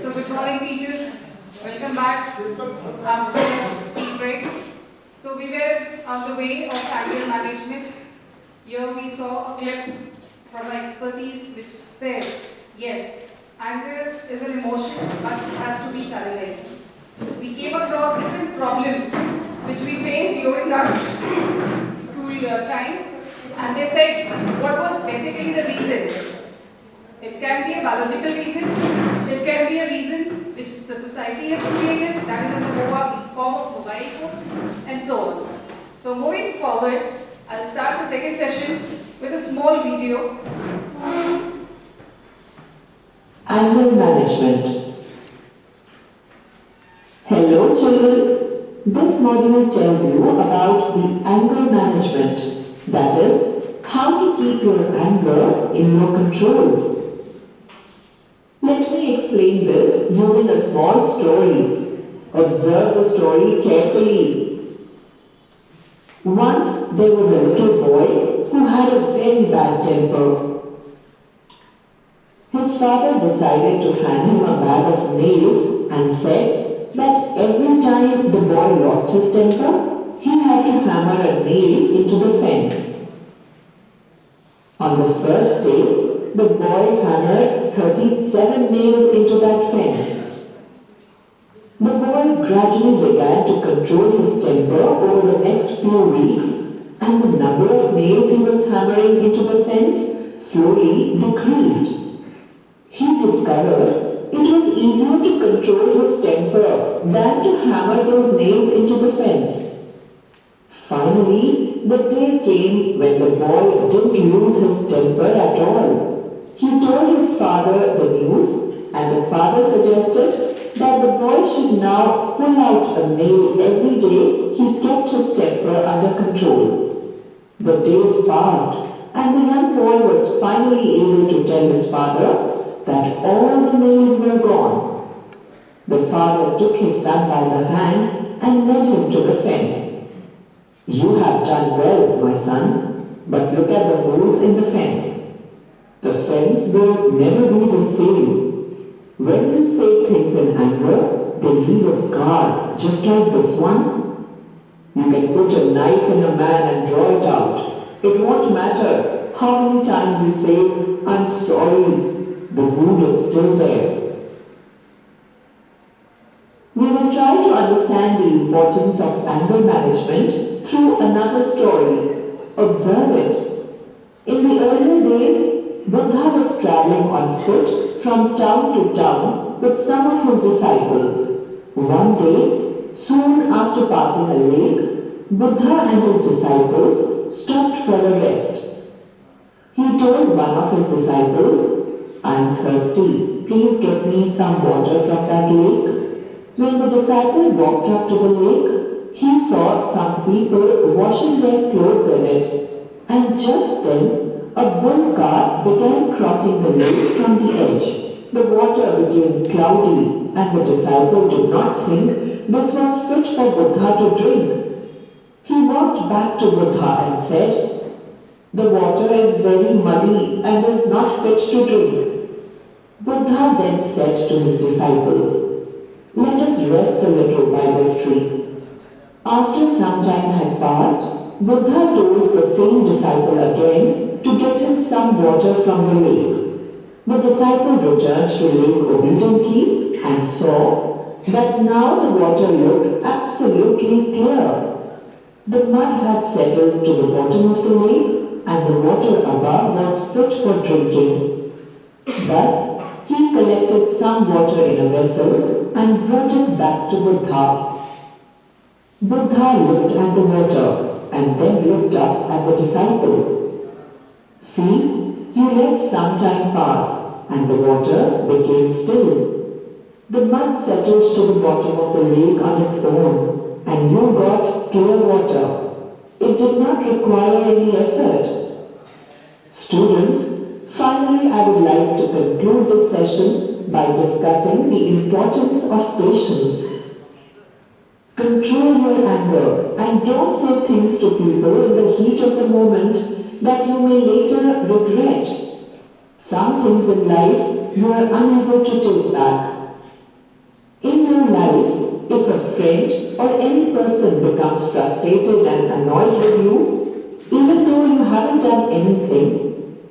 So good morning teachers, welcome back after tea break. So we were on the way of anger management. Here we saw a clip from our expertise which says, yes, anger is an emotion but it has to be channelized. We came across different problems which we faced during our school time, and they said what was basically the reason. It can be a biological reason, it can be a reason which the society has created, that is in the form of mobile phone, and so on. So moving forward, I'll start the second session with a small video. Anger management. Hello children, this module tells you about the anger management, that is, how to keep your anger in your control. Let me explain this using a small story. Observe the story carefully. Once there was a little boy who had a very bad temper. His father decided to hand him a bag of nails and said that every time the boy lost his temper, he had to hammer a nail into the fence. On the first day, the boy hammered 37 nails into that fence. The boy gradually began to control his temper over the next few weeks, and the number of nails he was hammering into the fence slowly decreased. He discovered it was easier to control his temper than to hammer those nails into the fence. Finally, the day came when the boy didn't lose his temper at all. He told his father the news, and the father suggested that the boy should now pull out a nail every day he kept his temper under control. The days passed, and the young boy was finally able to tell his father that all the nails were gone. The father took his son by the hand and led him to the fence. "You have done well, my son, but look at the holes in the fence. The fence will never be the same. When you say things in anger, they leave a scar, just like this one. You can put a knife in a man and draw it out. It won't matter how many times you say, 'I'm sorry,' the wound is still there." We will try to understand the importance of anger management through another story. Observe it. In the earlier days, Buddha was traveling on foot from town to town with some of his disciples. One day, soon after passing a lake, Buddha and his disciples stopped for a rest. He told one of his disciples, "I'm thirsty, please get me some water from that lake." When the disciple walked up to the lake, he saw some people washing their clothes in it, and just then a bull cart began crossing the lake from the edge. The water became cloudy, and the disciple did not think this was fit for Buddha to drink. He walked back to Buddha and said, "The water is very muddy and is not fit to drink." Buddha then said to his disciples, "Let us rest a little by this tree." After some time had passed, Buddha told the same disciple again to get him some water from the lake. The disciple returned to the lake obediently and saw that now the water looked absolutely clear. The mud had settled to the bottom of the lake, and the water above was fit for drinking. Thus, he collected some water in a vessel and brought it back to Buddha. Buddha looked at the water and then looked up at the disciple. "See, you let some time pass, and the water became still. The mud settled to the bottom of the lake on its own, and you got clear water. It did not require any effort." Students, finally I would like to conclude this session by discussing the importance of patience. Control your anger and don't say things to people in the heat of the moment that you may later regret. Some things in life you are unable to take back. your life, if a friend or any person becomes frustrated and annoyed with you, even though you haven't done anything,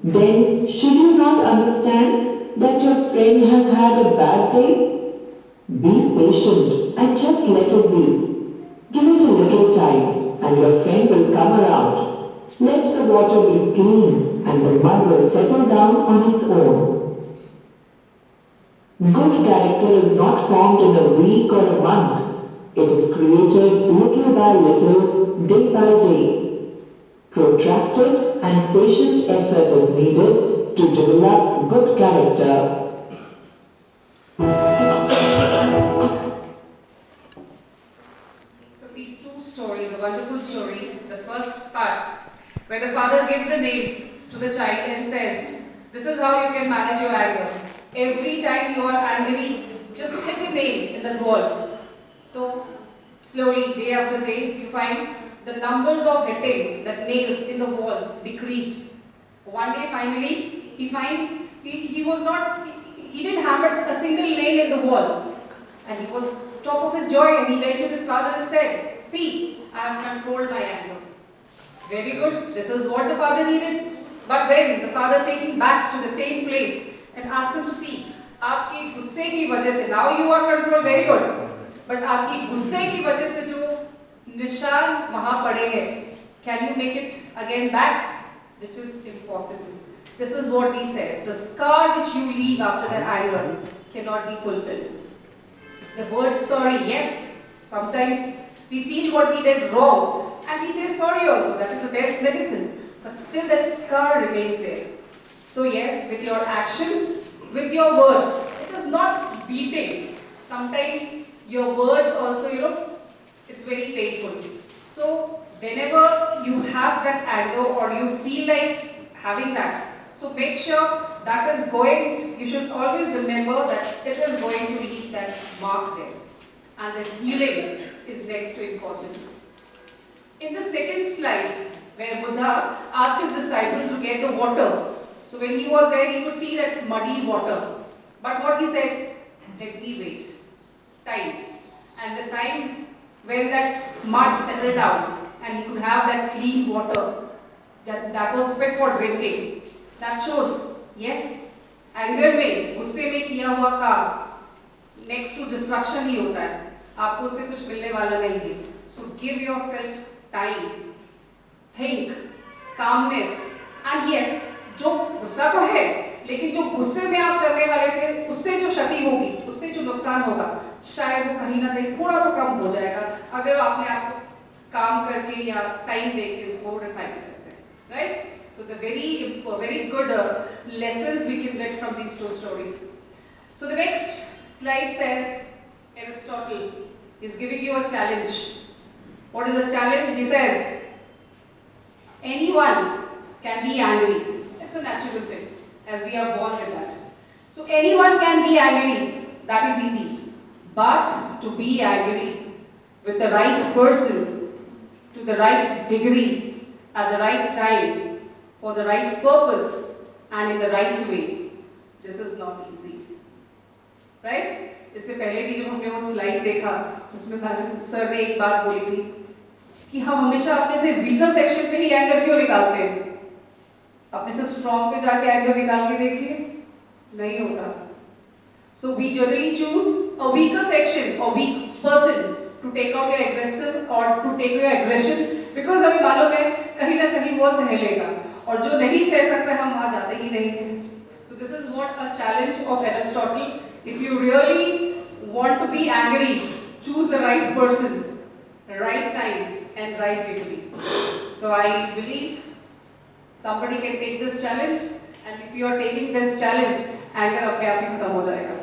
then should you not understand that your friend has had a bad day? Be patient and just let it be. Give it a little time and your friend will come around. Let the water be clean and the mud will settle down on its own. Good character is not formed in a week or a month. It is created little by little, day by day. Protracted and patient effort is needed to develop good character. So these two stories, a wonderful story. The first part, where the father gives a name to the child and says, this is how you can manage your anger. Every time you are angry, just hit a nail in the wall. So slowly, day after day, you find the numbers of hitting the nails in the wall decreased. One day, finally, he didn't hammer a single nail in the wall. And he was top of his joy, and he went to his father and said, see, I have controlled my anger. Very good, this is what the father needed. But when the father take him back to the same place and asked him to see, आपकी गुस्से की वजह से, now you are controlled, very good. But आपकी गुस्से की वजह से जो निशान वहाँ पड़े हैं, can you make it again back? Which is impossible. This is what he says. The scar which you leave after that anger cannot be fulfilled. The word sorry, yes, sometimes we feel what we did wrong and we say sorry also. That is the best medicine. But still that scar remains there. So yes, with your actions, with your words, it is not beating. Sometimes your words also, it's very painful. So whenever you have that anger or you feel like having that, so make sure that is going, you should always remember that it is going to leave that mark there. And the healing is next to impossible. In the second slide, where Buddha asked his disciples to get the water. So when he was there, he could see that muddy water. But what he said, let me wait. Time. And the time when that mud settled down and he could have that clean water that was fit for drinking. That shows, yes, anger में, गुस्से में किया हुआ काम next to destruction ही होता है. आपको उससे कुछ मिलने वाला नहीं है. So give yourself time, think, calmness, and yes, जो गुस्सा तो है, लेकिन जो गुस्से में आप करने वाले थे, उससे जो क्षति होगी, उससे जो नुकसान होगा, शायद वो कहीं ना कहीं थोड़ा तो कम हो जाएगा, अगर आपने आपको काम करके या टाइम देके उसको रिफाइन करते हैं, right? So the very good lessons we can get from these two stories. So the next slide says, Aristotle is giving you a challenge. What is the challenge? He says, anyone can be angry. It's a natural thing, as we are born with that. So anyone can be angry. That is easy. But to be angry with the right person, to the right degree, at the right time, for the right purpose, and in the right way, this is not easy. Right? इससे पहले भी जब हमने वो slide देखा, उसमें madam sir ने एक बात बोली थी कि हम हमेशा अपने से वीकर सेक्शन पे ही एंगर क्यों निकालते हैं? अपने से स्ट्रॉन्ग पे जाके एंगर निकाल के देखिए, नहीं होता. So we generally choose a weaker section or weak person to take out your aggressive or to take your aggression because हमें मालूम है कहीं ना कहीं वो सह लेगा और जो नहीं सह सकता हम वहाँ जाते ही नहीं हैं. So this is what a challenge of Aristotle. If you really want to be angry, choose the right person, right time, and right degree. So I believe somebody can take this challenge, and if you are taking this challenge, anger अपने आप ही खत्म हो जाएगा,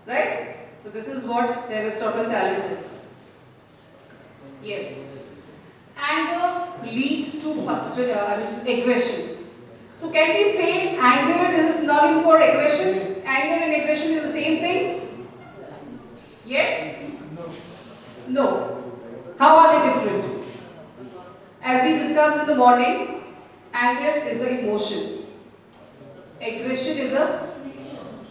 right? So this is what the Aristotle challenge is. Yes, anger leads to aggression. So can we say anger is synonym for aggression? Anger and aggression is the same thing? Yes? No. How are they different? As we discussed in the morning, anger is an emotion. Aggression is a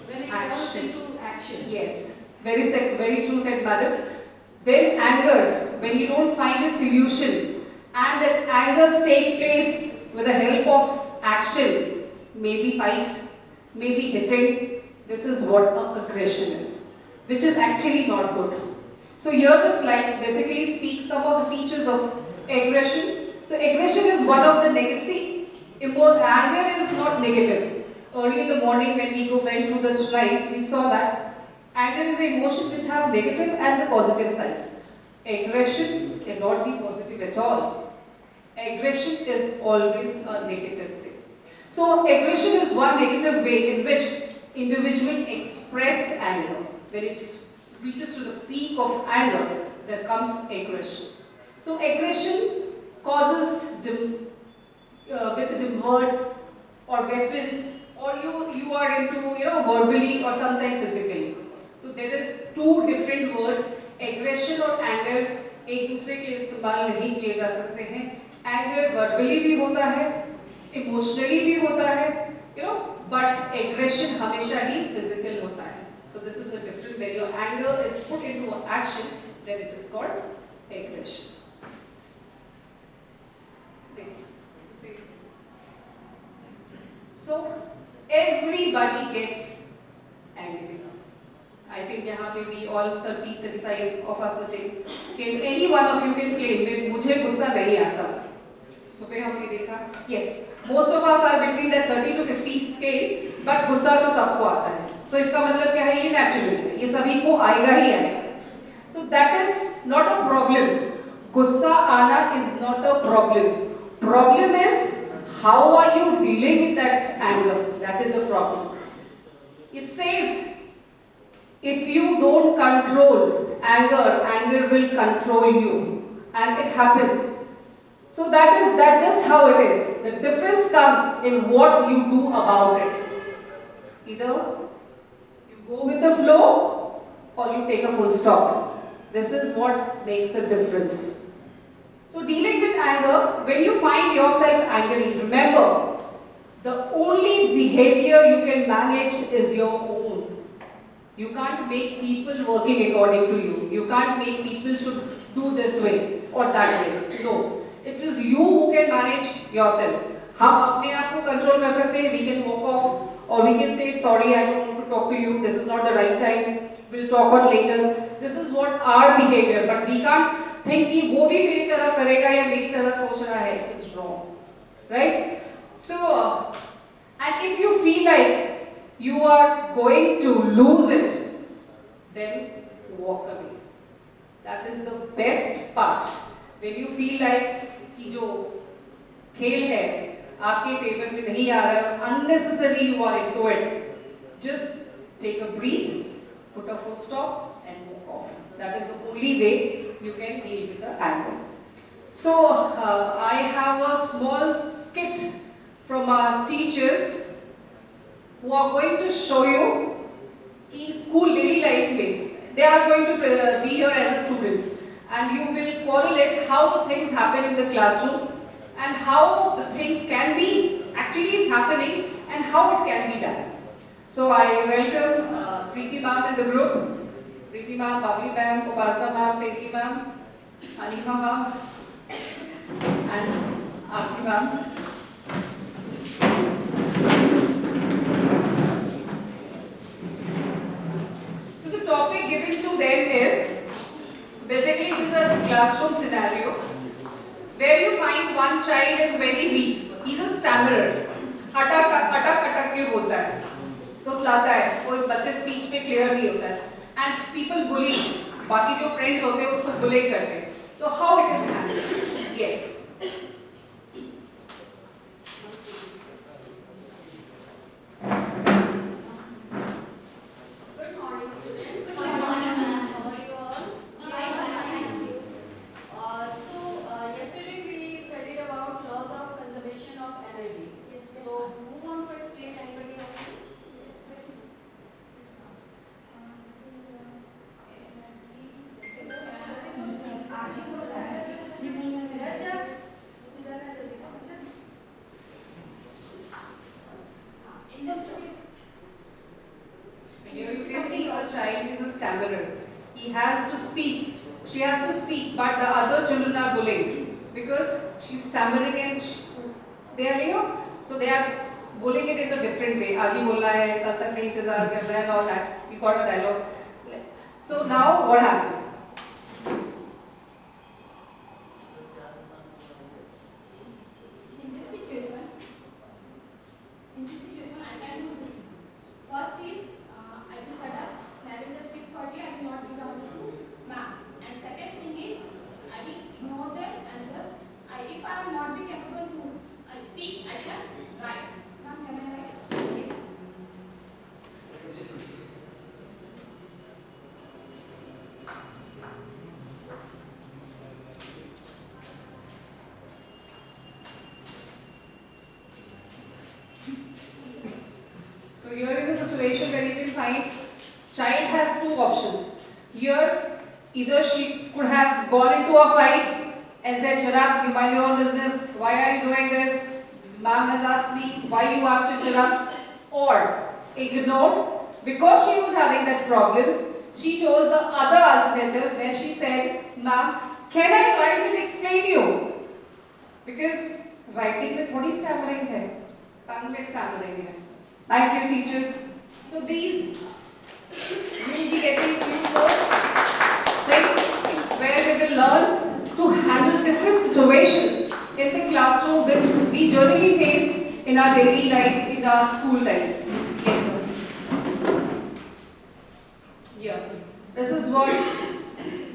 when it goes action. into action. Yes. Very true said, madam. When angered, when you don't find a solution, and that anger takes place with the help of action, maybe fight, maybe hitting, this is what aggression is, which is actually not good. So here the slides basically speak some of the features of aggression. So aggression is one of the negative. See, anger is not negative. Early in the morning when we went through the slides, we saw that anger is an emotion which has negative and the positive side. Aggression cannot be positive at all. Aggression is always a negative thing. So aggression is one negative way in which individuals express anger. When it reaches to the peak of anger, there comes aggression. So aggression causes with the words or weapons, or you are into verbally or sometimes physically. So there is two different words, aggression और anger एक दूसरे के लिए इस्तेमाल नहीं किए जा सकते हैं. Anger verbally भी होता है, emotionally भी होता है, but aggression हमेशा ही physical होता है. So this is a different, when your anger is put into action, then it is called aggression. Next. So everybody gets angry. I think यहाँ पे we all 35 of us sitting. Can any one of you can claim that मुझे गुस्सा नहीं आता? सुबह हमने देखा. Yes, most of us are between that 30 to 50 scale, but गुस्सा तो सबको आता है. So इसका मतलब क्या है? ये natural है. ये सभी को आएगा ही आएगा. So that is not a problem. गुस्सा आना is not a problem. Problem is how are you dealing with that anger? That is a problem. It says, if you don't control anger, anger will control you, and it happens. So that just how it is. The difference comes in what you do about it. Either you go with the flow or you take a full stop. This is what makes a difference. So dealing with anger, when you find yourself angry, remember, the only behavior you can manage is your own. You can't make people working according to you. You can't make people should do this way or that way. No. It is you who can manage yourself. हम अपने आप को control कर सकते हैं. We can walk off or we can say, sorry, I don't want to talk to you. This is not the right time. We'll talk on later. This is what our behavior. But we can't think कि वो भी मेरी तरह करेगा या मेरी तरह सोच रहा है. It is wrong, right? So, and if you feel like you are going to lose it, then walk away. That is the best part. When you feel like कि जो खेल है आपके फेवर में नहीं आ रहा है, unnecessary you are into it, just take a breath, put a full stop and walk off. That is the only way you can deal with the anger. So I have a small skit from our teachers who are going to show you in school daily life में. They are going to be here as students, and you will correlate how the things happen in the classroom and how the things can be actually it's happening and how it can be done. So I welcome Preeti ma'am in the group. Preeti ma'am, Babli ma'am, Upasana ma'am, Pinky ma'am, Anima ma'am, and Aarti ma'am. So the topic given to them is, basically it is a classroom scenario where you find one child is very weak. He is a stammerer. अटक के बोलता है, तो लाता है, कोई बच्चे speech पे क्लियर नहीं होता है. And people bully, बाकी जो फ्रेंड्स होते हैं उसको बुले करते हैं. So how it is handled? Yes. Good morning, students. Good morning, ma'am. How are you all? Thank you. Yesterday we studied about laws of conservation of energy. So, who want to explain anybody of you? So here you can see a child is a stammerer. He has to speak. She has to speak, but the other children are bullying because she's stammering and they are, so they are bullying it in a different way. Aaj hi bol raha hai, kal tak nahi intezar kar raha hai, and all that. We got a dialogue. So now what happens? In this situation, I can do two things. First is, I will cut up, and I will just sit quietly, I will not give answer to ma'am. And second thing is, I will ignore them and just, if I am not be capable to speak, I can write. Ma'am, can I write? Yes. So here is a situation where you can find child has two options. Here, either she could have gone into a fight and said, "Shut up, you mind your own business. Why are you doing this? Ma'am has asked me why you have to interrupt." Or ignored because she was having that problem. She chose the other alternative where she said, "Ma'am, can I write and explain you?" Because writing में थोड़ी stammering है, tongue में stammering है. Thank you, teachers. So these we will be getting few more things where we will learn to handle different situations in the classroom which we generally face in our daily life, in our school life. Yes, sir. Yeah. This is what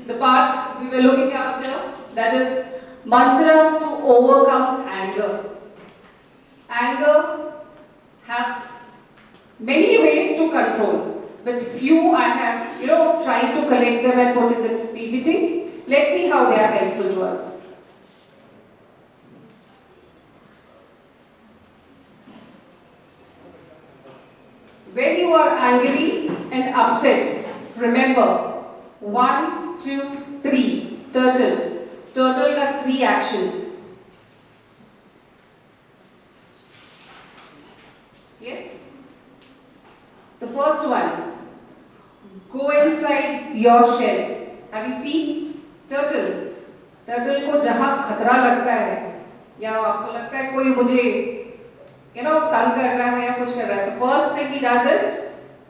the part we were looking after, that is mantra to overcome anger. Anger have many ways to control, but few I have, tried to collect them and put in the PPT. Let's see how they are helpful to us. When you are angry and upset, remember 1, 2, 3. Turtle. Turtle got 3 actions. Yes? The first one, go inside your shell. Have you seen turtle? Turtle को जहाँ खतरा लगता है या आपको लगता है कोई मुझे तंग कर रहा है या कुछ कर रहा है, the first thing he does is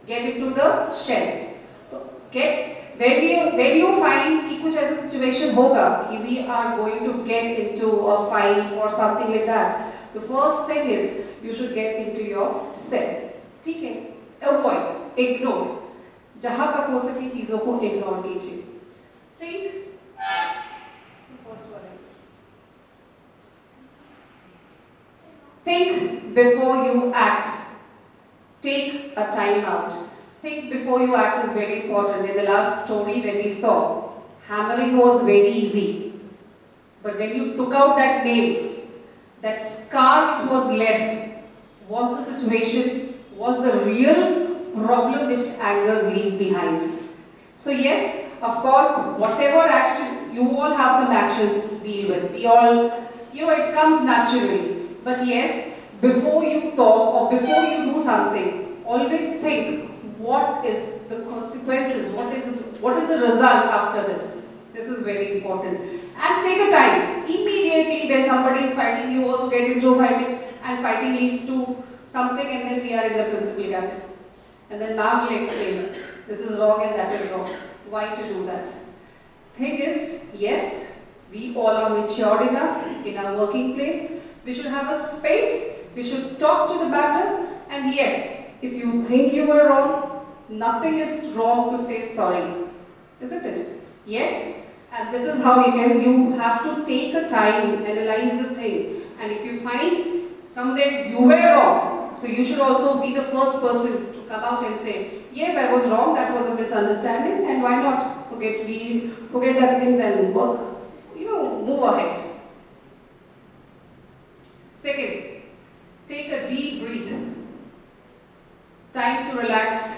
get into the shell. So where you find कि कुछ ऐसा situation होगा कि we are going to get into a fight or something like that, the first thing is you should get into your cell. ठीक है? Avoid, ignore. जहाँ तक हो सके चीजों को ignore कीजिए. Think. First one. Think before you act. Take a time out. Think before you act is very important. In the last story when we saw, hammering was very easy. But when you took out that nail, that scar which was left, was the situation, was the real problem which angers leave behind. So yes, of course, whatever action, you all have some actions to deal with. We all, it comes naturally. But yes, before you talk or before you do something, always think, what is the consequences? What is the result after this? This is very important. And take a time. Immediately when somebody is fighting, you also get into fighting, and fighting leads to something, and then we are in the principal cabinet. And then ma'am will explain, this is wrong and that is wrong. Why to do that? Thing is, yes, we all are matured enough in our working place. We should have a space. We should talk to the matter. And yes, if you think you were wrong, nothing is wrong to say sorry. Isn't it? Yes. And this is how you have to take a time, analyze the thing. And if you find somewhere you were wrong, so you should also be the first person to come out and say, yes, I was wrong, that was a misunderstanding, and why not forget that things and work, move ahead. Second, take a deep breath. Time to relax,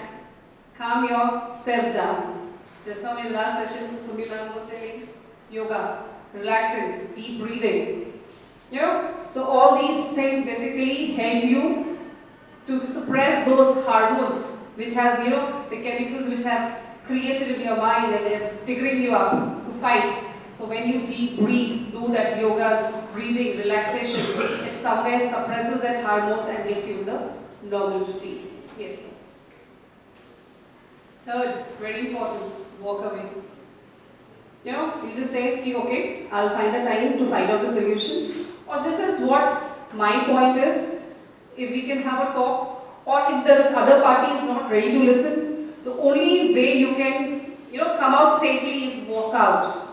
calm yourself down. Just now in the last session, Sumi ma'am was telling yoga, relaxing, deep breathing. So all these things basically help you to suppress those hormones which has, the chemicals which have created in your mind and they're triggering you up to fight. So when you deep breathe, do that yoga's breathing, relaxation, it somewhere suppresses that hormone and gets you the normality. Yes. Third, very important, walk away. You know, you just say, okay, I'll find the time to find out the solution. Or this is what my point is. If we can have a talk, or if the other party is not ready to listen, the only way you can, come out safely is walk out.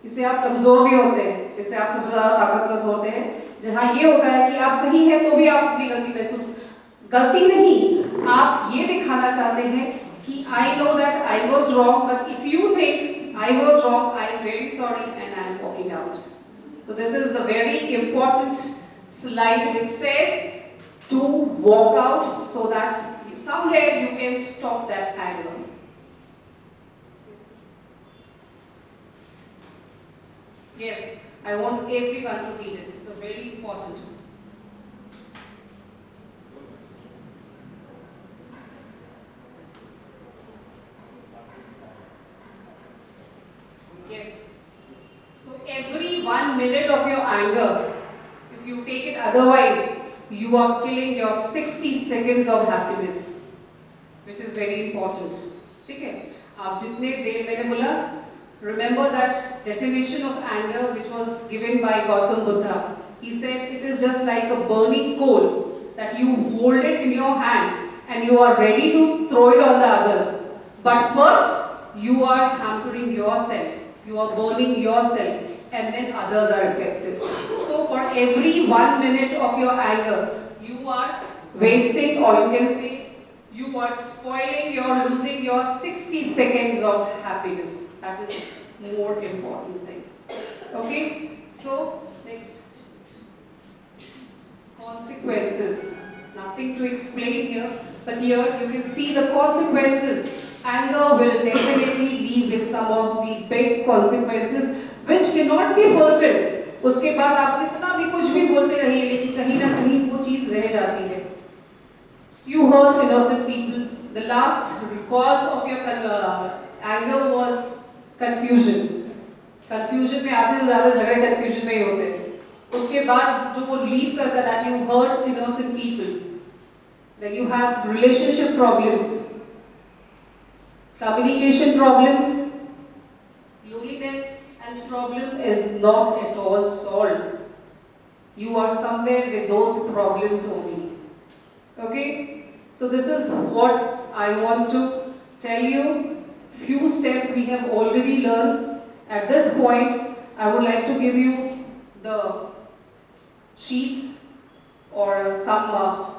इससे आप कमजोर भी होते हैं, इससे आप सबसे ज़्यादा ताकतवर होते हैं। जहाँ ये होता है कि आप सही हैं तो भी आप अपनी गलती नहीं, आप ये दिखाना चाहते हैं कि I know that I was wrong, but if you think I was wrong, I am very sorry and I am walking out. So this is the very important slide which says to walk out so that somewhere you can stop that anger. Yes, I want everyone to read it. It's a very important one. Yes. So every 1 minute of your anger, if you take it otherwise, you are killing your 60 seconds of happiness, which is very important. Okay? आप जितने देर मैंने बोला, remember that definition of anger which was given by Gautam Buddha. He said it is just like a burning coal that you hold it in your hand and you are ready to throw it on the others. But first, you are hampering yourself. You are burning yourself and then others are affected. So for every 1 minute of your anger, you are wasting, or you can say, you are spoiling, you are losing your 60 seconds of happiness. That is more important thing. Okay, so next. Consequences. Nothing to explain here, but here you can see the consequences. Anger will definitely lead with some of the big consequences which cannot be fulfilled. उसके बाद आप कितना भी कुछ भी बोलते रहिए, लेकिन कहीं ना कहीं वो चीज रह जाती है. You hurt innocent people. The last cause of your anger was confusion. Confusion में आधे से ज़्यादा झगड़े confusion में ही होते हैं. उसके बाद जो वो leave करता है, that you hurt innocent people. Then you have relationship problems, communication problems, loneliness, and problem is not at all solved. You are somewhere with those problems only. Okay? So this is what I want to tell you. Few steps we have already learned. At this point, I would like to give you the sheets or some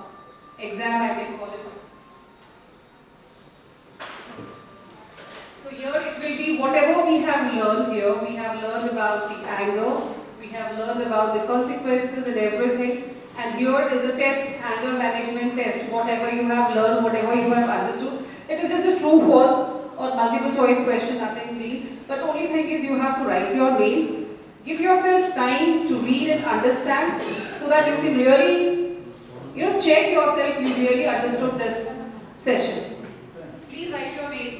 exam, I can call it. So here it will be whatever we have learned here. We have learned about the anger, we have learned about the consequences and everything. And here is a test, anger management test. Whatever you have learned, whatever you have understood, it is just a true, false or multiple choice question, nothing deep. But only thing is you have to write your name. Give yourself time to read and understand so that you can really, check yourself you really understood this session. Please write your names.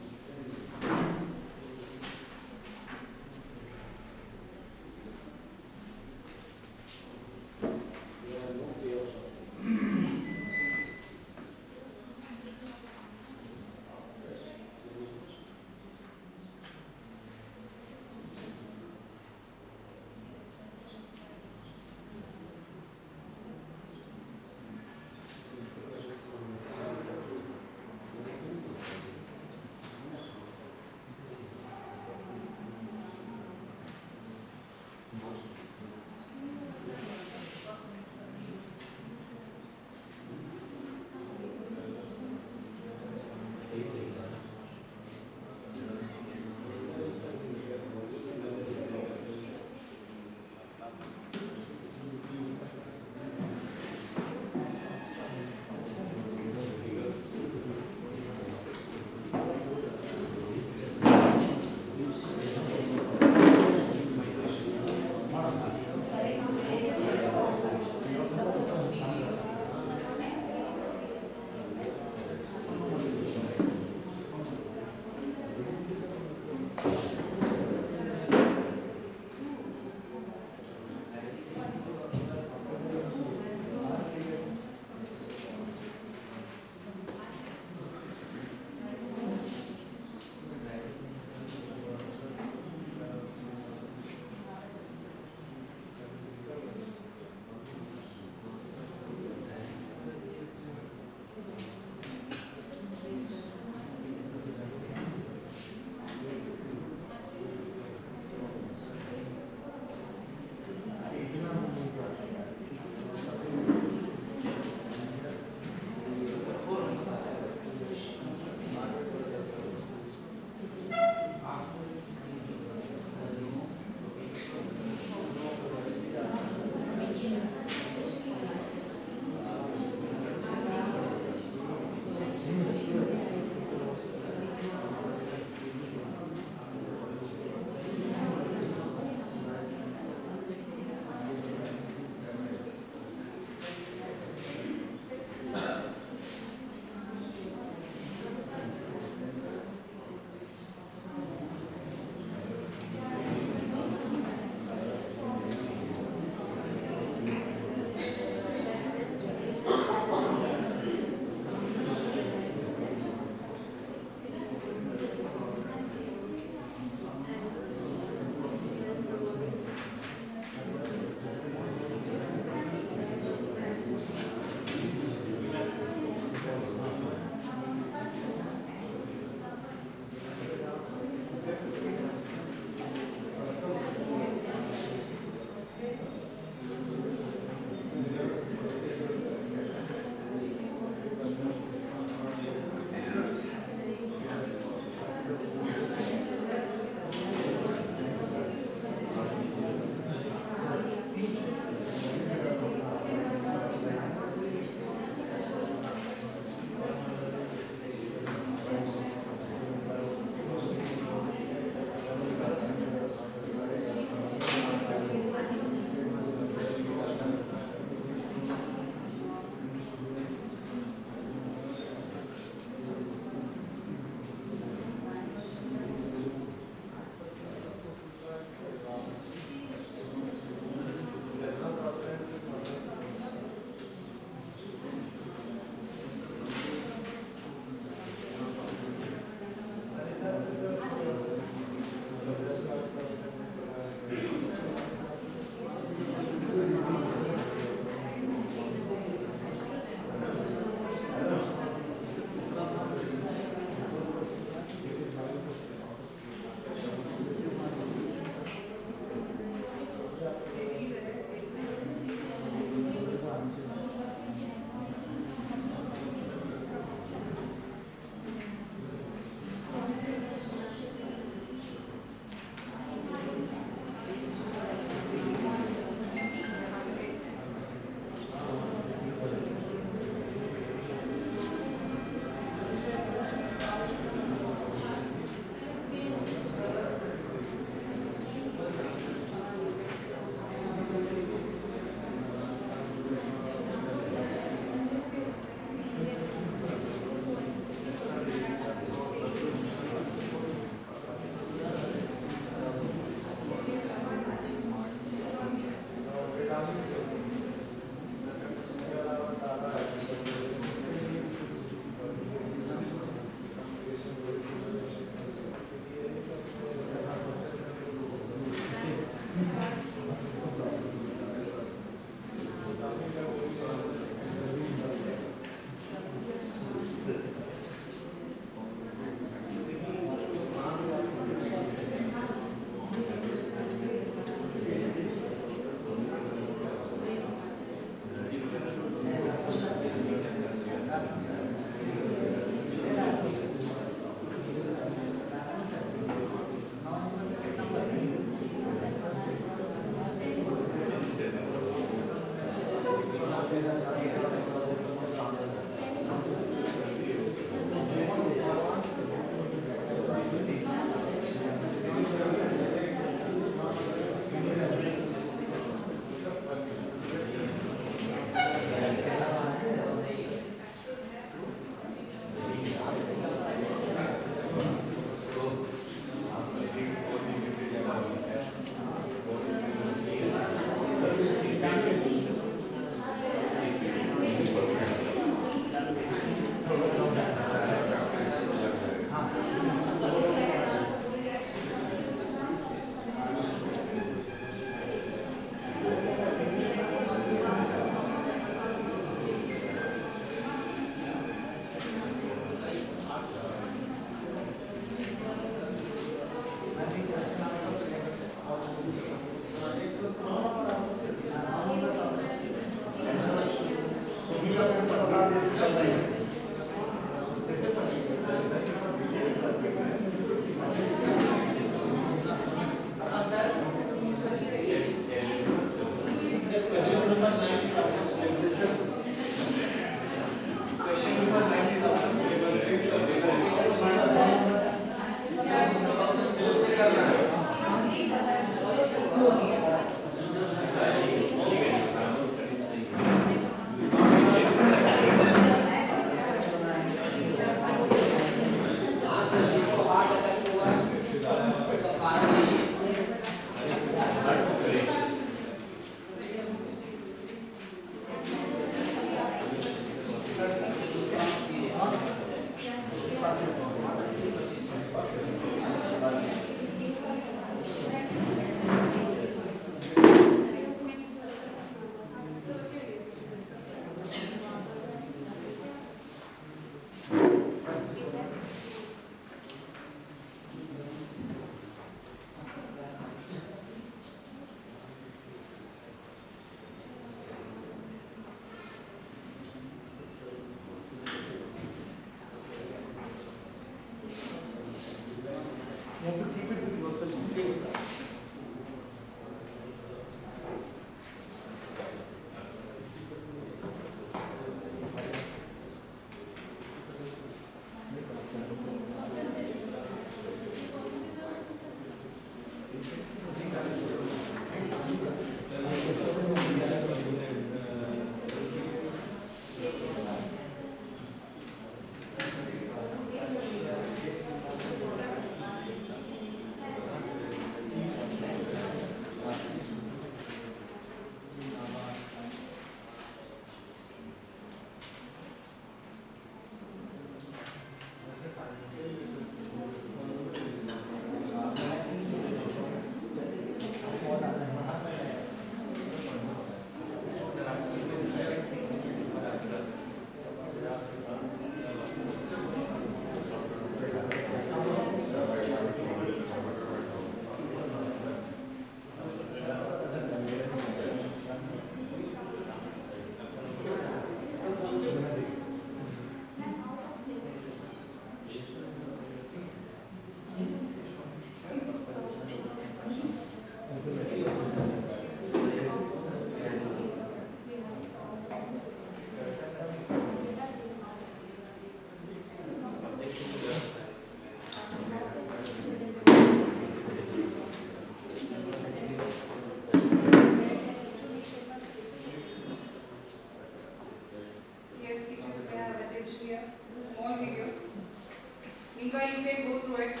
Meanwhile, you can go through it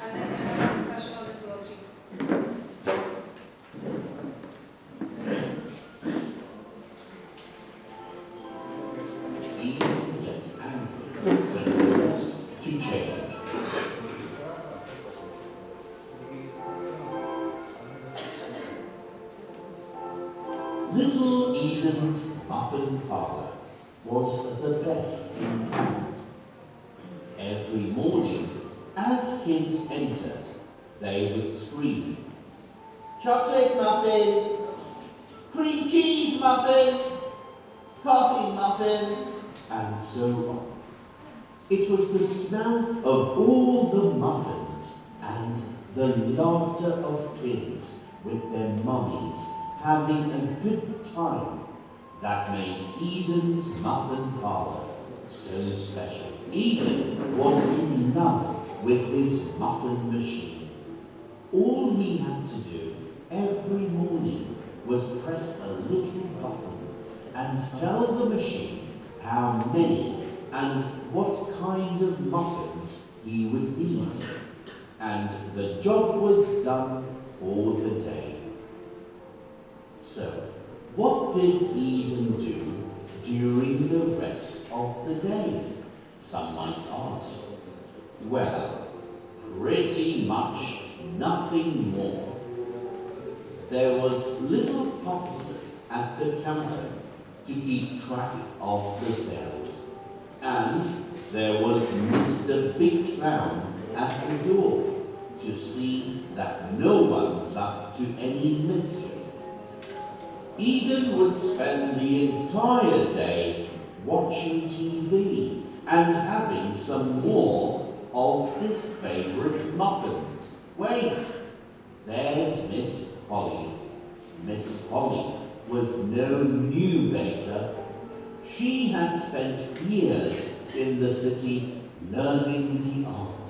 and then we'll have a discussion on this worksheet. Eden gets angry when forced to change. Little Eden's muffin parlour was the best in town. Every morning, as kids entered, they would scream, "Chocolate muffin, cream cheese muffin, coffee muffin," and so on. It was the smell of all the muffins and the laughter of kids with their mummies having a good time that made Eden's muffin parlour so special. Eden was in love with his muffin machine. All he had to do every morning was press a little button and tell the machine how many and what kind of muffins he would need. And the job was done for the day. So, what did Eden do during the rest of the day? Some might ask. Well, pretty much nothing more. There was little Poppy at the counter to keep track of the sales. And there was Mr. Big Clown at the door to see that no one's up to any mischief. Eden would spend the entire day watching TV and having some more of his favourite muffins. Wait, there's Miss Polly. Miss Polly was no new baker. She had spent years in the city learning the art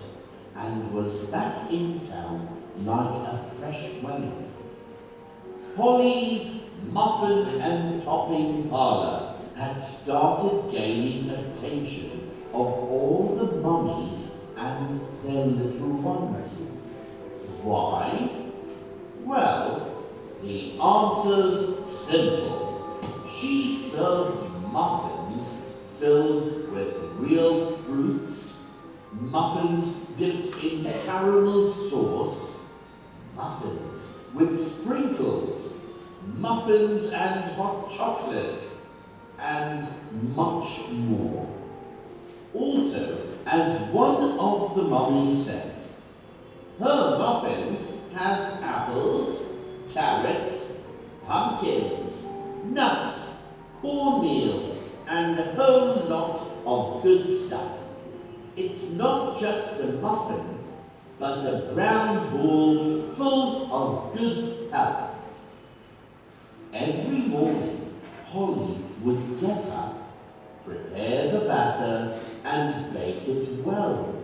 and was back in town like a fresh wave. Polly's muffin and topping parlour had started gaining attention of all the mummies and their little ones. Why? Well, the answer's simple. She served muffins filled with real fruits, muffins dipped in caramel sauce, muffins with sprinkles, muffins and hot chocolate, and much more. Also, as one of the mummies said, her muffins have apples, carrots, pumpkins, nuts, cornmeal, and a whole lot of good stuff. It's not just a muffin, but a brown ball full of good health. Every morning, Polly would get up, prepare the batter, and bake it well.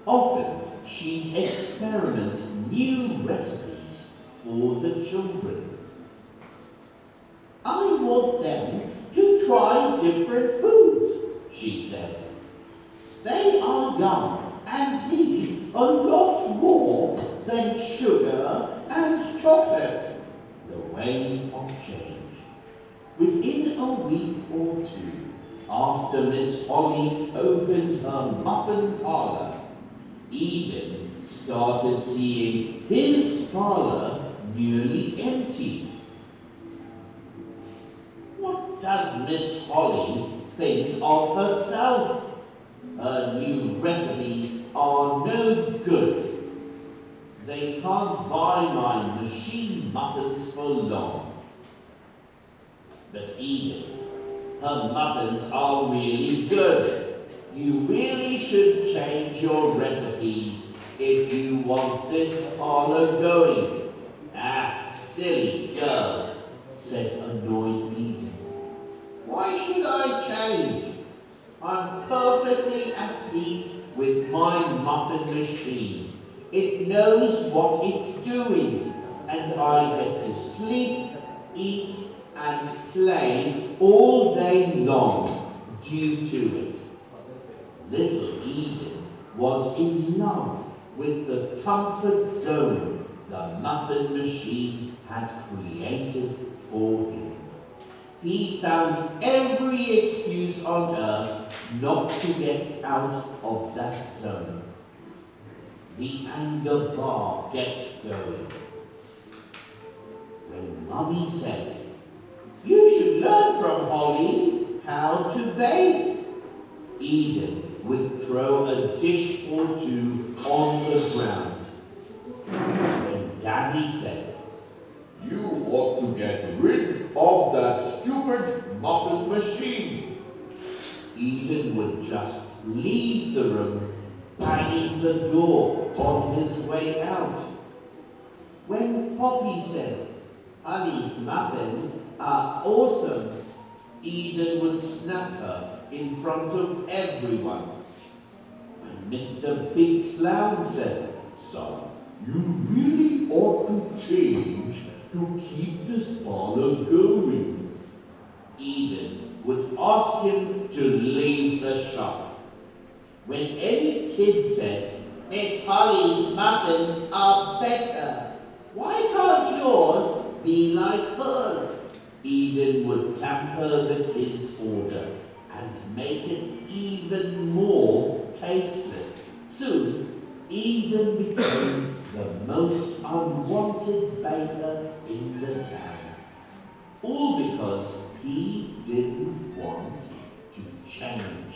Often, she'd experiment new recipes for the children. I want them to try different foods, she said. They are young and need a lot more than sugar and chocolate. The wave of change. Within a week or two, after Miss Polly opened her muffin parlour, Eden started seeing his parlour nearly empty. What does Miss Polly think of herself? Her new recipes are no good. They can't buy my machine muffins for long. But Eden, her muffins are really good. You really should change your recipes if you want this parlour going. Ah, silly girl, said annoyed Eden. Why should I change? I'm perfectly at peace with my muffin machine. It knows what it's doing, and I get to sleep, eat, and play all day long due to it. Little Eden was in love with the comfort zone the muffin machine had created for him. He found every excuse on earth not to get out of that zone. The anger bar gets going. When Mummy said, "You should learn from Holly how to bake," Eden would throw a dish or two on the ground. When Daddy said, "You ought to get rid of that stupid muffin machine," Eden would just leave the room, banging the door on his way out. When Poppy said, "Honey's muffins are awesome," Eden would snap her in front of everyone. When Mr. Big Clown said, "Son, you really ought to change to keep this parlor going," Eden would ask him to leave the shop. When any kid said, "Miss Holly's muffins are better, why can't yours be like hers?" Eden would tamper the kid's order and make it even more tasteless. Soon, Eden became the most unwanted baker in the town. All because he didn't want to change.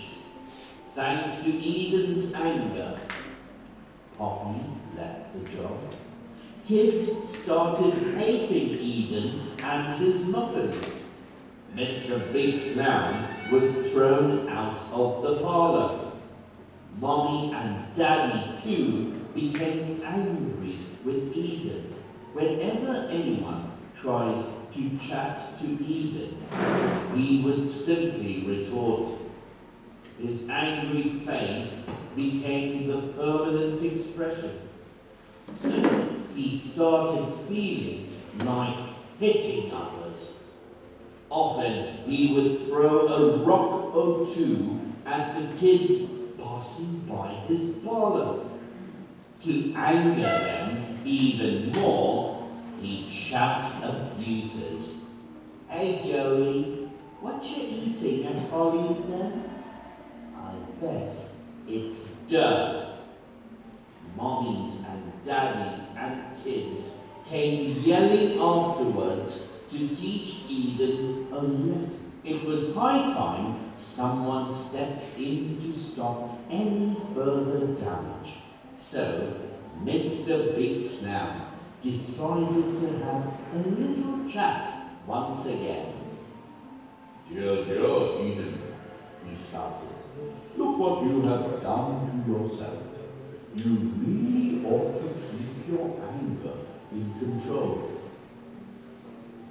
Thanks to Eden's anger, Poppy left the job. Kids started hating Eden and his muffins. Mr. Big Clown was thrown out of the parlor. Mommy and Daddy too became angry with Eden. Whenever anyone tried to chat to Eden, he would simply retort. His angry face became the permanent expression. Soon he started feeling like hitting others. Often he would throw a rock or two at the kids passing by his parlor. To anger them even more, he'd shout abuses. "Hey Joey, what you eating at Holly's den?" "I bet it's dirt." Mommies and daddies and kids came yelling afterwards to teach Eden a lesson. It was high time someone stepped in to stop any further damage. So, Mr. Big Clown decided to have a little chat once again. Dear Eden," he started, "look what you have done to yourself. You really ought to keep your anger in control."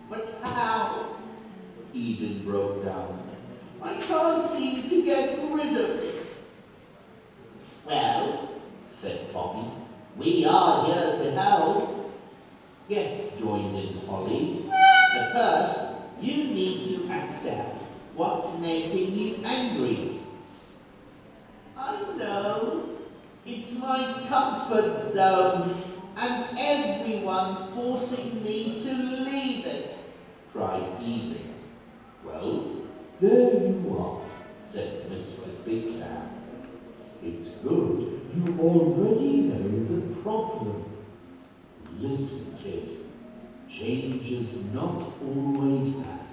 "But how?" Eden broke down. "I can't seem to get rid of it." "Well," said Poppy, "we are here to help." "Yes," joined in Holly, "but first you need to accept what's making you angry." "I know. It's my comfort zone, and everyone forcing me to leave it," cried Eden. "Well, there you are," said Mr. Big Clown. "It's good you already know the problem. Listen, kid, change is not always bad.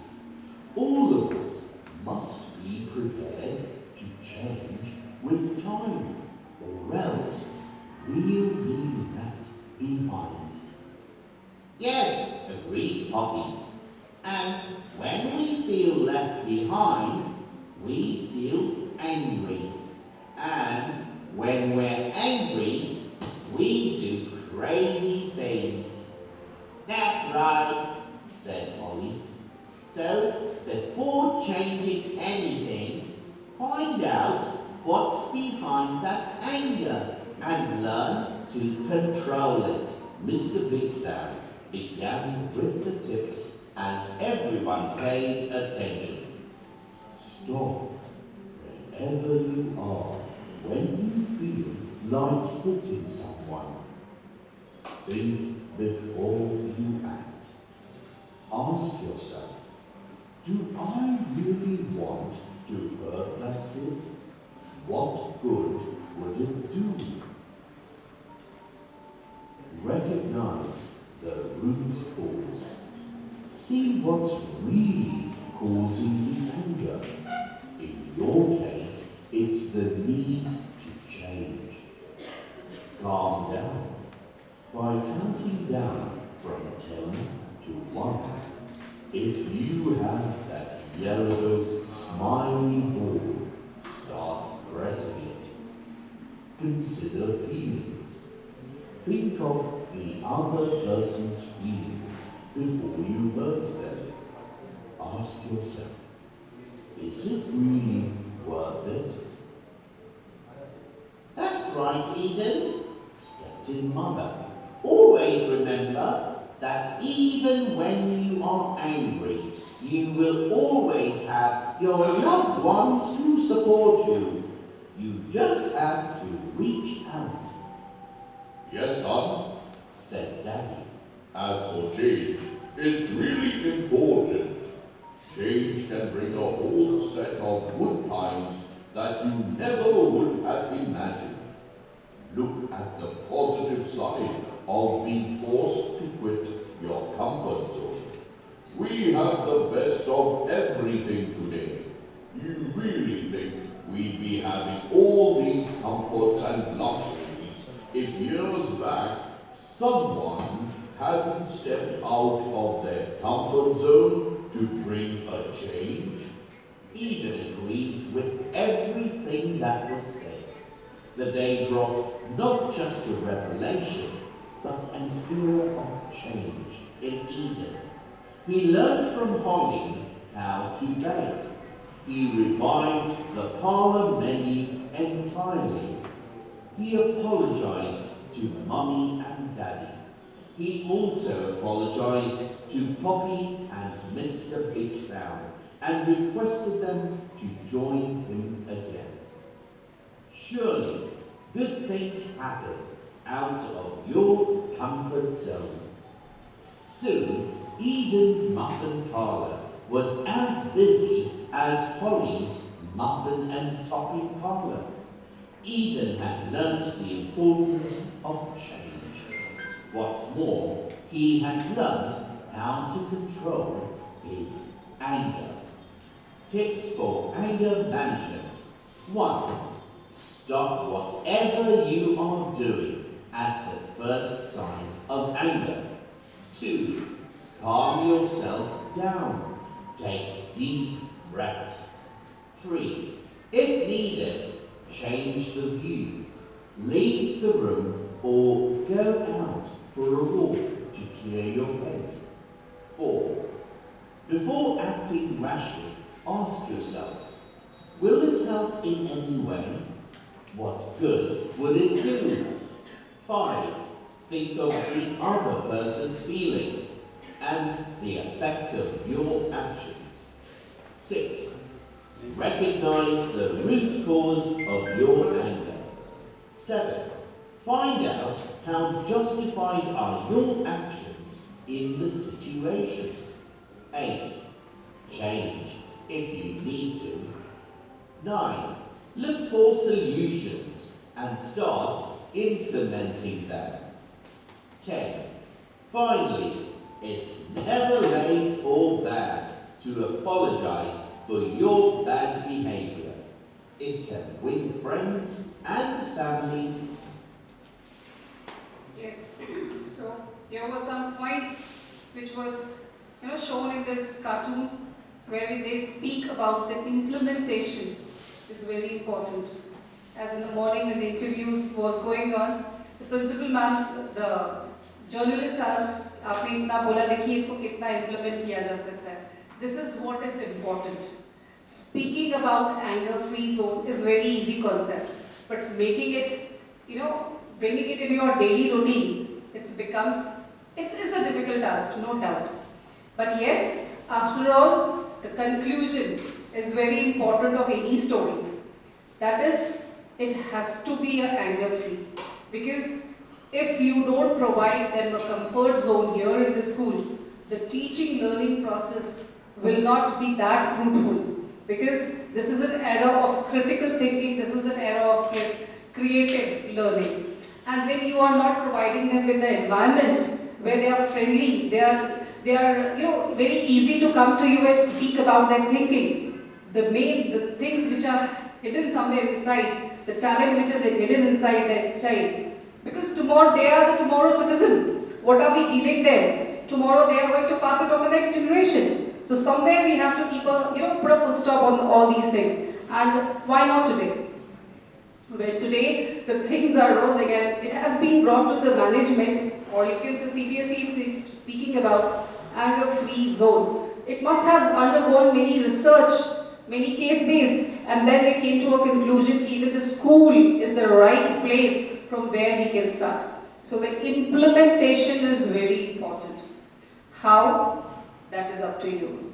All of us must be prepared to change with time, or else we'll be left behind." "Yes," agreed Poppy. "And when we feel left behind, we feel angry. And when we're angry, we do crazy things." "That's right," said Holly. "So, before changing anything, find out what's behind that anger and learn to control it." Mr. Big Clown began with the tips as everyone paid attention. Stop wherever you are When you feel like hitting someone, think before you act. Ask yourself, do I really want to hurt that kid? What good would it do? Recognize the root cause. See what's really causing the anger. In your case, it's the need to change. Calm down by counting down from 10 to 1. If you have that yellow smiley ball, start pressing it. Consider feelings. Think of the other person's feelings before you hurt them. Ask yourself, is it really worth it? That's right, Eden, stepped in Mother. Always remember that even when you are angry, you will always have your loved ones to support you. You just have to reach out. Yes, son, Said Daddy. as for change, it's really important. Change can bring a whole set of good times that you never would have imagined. Look at the positive side of being forced to quit your comfort zone. We have the best of everything today. You really think we'd be having all these comforts and luxuries if years back someone hadn't stepped out of their comfort zone to bring a change? Eden agreed with everything that was said. The day brought not just a revelation, but an era of change in Eden. He learned from Holly how to bake. He revived the parlor menu entirely. He apologized to Mummy and Daddy. He also apologized to Poppy and Mr. Bigtown and requested them to join him again. Surely, good things happen out of your comfort zone. Soon, Eden's muffin parlor was as busy as Holly's muffin and topping parlor. Eden had learnt the importance of change. What's more, he had learnt how to control his anger. Tips for anger management. 1. Stop whatever you are doing at the first sign of anger. 2. Calm yourself down. Take deep breaths. 3. If needed, change the view. Leave the room or go out for a walk to clear your head. 4. Before acting rashly, ask yourself, will it help in any way? What good would it do? 5. Think of the other person's feelings and the effect of your actions. 6. Recognize the root cause of your anger. 7. Find out how justified are your actions in the situation. 8. Change if you need to. 9. Look for solutions and start implementing them. 10. Finally, it's never late or bad to apologize for your bad behavior. It can win friends and family. Yes. So here were some points which was shown in this cartoon where they speak about the implementation is very important. As in the morning when the interviews was going on, the principal ma'ams, the journalist asked, आपने इतना बोला देखिए इसको कितना implement किया जा सकता है. This is what is important. Speaking about anger-free zone is very easy concept, but making it, bringing it in your daily routine, it is a difficult task, no doubt. But yes, after all, the conclusion is very important of any story. That is, it has to be a anger free. Because if you don't provide them a comfort zone here in the school, the teaching learning process will not be that fruitful. Because this is an era of critical thinking, this is an era of creative learning. And when you are not providing them with the environment where they are friendly, they are very easy to come to you and speak about their thinking. The things which are hidden somewhere inside, the talent which is hidden inside their child. Because tomorrow they are the tomorrow citizen. What are we giving them? Tomorrow they are going to pass it on the next generation. So somewhere we have to keep put a full stop on all these things. And why not today? Well, today the things are rose again. It has been brought to the management, or you can say CBSE is speaking about anger-free zone. It must have undergone many research, many case-based, and then they came to a conclusion that even the school is the right place from where we can start. So the implementation is very important. How? That is up to you.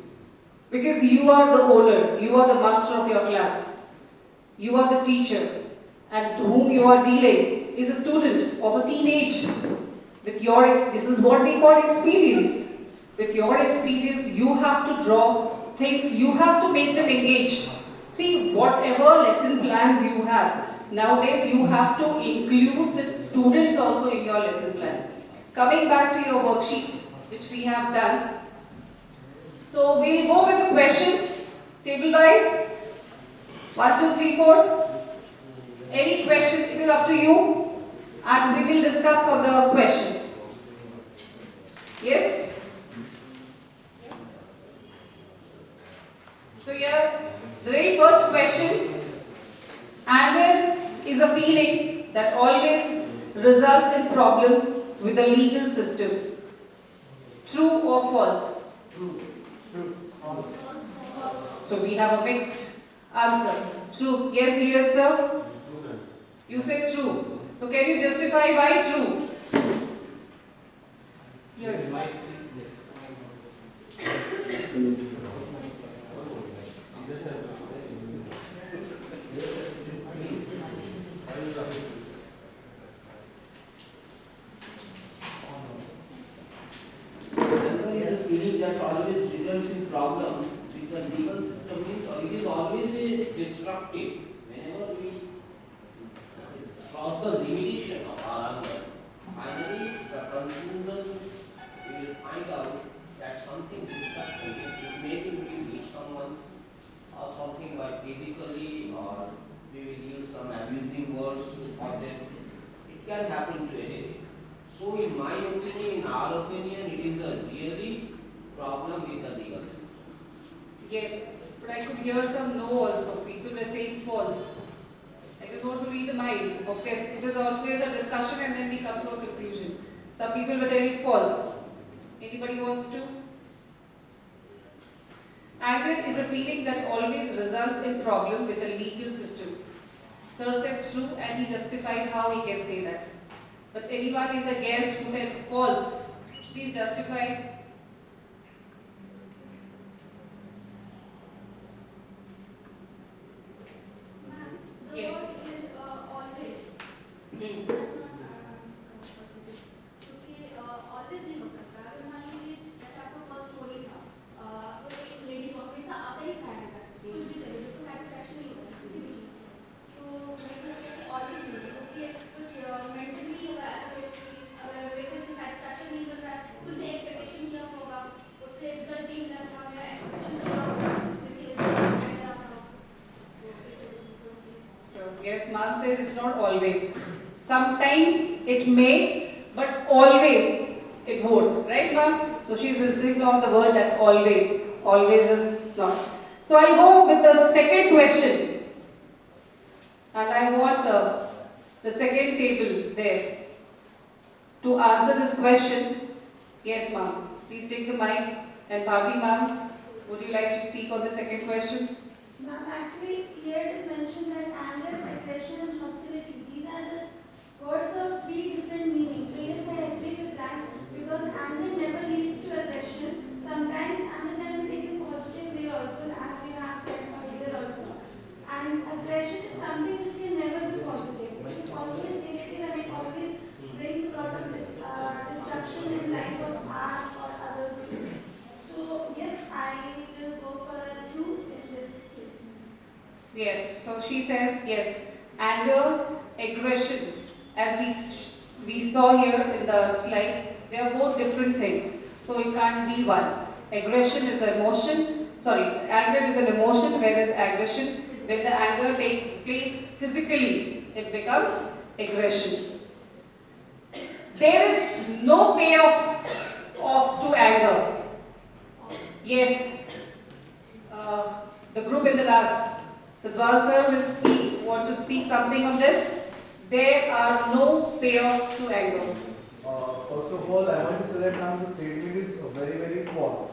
Because you are the owner, you are the master of your class, you are the teacher, and to whom you are dealing is a student of a teenage. With your this is what we call experience. With your experience, you have to draw things, you have to make them engage. See, whatever lesson plans you have, nowadays you have to include the students also in your lesson plan. Coming back to your worksheets, which we have done. So we'll go with the questions, table wise. 1, 2, 3, 4. Any question, it is up to you, and we will discuss on the question. Yes? So here, the very first question, anger is a feeling that always results in problem with the legal system. True or false? True. So we have a mixed answer. True. Yes, Neeraj sir? You say true. So can you justify why true? Yes. Anger is a feeling that always results in problem with the legal system means it is always destructive. Whenever we cross the limitation of our anger, finally the conclusion we will find out that something destructive, maybe we will hit someone or something like physically, or we will use some abusing words to hurt them. It can happen to anything. So in my opinion, in our opinion, it is a really problem with the legal system. Yes, but I could hear some no also. People were saying false. I just want to read the mind. Of course, it is always a discussion and then we come to a conclusion. Some people were telling false. Anybody wants to? Anger is a feeling that always results in problem with the legal system. Sir said true and he justified how he can say that. But anyone in the guest who said false, please justify. Ma'am, the Yes. word is always. Hmm. क्योंकि always नहीं हो सकता अगर मान लीजिए जैसे आपका first story था वो एक लेडी को हमेशा आता ही था कुछ भी करे उसको सेटिस्फैक्शन नहीं होता किसी भी चीज़ से तो मेरे को लगता है कि ऑलवेज नहीं है उसके कुछ मेंटली होगा ऐसा कुछ कि अगर मेरे को इससे सेटिस्फैक्शन नहीं मिल रहा है कुछ भी एक्सपेक्टेशन किया होगा उससे रिजल्ट नहीं मिला था मेरा एक्सपेक्टेशन पूरा होगा क्योंकि उसने ऐड किया था तो इस वजह से So, yes, ma'am says it's not always. Sometimes it may, but always it won't. Right, ma'am? So, she's insisting on the word that always. Always is not. So, I'll go with the second question. And I want the second table there to answer this question. Yes, ma'am. Please take the mic. And Bharti, ma'am, would you like to speak on the second question? Ma'am, actually, here it is mentioned that anger, aggression, and hostility. These are the words of three different meanings. So yes, I agree with that because anger never leads to aggression. Sometimes anger can be taken positive way also, as you have said earlier also. And aggression is something which can never be Yes, so she says yes. Anger, aggression, as we saw here in the slide, they are both different things. So it can't be one. Aggression is an emotion, sorry, anger is an emotion, whereas aggression, when the anger takes place physically, it becomes aggression. There is no payoff to anger. Yes, the group in the last. Sadhwal sir will want to speak something on this. There are no payoff to anger. First of all, I want to say that now the statement is very, very false.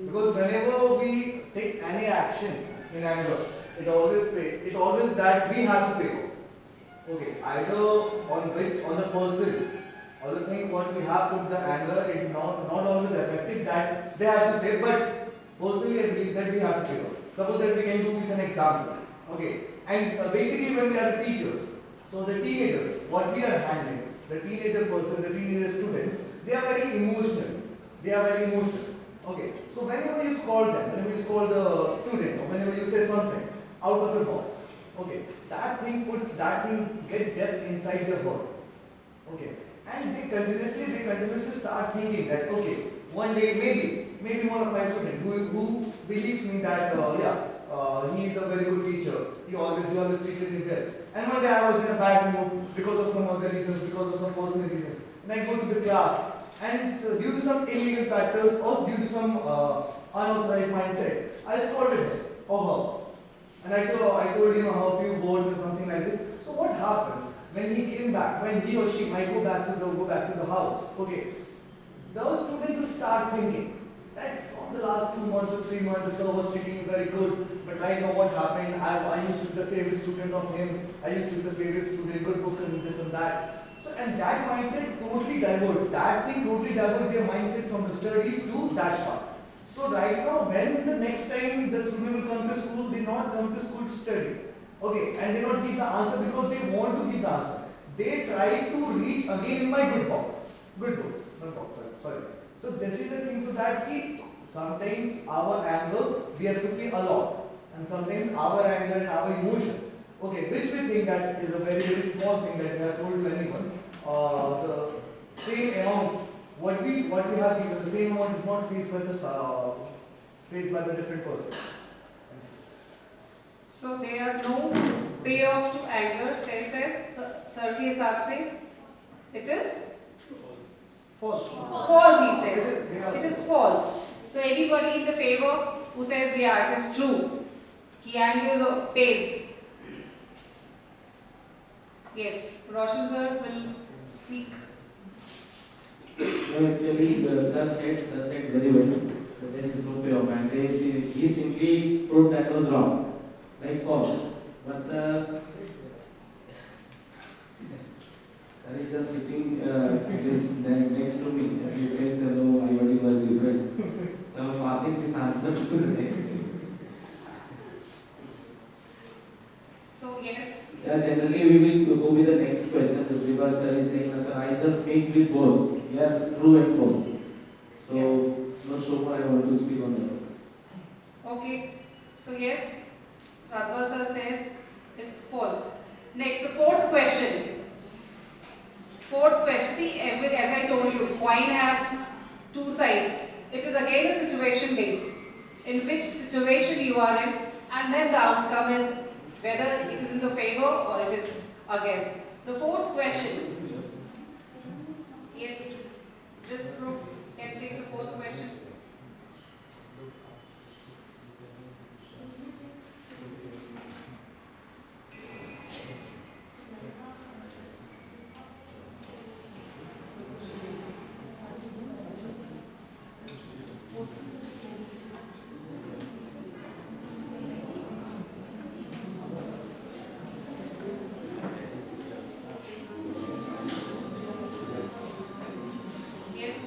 Because whenever we take any action in anger, it always that we have to pay. Okay, either on the person or the thing what we have put the anger, it not always effective that they have to pay, but personally I believe that we have to pay. Suppose that we can do with an example. Okay, and basically when we are teachers, so the teenagers, what we are handling, the teenager person, the teenager students, they are very emotional. They are very emotional. Okay, so whenever you scold them, whenever you scold the student, or whenever you say something out of the box, okay, that thing get depth inside their heart. Okay, and they continuously start thinking that okay, one day maybe one of my students who believes me that he is a very good teacher. He always treated me well. And one day I was in a bad mood because of some other reasons, because of some personal reasons. And I go to the class, and so due to some illegal factors or due to some unauthorized mindset, I scolded him or her. And I told him a few words or something like this. So what happens when he came back, when he or she might go back to the house? Okay, the student will start thinking that from the last 2 months or 3 months, the sir was treating me very good, but right now what happened? I used to be the favorite student of him. I used to be the favorite student, good books and this and that. So and that mindset totally divert. That thing totally divert their mindset from the studies to that part. So right now, when the next time the student will come to school, they not come to school to study. Okay, and they not give the answer because they want to give the answer. They try to reach again in my good box. Good books. Not box, sorry. So this is the thing, so that sometimes our anger, we have to pay a lot. And sometimes our anger and our emotions, okay, which we think that is a very, very small thing that we have told to anyone, the same amount what we have given, the same amount is not faced by the different person. So there are no payoff to anger, says sir के हिसाब से it is False. false, he says. It is false. So anybody in the favor who says yeah, it is true, he anger pays. Yes, Roshan sir will speak. No, actually, sir said very well. But there is no payoff, and he simply proved that was wrong, like false. But sir is just sitting next to me, and he says, "No, my body was different." So I'm passing this answer to the next thing. So yes. Yeah, generally we will go with the next question because sir is saying, "Sir, I just mix with both." Yes, true and false. So, not so far I want to speak on that. Okay. So yes, Sadhwal sir says it's false. Next, the fourth question. Fourth question. See, as I told you, coin have two sides. It is again a situation based. In which situation you are in, and then the outcome is whether it is in the favor or it is against. The fourth question. Yes, this group can take the fourth question. Yes.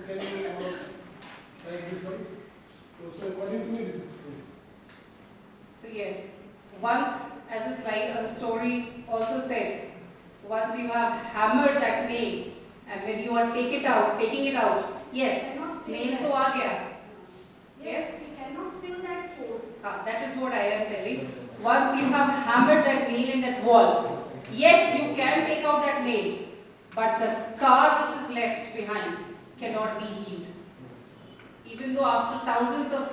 can you like this one? So according to me, this is true. So yes, once, as the slide or the story also said, once you have hammered that nail, and when you are taking it out, yes, nail to aa gaya. Yes? You cannot fill that hole. That is what I am telling. Once you have hammered that nail in that wall, yes, you can take out that nail, but the scar which is left behind cannot be healed. Even though after thousands of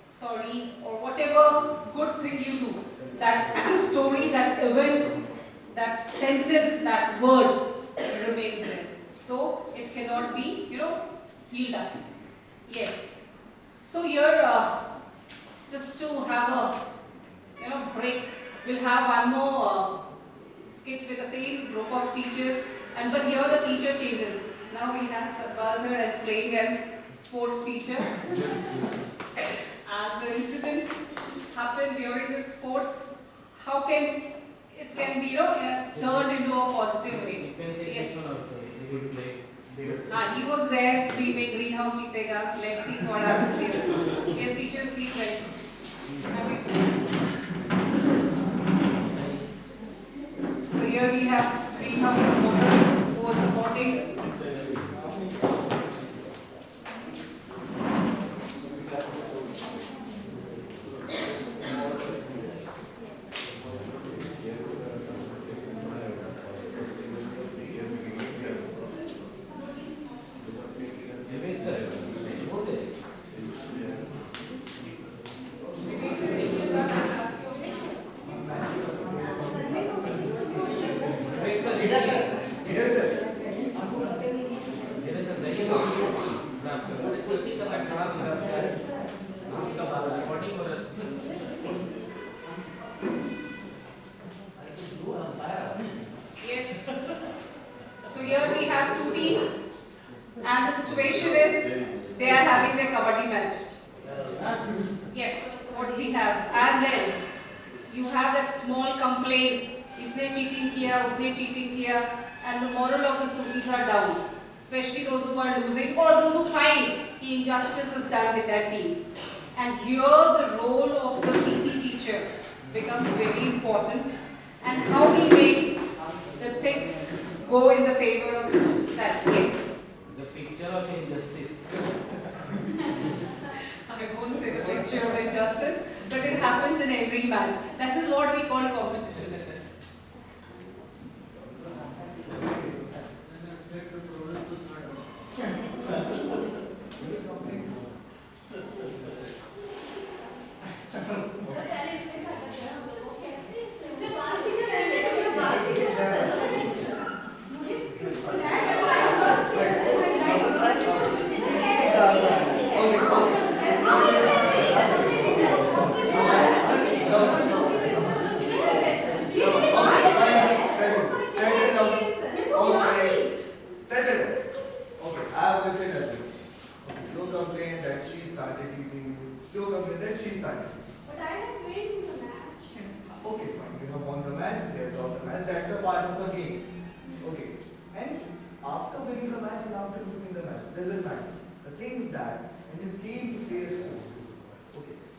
sorries or whatever good thing you do, that story, that event, that sentence, that word remains there. So it cannot be, healed up. Yes. So here, just to have a, break, we'll have one more skit with the same group of teachers, but here the teacher changes. Now we have Sarfraz sir as playing as sports teacher. And the incident happened during the sports. How can it can be, turned into a positive way? Yes. He was there screaming, greenhouse jeetega, let's see what happens here. Yes, teachers, please welcome. So here we have greenhouse supporter who is supporting. Yes. So here we have two teams, and the situation is they are having their kabaddi match. Yes, what we have, and then you have that small complaints. Isne cheating kiya, usne cheating kiya, and the moral of the students are down, especially those who are losing or those who find the injustice is done with their team. And here the role of the PT teacher becomes very important, and how he makes the things go in the favor of that. Yes. The picture of injustice. I won't say the picture of injustice, but it happens in every match. This is what we call competition.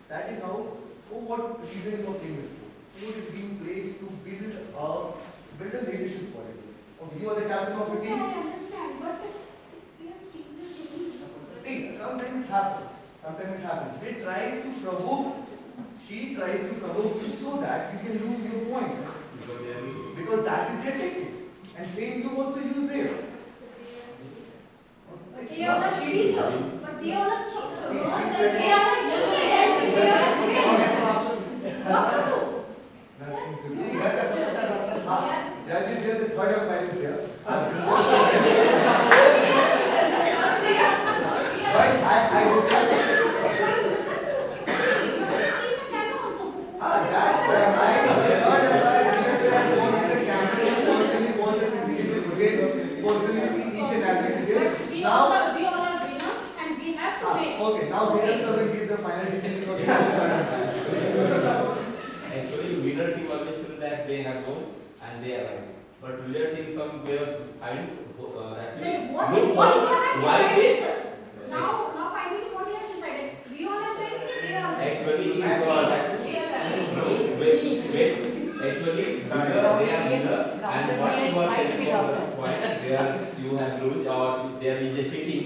That is how, what reason for playing this sport. Sport is being played to build a leadership quality. Okay, you are the captain of your team. I understand, but 6 years team is See, sometimes it happens. Sometimes it happens. They try to provoke. She tries to provoke you so that you can lose your point. Because that is their technique. And same you also use there. They are the cheater, but they are the cheater. They are the what to do? Nothing to do. Judge is there, the third umpire is there. But I discussed. That's where I third umpire is there. The camera personally watch the CCTV footage, personally see each and every detail. We all are winner and we have to win. Okay, now winners will give the final decision because they have third umpire. Actually, winner team always feel that they have won and they are right. But loser team somewhere find actually Then what look what for you have why they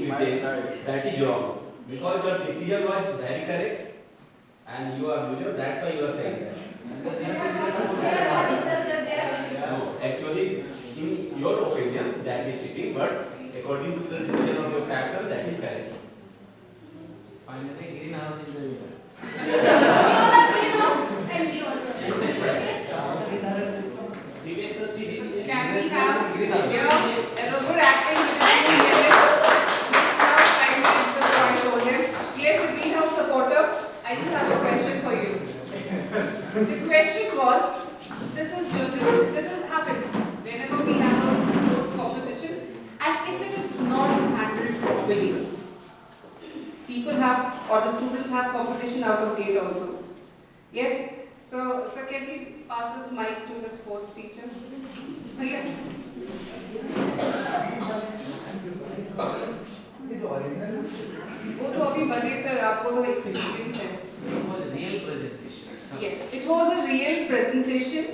you take, that is wrong. Because your decision was very correct and you are loser, that's why you are saying that. No, actually, in your opinion, that is cheating, but according to the decision of your captor, that is correct. Finally, greenhouse is the winner. Can we have here a good acting yes, a greenhouse supporter. I just have a question for you. The question was, this happens whenever we have a sports competition, and if it is not handled properly, people have, or the students have competition out of gate also. Yes? So can we pass this mic to the sports teacher? Yeah. वो तो अभी बने sir, आपको तो experience है. It was real presentation. Yes, it was a real presentation,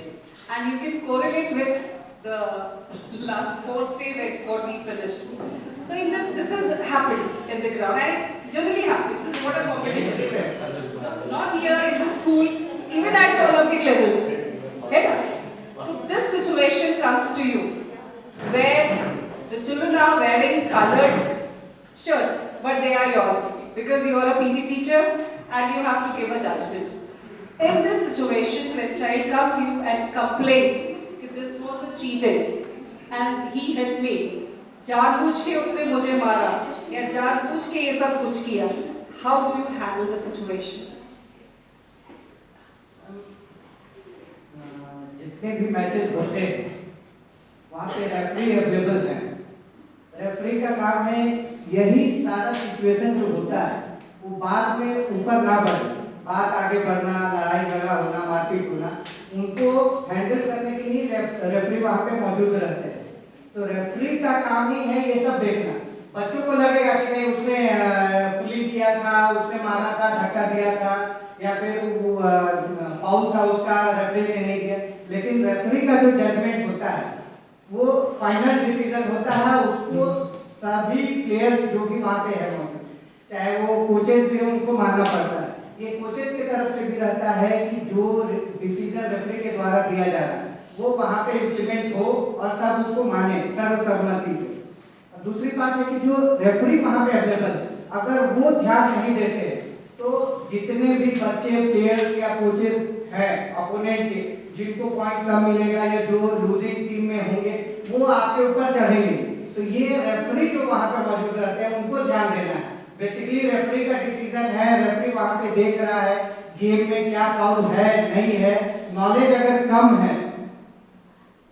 and you can correlate with the last sports day that what we finished. So in this has happened in the ground, and it generally happens. This is what a competition. Not here in the school, even at the Olympic levels. Okay? So this situation comes to you, where the children are wearing colored shirt, but they are yours because you are a PT teacher and you have to give a judgment. In this situation, when child comes to you and complains that this was a cheating and he hit me, जानबूझ के उसने मुझे मारा या जानबूझ के ये सब कुछ किया, how do you handle the situation? जितने भी मैचेस होते हैं वहाँ पे रेफरी अवेलेबल है। रेफरी का काम है यही सारा सिचुएशन जो होता है वो बाद में ऊपर ना बढ़े, बात आगे बढ़ना, लड़ाई झगड़ा होना, मारपीट होना, उनको हैंडल करने के लिए रेफरी वहाँ पे मौजूद रहते हैं। तो रेफरी का काम ही है ये सब देखना। बच्चों को लगेगा कि नहीं उसने पुलिंग किया था, उसने मारा था, धक्का दिया था या फिर वो फाउल था उसका, रेफरी ने नहीं किया, लेकिन रेफरी का जो जजमेंट होता है वो फाइनल डिसीजन होता है। उसको सभी प्लेयर्स जो भी वहाँ पे है मौजूद, चाहे वो कोचेस भी हो, उनको मानना पड़ता है। ये कोचेस की तरफ से भी रहता है कि जो डिसीजन रेफरी के द्वारा दिया जा रहा है वो वहाँ पे इम्प्लीमेंट हो और सब उसको माने सर्वसम्मति से। दूसरी बात है कि जो रेफरी वहाँ पे अवेलेबल, अगर वो ध्यान नहीं देते तो जितने भी बच्चे प्लेयर्स या कोचेस हैं अपोनेंट के, जिनको पॉइंट कम मिलेगा या जो लूजिंग टीम में होंगे वो आपके ऊपर चढ़ेंगे। तो ये रेफरी जो वहाँ पे मौजूद रहते हैं उनको ध्यान देना है। बेसिकली रेफरी का डिसीजन है, रेफरी वहाँ पे देख रहा है गेम में क्या फाउल है नहीं है। नॉलेज अगर कम है,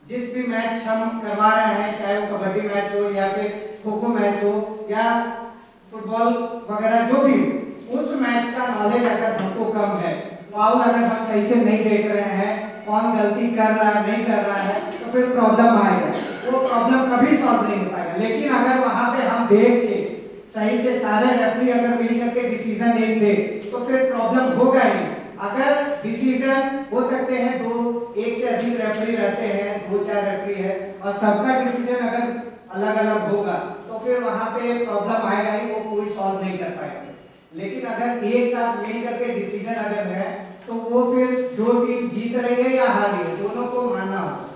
जिस भी मैच हम करवा रहे हैं, चाहे वो कबड्डी मैच हो या फिर खो खो मैच हो या फुटबॉल वगैरह जो भी, उस मैच का नॉलेज अगर हमको कम है, फाउल अगर हम सही से नहीं देख रहे हैं, कौन गलती कर रहा है नहीं कर रहा है, तो फिर प्रॉब्लम आएगा। वो प्रॉब्लम कभी सॉल्व नहीं हो पाएगा। लेकिन अगर वहाँ पे हम देख के सही से सारे रेफरी अगर मिल करके डिसीजन एक दे तो फिर प्रॉब्लम होगा ही। अगर डिसीजन हो सकते हैं एक से अधिक रेफरी रहते हैं, 2-4 रेफरी है और सबका डिसीजन अगर अलग अलग होगा तो फिर वहाँ पे प्रॉब्लम आएगा ही, वो कोई सॉल्व नहीं कर पाएगा। लेकिन अगर एक साथ मिल करके डिसीजन अगर है तो वो फिर जो टीम जीत रही है या हार रही है दोनों को मानना होगा।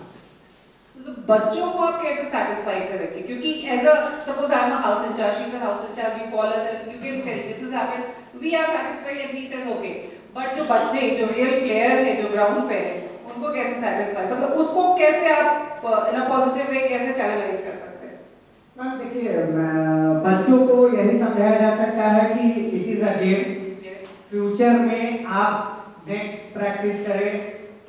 तो बच्चों को आप कैसे सेटिस्फाई करेंगे? क्योंकि as a suppose I am a house incharge, she is a house incharge, you call us and you can tell this is happened, we are satisfied and we says okay, but जो बच्चे जो real player है जो ground पे है उनको कैसे satisfy, मतलब उसको कैसे आप इन अ पॉजिटिव वे कैसे चैनलाइज कर सकते हैं? मैम देखिए, बच्चों को यही समझाया जा सकता है कि it is a game. Future में आप नेक्स्ट प्रैक्टिस करें,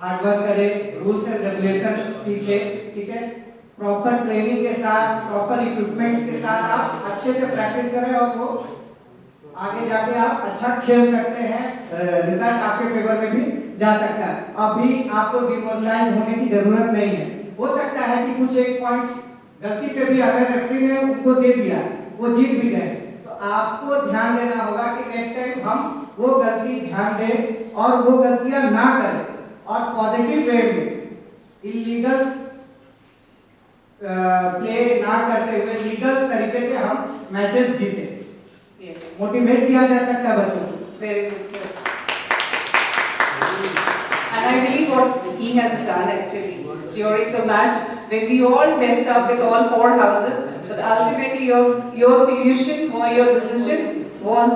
हार्डवर्क करें, रूल्स एंड रेगुलेशन सीखें, ठीक है। प्रॉपर ट्रेनिंग के साथ, प्रॉपर इक्विपमेंट्स के साथ आप अच्छे से प्रैक्टिस करें और वो आगे जाके आप अच्छा खेल सकते हैं, रिजल्ट आपके फेवर में भी जा सकता है। अभी आपको डिमोरलाइज होने की जरूरत नहीं है। हो सकता है कि कुछ एक पॉइंट्स गलती से भी अगर रेफरी ने उनको दे दिया, वो जीत भी गए, तो आपको ध्यान देना होगा कि नेक्स्ट टाइम हम वो गलती ध्यान दें और वो गलतियां ना करें और पॉजिटिव वे में, इलीगल प्ले ना करते हुए लीगल तरीके से हम मैचेस जीते। मोटिवेट किया जा सकता है बच्चों को। Very good, sir. And I believe what he has done actually during the match, when we all messed up with all four houses, but ultimately your solution or your decision was,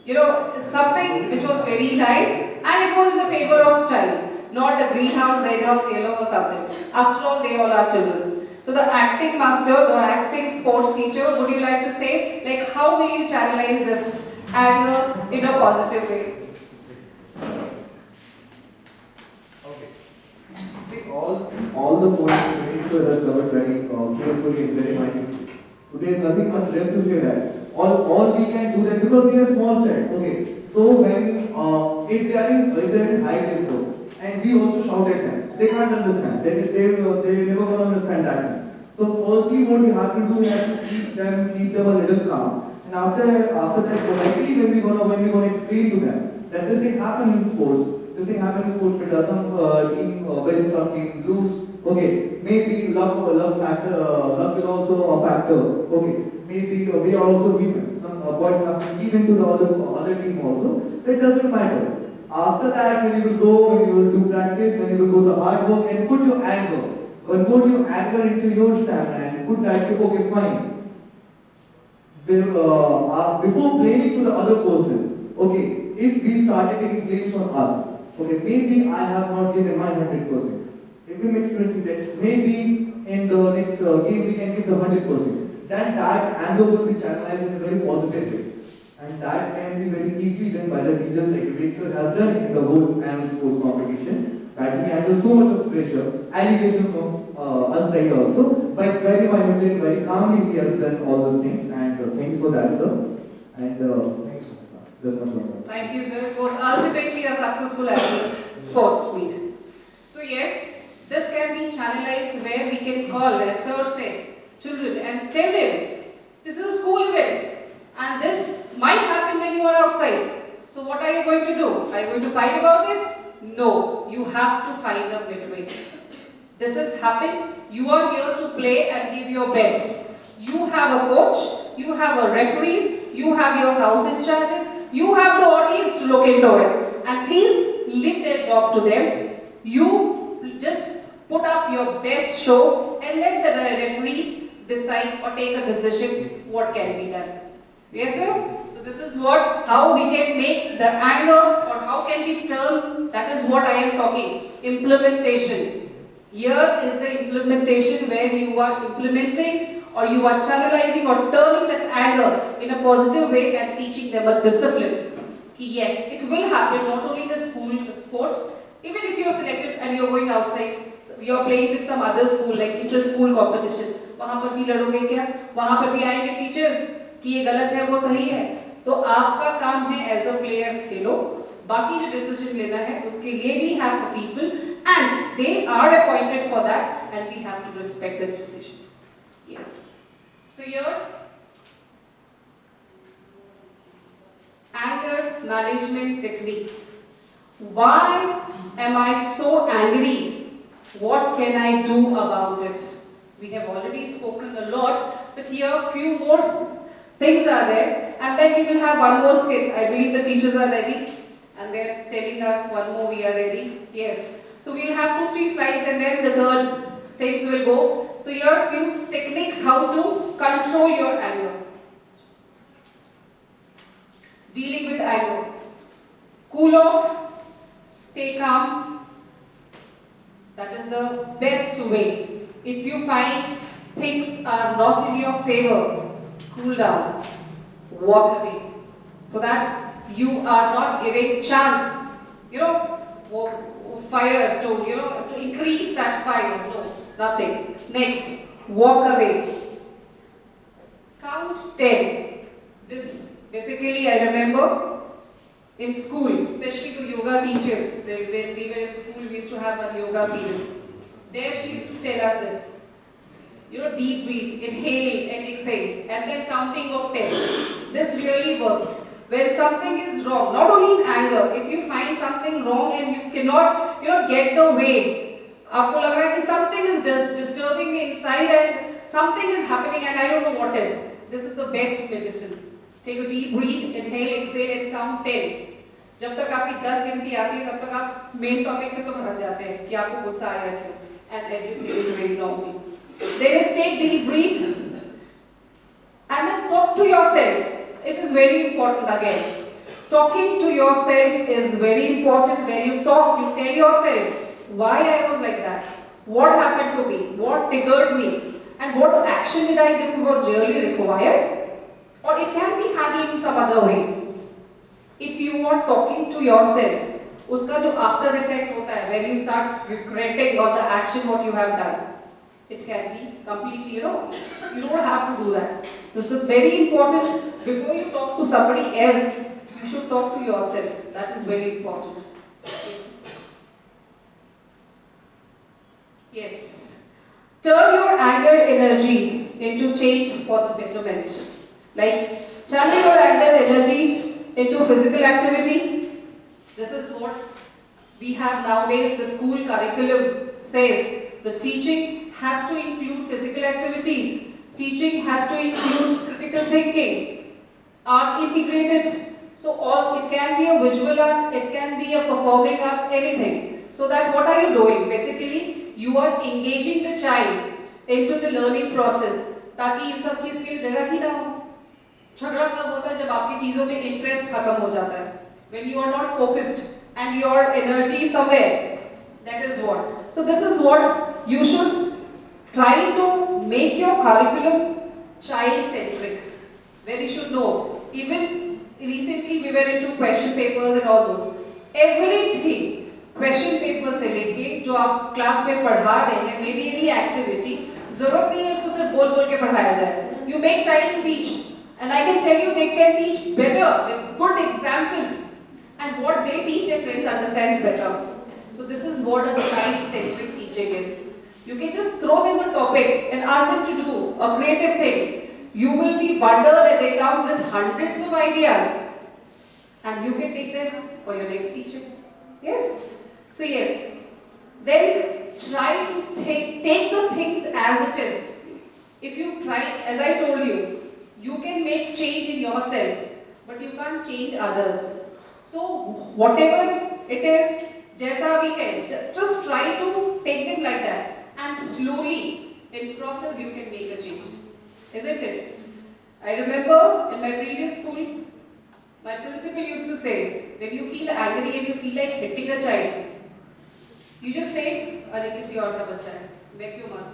it's something which was very nice, and it was in the favor of child, not the greenhouse, red house, yellow or something. After all, they all are children. So the acting master, the acting sports teacher, would you like to say, like, how will you channelize this anger in a positive way? Okay. See, all the points made were covered very carefully and very minutely. So there is nothing much left to say that. All we can do that because they are small child. Okay. So when if they are in high tempo and we also shout at them, they can't understand. They never gonna understand that. So firstly, what we have to do, we have to keep them a little calm. And after that, politely when we gonna explain to them that this thing happens in sports. This thing happens in sports. Where some team win, some team lose. Okay, maybe luck will also a factor. Okay, maybe we are also women. Some points happen even to the other team also. That doesn't matter. After that, when you will do practice, when you will go to hard work and put your anger, into your stamina and put that, okay, fine. Before blaming to the other person, okay, if we started taking blames on us, okay, maybe I have not given my 100%. If we make friends with that, maybe in the next game we can give the 100%. Then that anger will be channelized in a very positive way. And that can be very easily done by the teachers like Vivek sir has done in the whole annual sports competition. That he handles so much of pressure, allegations from us side also, but very minutely and very calmly he has done all those things. And thank you for that, sir. And thanks. That's much more. Thank you, sir. It was ultimately a successful sports meet. So yes, this can be channelized where we can call, as sir said, children and tell them, this is a school event and this might happen when you are outside. So what are you going to do? Are you going to fight about it? No, you have to find a midway. This has happened. You are here to play and give your best. You have a coach, you have a referees, you have your house in charges, you have the audience to look into it. And please leave their job to them. You just put up your best show and let the referees decide or take a decision what can be done. Yes, sir? So this is how we can make the anger or how can we turn, that is what I am talking, implementation. Here is the implementation where you are implementing or you are channelizing or turning that anger in a positive way and teaching them a discipline. Yes, it will happen not only in the school sports, even if you are selected and you are going outside, you are playing with some other school like inter-school competition, वहाँ पर भी लड़ोगे क्या? वहाँ पर भी आएंगे teacher कि ये गलत है वो सही है, तो आपका काम है एज अ प्लेयर खेलो, बाकी जो डिसीजन लेना है उसके लिए we have the people and they are appointed for that and we have to respect the decision. Yes. So here, anger management techniques. Why am I so angry? What can I do about it? We have already spoken a lot, but here a few more things are there, and then we will have one more skit. I believe the teachers are ready, and they are telling us one more we are ready. Yes. So we will have 2-3 slides, and then the third things will go. So here are a few techniques how to control your anger. Dealing with anger. Cool off, stay calm. That is the best way. If you find things are not in your favor, cool down, walk away, so that you are not giving chance, fire to increase that fire. No, nothing. Next, walk away. Count 10. This basically I remember in school, especially the yoga teachers. When we were in school, we used to have a yoga period. There she used to tell us this. Deep breathe, inhale and exhale, and then counting of 10. This really works. When something is wrong, not only in anger, if you find something wrong and you cannot, get the way आपको लग रहा है कि something is disturbing me inside and something is happening and I don't know what is. This is the best medicine. Take a deep breath, inhale, exhale and count 10. जब तक आपकी 10 गिनती आती है तब तक आप मेन टॉपिक से तो भटक जाते हैं कि आपको गुस्सा आया क्यों, and everything is very normal. Then is take deep breath and then talk to yourself. It is very important again. Talking to yourself is very important. When you talk, you tell yourself why I was like that, what happened to me, what triggered me, and what action did I do was really required, or it can be handled in some other way. If you are talking to yourself, उसका जो after effect होता है, when you start regretting on the action what you have done, it can be completely, you don't have to do that. This is very important. Before you talk to somebody else, you should talk to yourself. That is very important. Yes. Yes. Turn your anger energy into change for the betterment. Like, channel your anger energy into physical activity. This is what we have nowadays. The school curriculum says the teaching has to include physical activities. Teaching has to include critical thinking, art integrated. So it can be a visual art, it can be a performing arts, anything. So that what are you doing? Basically, you are engaging the child into the learning process. ताकि इन सब चीज के लिए जगह ही ना हो. झगड़ा कब होता है जब आपकी चीजों में इंटरेस्ट खत्म हो जाता है. When you are not focused and your energy is somewhere. That is what. So this is what you should try to make your curriculum child-centric, where you should know. Even recently we were into question papers and all those. Everything question paper से लेके जो आप class में पढ़ा रहे हैं, maybe any activity, जरूरत नहीं है उसको सिर्फ बोल बोल के पढ़ाया जाए. You make child teach, and I can tell you they can teach better with good examples, and what they teach their friends understands better. So this is what a child-centric teaching is. You can just throw them a topic and ask them to do a creative thing. You will be wonder that they come with hundreds of ideas, and you can take them for your next teacher. Yes? So yes, then try to take the things as it is. If you try, as I told you, you can make change in yourself, but you can't change others. So whatever it is, jaisa bhi hai, just try to take them like that. And slowly, in process, you can make a change. Isn't it? I remember in my previous school, my principal used to say, when you feel angry and you feel like hitting a child, you just say, "Arey kisi aur ka bachcha hai, main kyun maru?"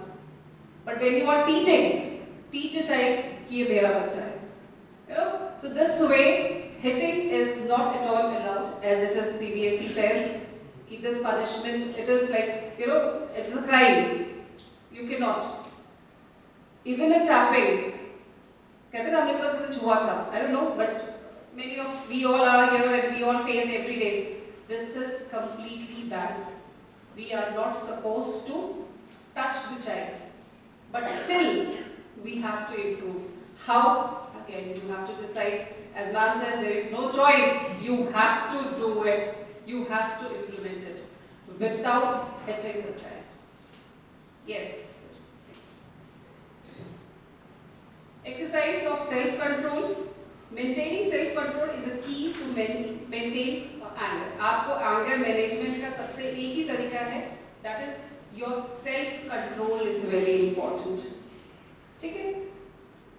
But when you are teaching, teach a child कि ये मेरा बच्चा है. You know? So this way, hitting is not at all allowed, as it is CBSE says. Keep this punishment, it is like, it's a crime. You cannot. Even a tapping. कहते ना हमने तो बस ऐसे छुआ था. I don't know, but we all are here and we all face every day. This is completely bad. We are not supposed to touch the child. But still, we have to improve. How? Again, you have to decide. As ma'am says, there is no choice. You have to do it. You have to implement it without hitting the child. Yes. Exercise of self-control. Maintaining self-control is a key to maintain anger. आपको anger management का सबसे एक ही तरीका है. That is your self-control is very important. ठीक है?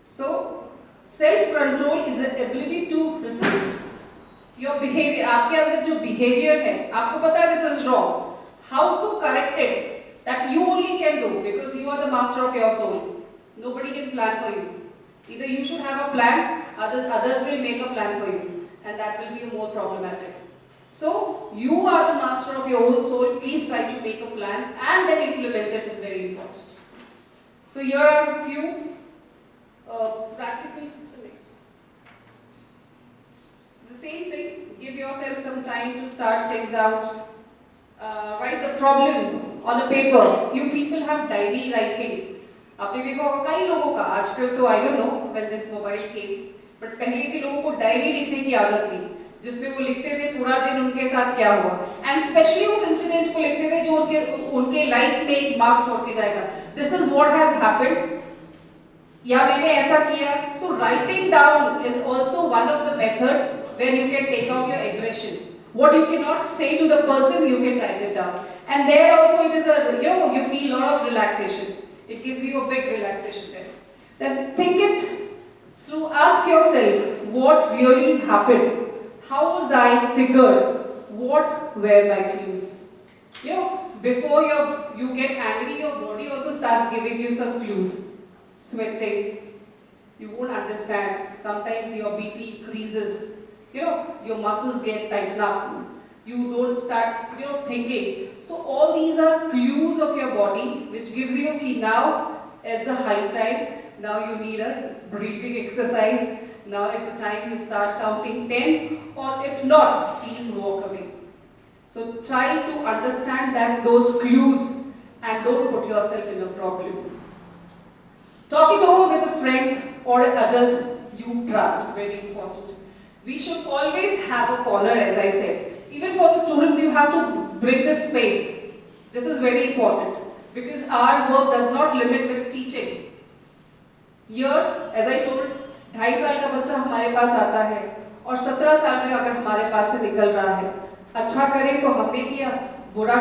So self-control is the ability to resist your behavior. आपके अंदर जो behavior है, आपको पता है this is wrong. How to correct it? That you only can do because you are the master of your soul. Nobody can plan for you. Either you should have a plan, others will make a plan for you, and that will be more problematic. So you are the master of your own soul. Please try to make a plans and then implement it is very important. So here are a few practical. The same thing, give yourself some time to start things out. Write the problem on a paper. Few people have diary writing. आपने देखा होगा कई लोगों का, आजकल तो I don't know when this mobile came, but पहले भी लोगों को डायरी लिखने की आदत थी, जिसमें वो लिखते थे पूरा दिन उनके साथ क्या हुआ, एंड स्पेशली उस इंसिडेंट को लिखते थे जो उनके लाइफ में एक मार्क छोड़ के जाएगा. This is what has happened, या मैंने ऐसा किया. So writing down is also one of the method where you can take out your aggression. What you cannot say to the person, you can write it down. And there also it is you feel a lot of relaxation. It gives you a big relaxation there. Then think it through, ask yourself, what really happened? How was I triggered? What were my clues? Before you get angry, your body also starts giving you some clues. Sweating, you won't understand. Sometimes your BP increases. Your muscles get tightened up. You don't start, thinking. So all these are clues of your body, which gives you that now it's a high time. Now you need a breathing exercise. Now it's a time you start counting 10, or if not, please walk away. So try to understand those clues and don't put yourself in a problem. Talk it over with a friend or an adult you trust. Very important. We should always have a corner, as I said. Even for the students, you have to bring this space. This is very important because our work does not limit with teaching. Here, as I told, 2.5 साल का बच्चा हमारे पास आता है और 17 साल में अगर हमारे पास से निकल रहा है, अच्छा करे तो हमने किया, बुरा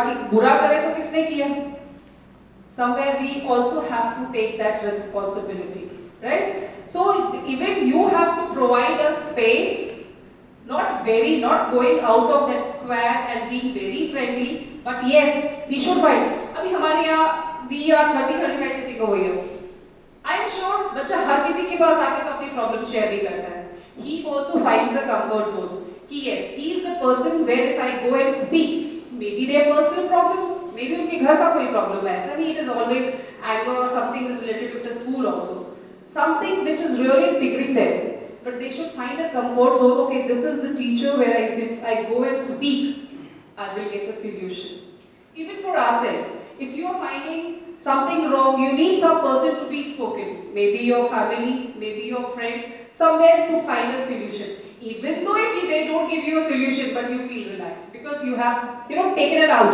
करे तो किसने किया? Somewhere we also have to take that responsibility, right? So even you have to provide a space. Not going out of that square and being very friendly, but yes, we should find. अभी हमारे यहाँ we are 30-35 sitting over here. I am sure बच्चा हर किसी के पास आके तो अपनी problem share नहीं करता है. He also finds a comfort zone. कि yes, he is the person where if I go and speak, maybe their personal problems, maybe उनके घर का कोई problem है. ऐसा नहीं, it is always anger or something is related with the school also. Something which is really triggering them. But they should find a comfort zone. Okay, this is the teacher where if I go and speak, I will get a solution. Even for ourselves, if you are finding something wrong, you need some person to be spoken. Maybe your family, maybe your friend, somewhere to find a solution. Even though if they don't give you a solution, but you feel relaxed because you have, taken it out.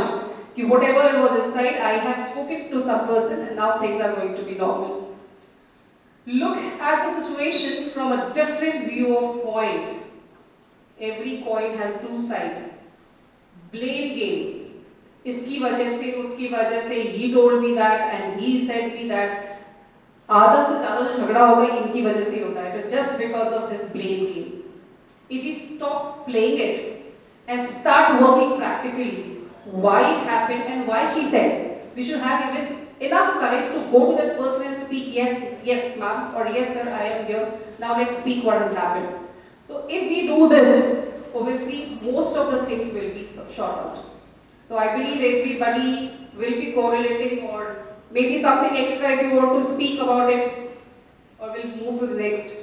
Whatever was inside, I have spoken to some person, and now things are going to be normal. Look at the situation from a different view of point. Every coin has two sides. Blame game. इसकी वजह से, उसकी वजह से, he told me that and he said me that. आधा से ज़्यादा जो झगड़ा होगा इनकी वजह से होता है. It is just because of this blame game. If we stop playing it and start working practically, why it happened and why she said, we should have even enough courage to go to that person and speak, yes ma'am, or yes sir, I am here, now let's speak what has happened. So if we do this, obviously most of the things will be short out. So I believe everybody will be correlating, or maybe something extra if you want to speak about it, or we'll move to the next.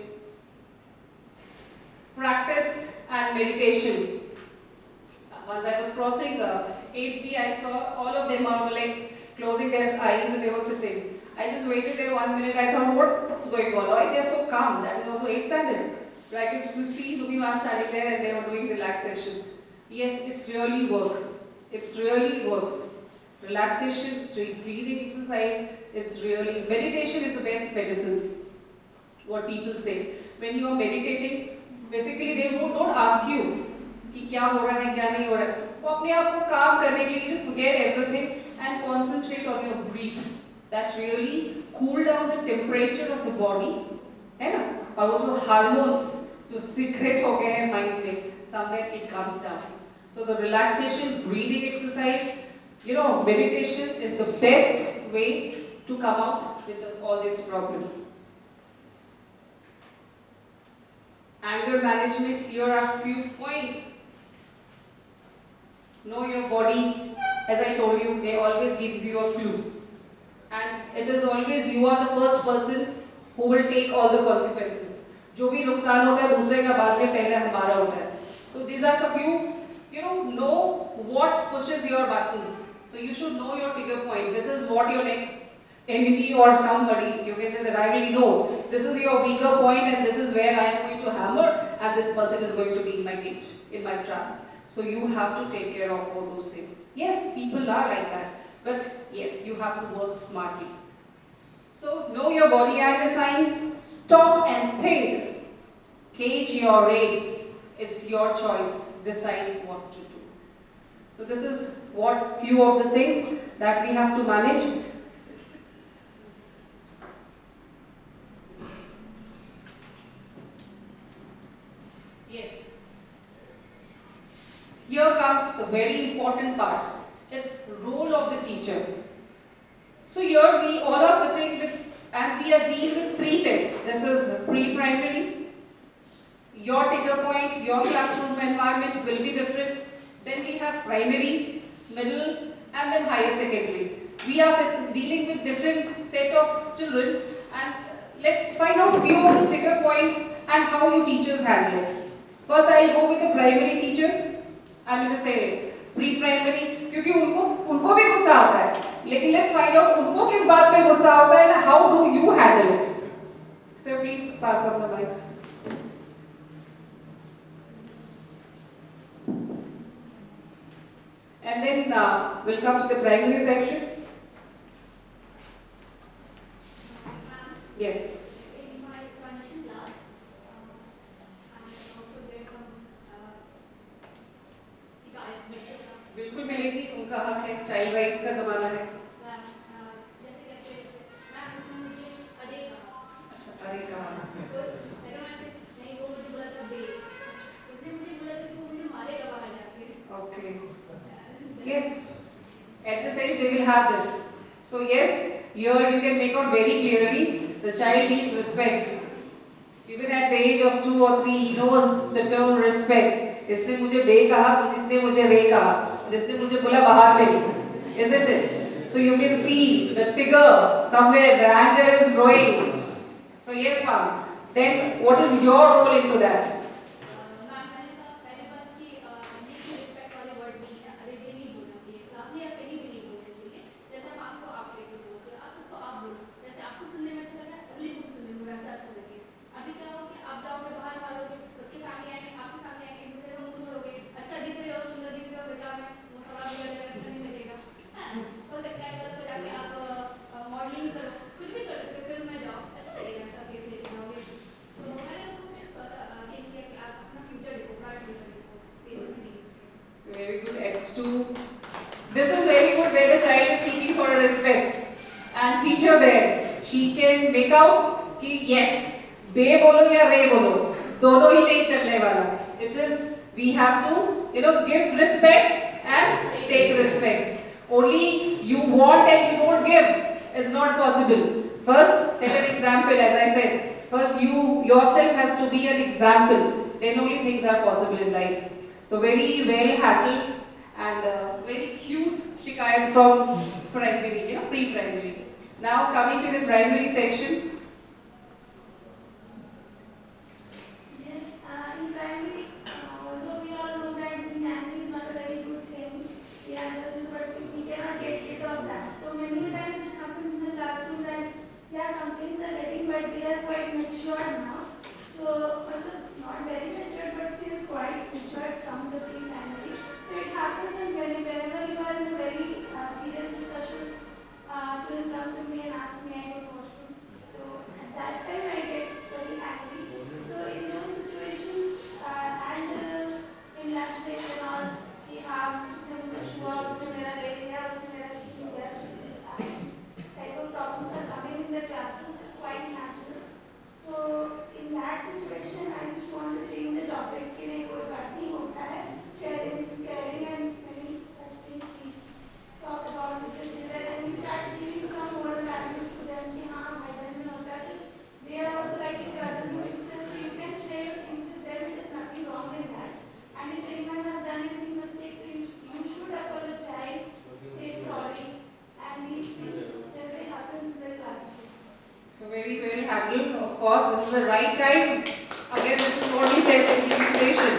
Practice and meditation. Once I was crossing 8B, I saw all of them are like closing their eyes and they were sitting. I just waited there 1 minute. I thought, what's going on? Why they're so calm? That is also 8 standard. But I could see Lumi ma'am standing there and they were doing relaxation. Yes, it's really work. It's really works. Relaxation, breathing exercise, it's really, meditation is the best medicine. What people say. When you are meditating, basically they don't ask you कि क्या हो रहा है, क्या नहीं हो रहा है. वो अपने आप को काम करने के लिए just forget everything and concentrate on your breath. That really cool down the temperature of the body, है ना? और वो जो hormones जो secret हो गए हैं mind में, somewhere it comes down. So the relaxation, breathing exercise, meditation is the best way to come out with all this problem. Anger management, here are few points. Know your body, as I told you, they always gives you a clue. And it is always you are the first person who will take all the consequences. जो भी नुकसान होता है दूसरे का बाद में पहले हमारा होता है. So these are some few, know what pushes your buttons. So you should know your trigger point. This is what your next enemy or somebody, you can say the rivalry knows. This is your weaker point and this is where I am going to hammer and this person is going to be in my cage, in my trap. So you have to take care of all those things. Yes, people are like that, but yes, you have to work smartly. So know your body and the signs, stop and think. Cage your rape. It's your choice. Decide what to do. So this is what few of the things that we have to manage. Yes. Here comes the very important part. It's role of the teacher. So here we all are sitting with, and we are dealing with three sets. This is pre-primary. Your trigger point, your classroom environment will be different. Then we have primary, middle, and then higher secondary. We are dealing with different set of children, and let's find out few of the trigger point and how you teachers handle it. First, I'll go with the primary teachers. I'm going to say pre-primary, क्योंकि उनको भी गुस्सा आता है. लेकिन let's find out उनको किस बात पे गुस्सा आता है and how do you handle it. So please pass on the mics. And then we'll come to the primary section. Yes. In my transition class, I also get some शिकायत बच्चों का. बिल्कुल मिलेगी, उनका हक है, चाइल्ड राइट्स का जमाना है. जैसे कहते हैं मैम उसने मुझे अरे कहा. अच्छा, अरे कहा. नहीं, वो मुझे बोला था बे. उसने मुझे बोला था कि वो मुझे मारेगा बाहर जाके. Okay. Yes. At this age they will have this. So yes, here you can make out very clearly the child needs respect. Even at the age of 2 or 3, he knows the term respect. इसने मुझे बे कहा, इसने मुझे रे कहा, जिसने मुझे बोला बाहर में, isn't it? So you can see the trigger somewhere, the anger is growing. So yes, ma'am. Then what is your role into that? Very good. F2. This is very good where the child is seeking for a respect. And teacher there, she can make out कि yes, बे बोलो या रे बोलो, दोनों ही नहीं चलने वाला. It is, we have to, give respect and take respect. Only you want and you don't give is not possible. First, set an example, as I said. First, you yourself has to be an example. Then only things are possible in life. So very well handled and very cute shikayat from primary, pre-primary. Now coming to the primary section. Yes, in primary, although we all know that being angry is not a very good thing, but we cannot get rid of that. So many times it happens in the classroom that complaints are getting, but they are quite matured now. So not very matured, but still quite matured from the pre-primary. So it happens that whenever you are in a very serious discussion, children come to me and ask me, I go to washroom. So at that time I get very angry. So in those situations and in lunch break and all, we have उसने छुआ, उसने मेरा ले लिया, उसने मेरा छीन लिया. Type of problems are coming in the classroom, which is quite natural. So in that situation, I just want to change the topic. कि नहीं कोई बात नहीं होता है. Sharing is caring and many such things we talk about with the children and we start giving some moral values to them. कि हाँ भाई बहन में होता है. They are also like it other things. So you can share your things with them. It is nothing wrong in that. And if anyone has done anything mistake, you should apologize, say sorry, and these things generally happens in the classroom. So very well handled. Of course, this is the right time. Again, this is what we say in implementation.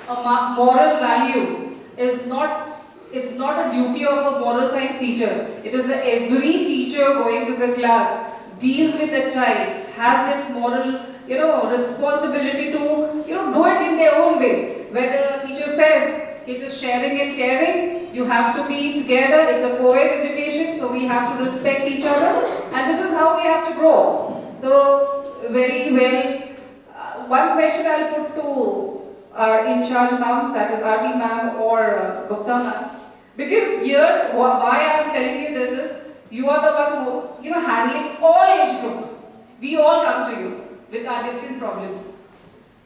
A moral value is not, it's not a duty of a moral science teacher. It is that every teacher going to the class deals with the child, has this moral responsibility to, do it in their own way. Where the teacher says it is sharing and caring, you have to be together. It's a co-ed education, so we have to respect each other, and this is how we have to grow. So very well. One question I'll put to our in charge ma'am, that is Aarti ma'am or Gupta ma'am, because here why I am telling you this is you are the one who handling all age group. We all come to you with our different problems.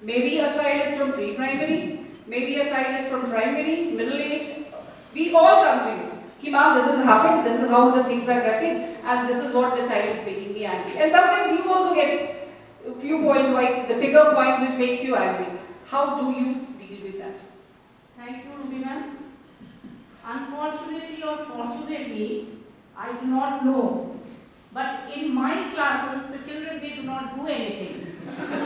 Maybe a child is from pre-primary, maybe a child is from primary, middle age. We all come to you. Ki ma'am, this has happened, this is how the things are getting, and this is what the child is making me angry. And sometimes you also get a few points, like the bigger points which makes you angry. How do you deal with that? Thank you, Ruby ma'am. Unfortunately or fortunately, I do not know. But in my classes, the children, they do not do anything. That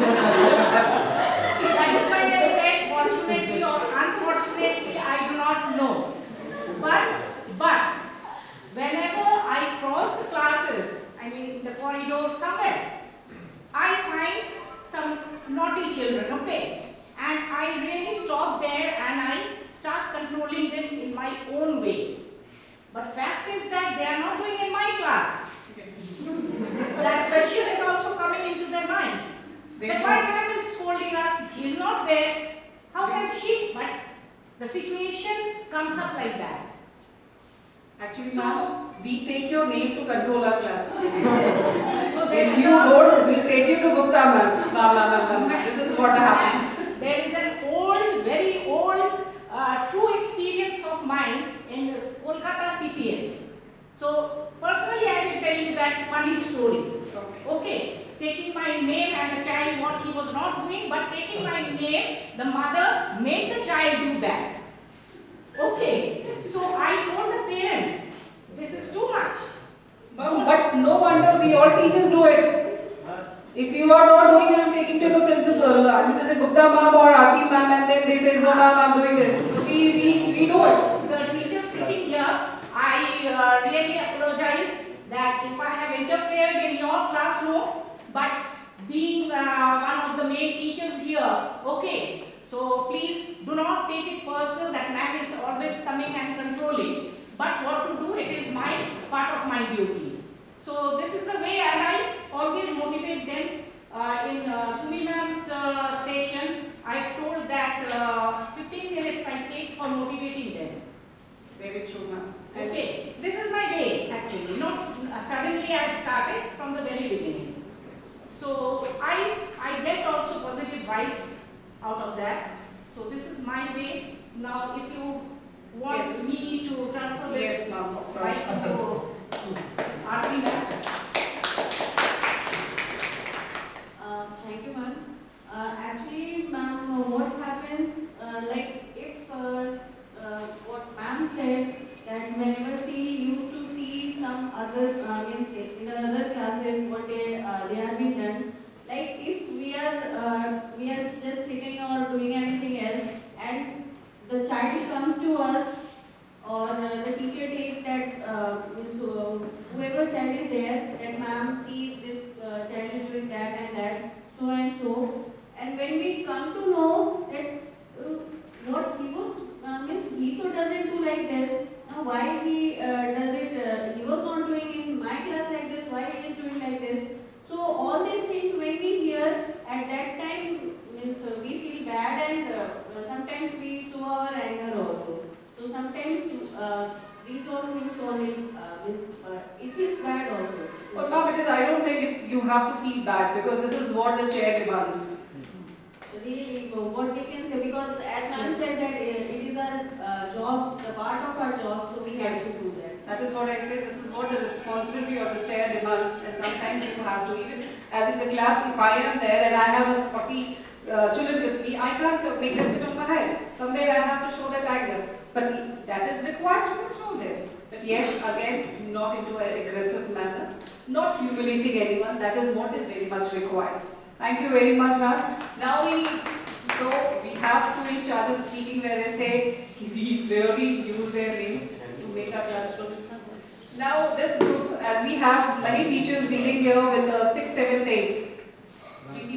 is why I said fortunately or unfortunately, I do not know. But whenever I cross the classes, I mean in the corridor somewhere, I find some naughty children, okay? And I really stop there and I start controlling them in my own ways. But fact is that they are not going in my class. That question is also coming into their minds. That why ma'am is scolding us, she is not there, how can she? But the situation comes up like that. Actually, ma'am, we take your name to control our class. So if you don't, we'll take you to Gupta ma'am. This is what happens. There is an old, very old, true experience of mine in Kolkata CPS. So personally, I will tell you that funny story. Okay, taking my name and the child, what he was not doing, but taking my name, the mother made the child do that. Okay, so I told the parents, this is too much. But no wonder we all teachers do it. If you are not doing it, I'm taking to the principal. I'm just a Gupta ma'am or Aarti ma'am, and then they say, no ma'am, I'm doing this. So we do it. The teacher sitting here, I really apologize that if I have interfered in your classroom, but being one of the main teachers here, okay, so please do not take it personal that ma'am is always coming and controlling. But what to do, it is my part of my duty. So this is the way, and I always motivate them. In Sumi ma'am's session, I've told that 15 minutes I take for motivating them. Very true, ma'am. Okay, this is my way actually. Not suddenly I started from the very beginning. So I get also positive vibes out of that. So this is my way. Now, if you want me to transfer this right to Aarti ma'am. Thank you, ma'am. Actually, ma'am, what happens, like if what ma'am said, that whenever she used to see some other, means in the other classes, what they are being done, like if we are just sitting or doing anything else, and the child comes to us, or the teacher takes that, means whoever child is there, that ma'am sees this child is doing that and that, so and so, and when we come to know that what he was, means he so doesn't do like this, now why he does it, he was not doing in my class like this, why he is doing like this. So all these things when we hear, at that time, means we feel bad, and sometimes we show our anger also. So sometimes these all things only, it feels bad also. But ma'am, I don't think you have to feel bad, because this is what the chair demands. Really, what we can say, because as ma'am said that it is our job, the part of our job, so we have to do that. That is what I say. This is what the responsibility of the chair demands, and sometimes you have to, even as in the class, if I am there and I have a 40 children with me, I can't make them sit on my head. Somewhere I have to show that anger. But that is required to control them. But yes, again, not into an aggressive manner, not humiliating anyone. That is what is very much required. Thank you very much, ma'am. Now we have two in charge of speaking, where they say we clearly use their names to make our classroom. Now this group, as we have many teachers dealing here with the 6th, 7th, 8th,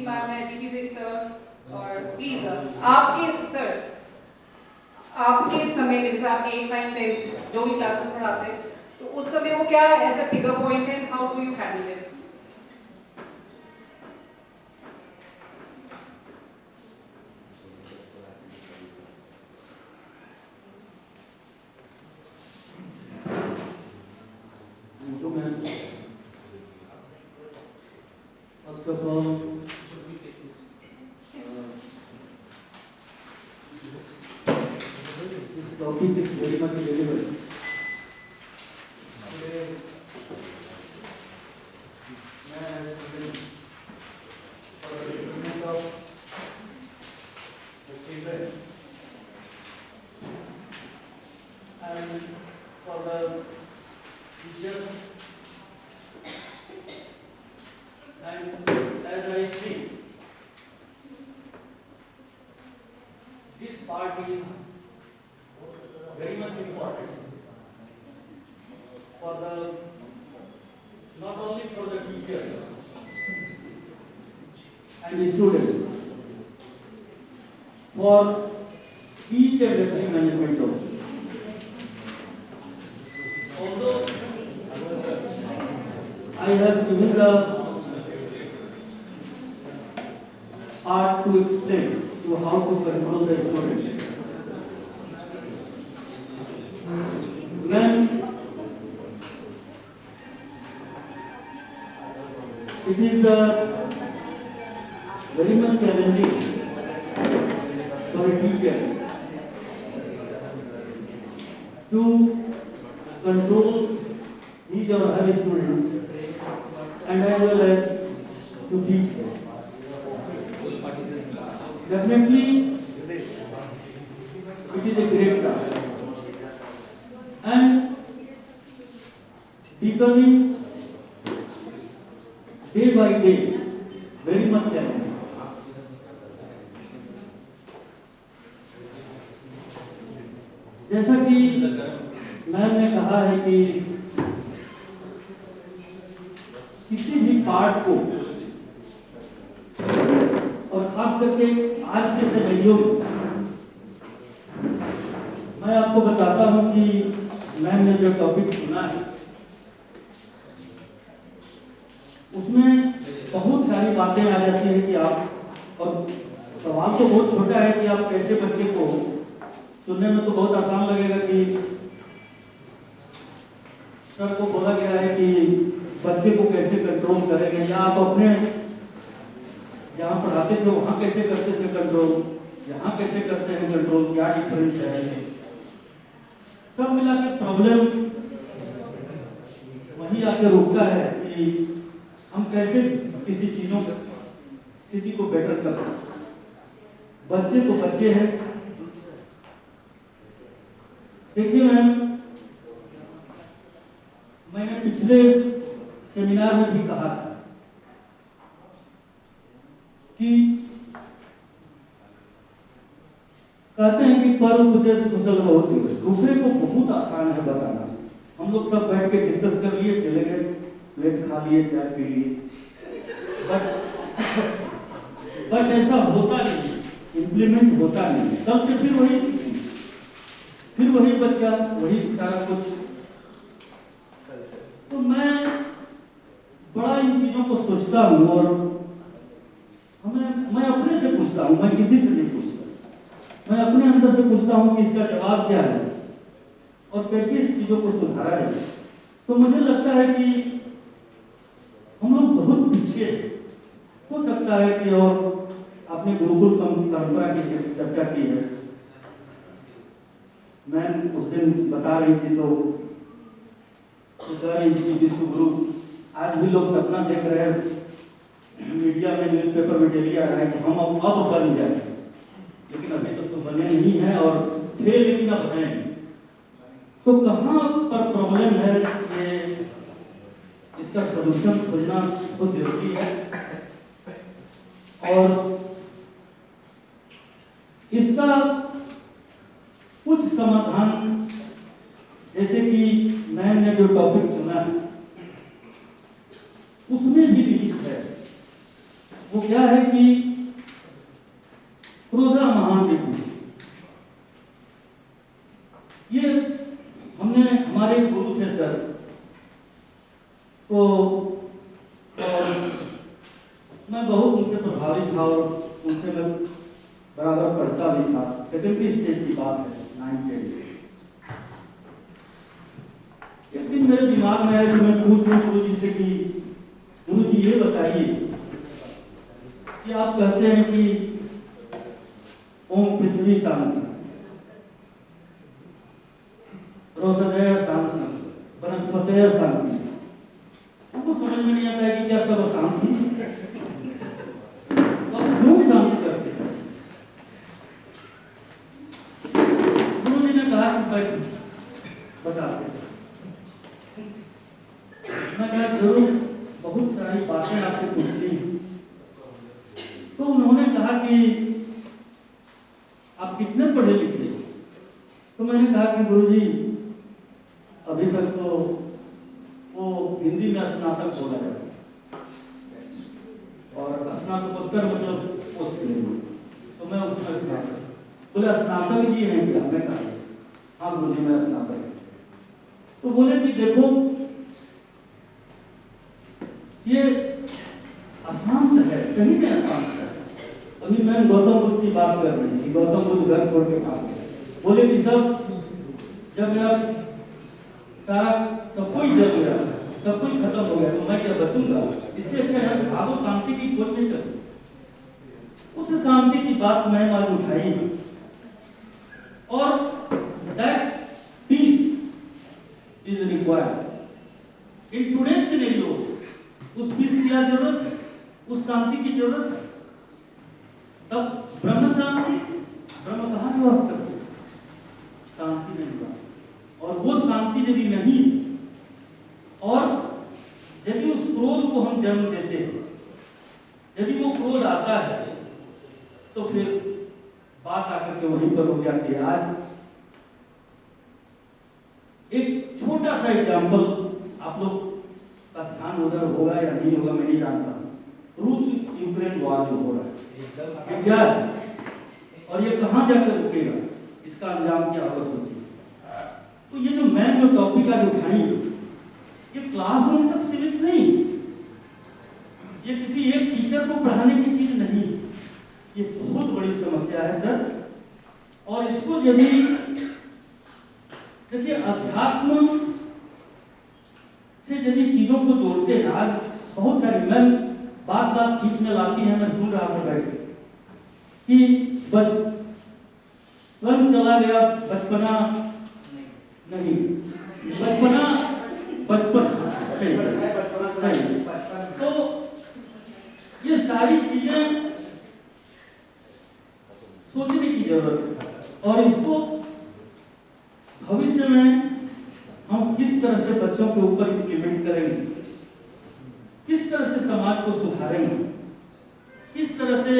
ma'am है, DP Singh sir और please आपके sir आपके समय में जैसे आप 8, 9, 10 जो भी क्लासेस पढ़ाते हैं तो उस समय वो क्या ऐसा फिगर पॉइंट है, how do you handle it? First of all, this topic is very much relevant. Today, for the betterment of the children and for the teachers, and as I think, this part is very much important for the, not only for the teachers and the students, for each and every management also. Although I have given the part to explain to how to control the students, when it is very much challenging for a teacher to control his or her students and as well as to teach them. Definitely, it is a great task and becoming day by day very much challenging. जैसा कि ma'am ने कहा है कि किसी भी part को, और खास करके आज के सिनेरियो में मैं आपको बताता हूं कि मैम ने जो टॉपिक चुना है उसमें बहुत सारी बातें आ जाती है कि आप, और सवाल तो बहुत छोटा है कि आप कैसे बच्चे को, सुनने में तो बहुत आसान लगेगा कि सर को बोला गया है कि बच्चे को कैसे कंट्रोल करेंगे, या आप अपने जहाँ पढ़ाते थे वहाँ कैसे करते थे कंट्रोल, यहाँ कैसे करते हैं कंट्रोल, क्या डिफरेंस है। सब मिला के प्रॉब्लम वही आके रुकता है कि हम कैसे किसी चीजों स्थिति को बेटर कर सकते। बच्चे तो बच्चे हैं। देखिए मैम, मैंने पिछले सेमिनार में भी कहा था कि कहते हैं कि पर उपदेश कुशल बहुत ही, दूसरे को बहुत आसान है बताना। हम लोग सब बैठ के डिस्कस कर लिए, चले गए, प्लेट खा लिए, चाय पी लिए, बट ऐसा होता नहीं, इम्प्लीमेंट होता नहीं। तब से फिर वही बच्चा, वही सारा कुछ। तो मैं बड़ा इन चीजों को सोचता हूँ और मैं अपने से पूछता हूँ, मैं किसी से नहीं पूछता। मैं अपने अंदर से पूछता हूँ कि इसका जवाब क्या है और कैसे इस चीजों को सुधारा है। तो मुझे लगता है कि हम लोग बहुत पीछे हो सकता है कि, और आपने गुरुकुल परंपरा की चर्चा की है, मैं उस दिन बता रही थी तो विश्व गुरु, आज भी लोग सपना देख रहे हैं, मीडिया में, न्यूज़पेपर में डेली आ रहा है कि हम अब बन जाए, लेकिन अभी तक तो बने नहीं हैं, और थे लेकिन अब बने नहीं। तो कहाँ पर प्रॉब्लम है, ये इसका सलूशन खोजना बहुत जरूरी है। और इसका कुछ समाधान, जैसे कि मैंने जो टॉपिक चुना है उसमें भी निहित है। वो क्या है कि क्रोधा महान रिपु, ये हमने हमारे गुरु थे सर, तो और मैं बहुत उनसे प्रभावित था और उनसे मैं बराबर पढ़ता भी था। सेकेंडरी स्टेज की बात है, 9th grade। एक दिन मेरे दिमाग में आया कि मैं पूछ लूं गुरु जी से कि गुरु जी ये बताइए कि आप कहते हैं कि ओम पृथ्वी शांति, रोषधय शांति, वनस्पतय शांति, हमको समझ में नहीं आता है कि क्या सब शांति और क्यों शांति करते हैं। गुरु जी ने कहा कि बैठ बताते, मैं कहा जरूर बहुत सारी बातें आपसे पूछनी। तो उन्होंने कहा कि आप कितने पढ़े लिखे? तो मैंने कहा कि गुरुजी अभी तक तो वो हिंदी में स्नातक बोला जाता और स्नातकोत्तर मतलब पोस्ट ग्रेजुएट, तो मैं उसमें स्नातक। बोले स्नातक जी हैं क्या? मैं कहा हाँ गुरुजी मैं स्नातक। तो बोले कि देखो ये अशांत है, सही में अशांत है। अभी मैं गौतम बुद्ध की बात कर रही थी, गौतम बुद्ध घर छोड़ के भाग गए। बोले कि सब जब मेरा सारा सब कोई जल गया, सब कुछ खत्म हो गया, तो मैं क्या बचूंगा? इससे अच्छा यहाँ से भागो, शांति की खोज नहीं करती। उस शांति की बात मैंने आज उठाई और that piece is required in today's scenario. उस पीस की क्या जरूरत है? उस शांति की जरूरत है। तब ब्रह्म शांति, ब्रह्म कहाँ निवास करते? शांति में निवास। और वो शांति यदि नहीं, और यदि उस क्रोध को हम जन्म देते हैं, यदि वो क्रोध आता है, तो फिर बात आकर के वहीं पर हो जाती है। आज एक छोटा सा एग्जाम्पल, आप लोग का ध्यान उधर होगा या नहीं होगा मैं नहीं जानता। रूस यूक्रेन वॉर जो हो रहा है, क्या है और ये कहां जाकर रुकेगा, इसका अंजाम क्या होगा सोचिए। तो ये जो मैंने जो टॉपिक आज उठाई, ये क्लासरूम तक सीमित नहीं, ये किसी एक टीचर को पढ़ाने की चीज नहीं, ये बहुत बड़ी समस्या है सर। और इसको यदि देखिए अध्यात्म से यदि चीजों को जोड़ते हैं, आज बहुत सारे मैं बात बात बीच में लाती है, मैं सुन रहा था बैठ के कि बचपन चला गया, बचपना नहीं, बचपना बचपन सही। तो ये सारी चीजें सोचने की जरूरत है और इसको भविष्य में हम किस तरह से बच्चों के ऊपर इम्प्लीमेंट करेंगे, किस तरह से समाज को सुधारेंगे, किस तरह से।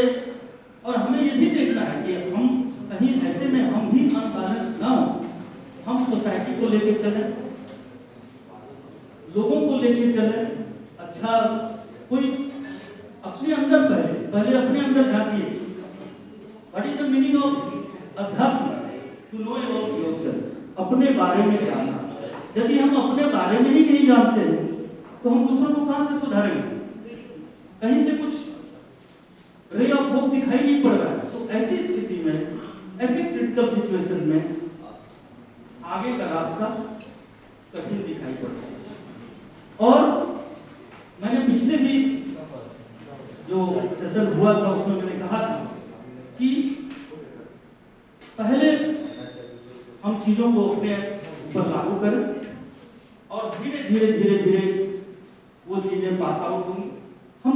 और हमें ये भी देखना है कि हम कहीं ऐसे में हम भी अनबैलेंस ना हो, हम सोसाइटी को लेकर चले, लोगों को लेकर चले। अच्छा कोई अपने अंदर पहले अपने अंदर झांकिए, what is the meaning of अध्यात्म? टू नो अबाउट योरसेल्फ, अपने बारे में जानना। यदि हम अपने बारे में ही नहीं जानते हैं तो हम दूसरों को कहां से सुधारेंगे? कहीं से कुछ रे ऑफ होप दिखाई नहीं पड़ रहा है। तो ऐसी स्थिति में, ऐसे क्रिटिकल सिचुएशन में आगे का रास्ता कठिन दिखाई पड़ता है। और मैंने पिछले भी जो सेशन हुआ था उसमें मैंने कहा था कि पहले हम चीजों को अपने ऊपर लागू करें और धीरे धीरे धीरे धीरे वो चीजें पास आउट होंगी। हम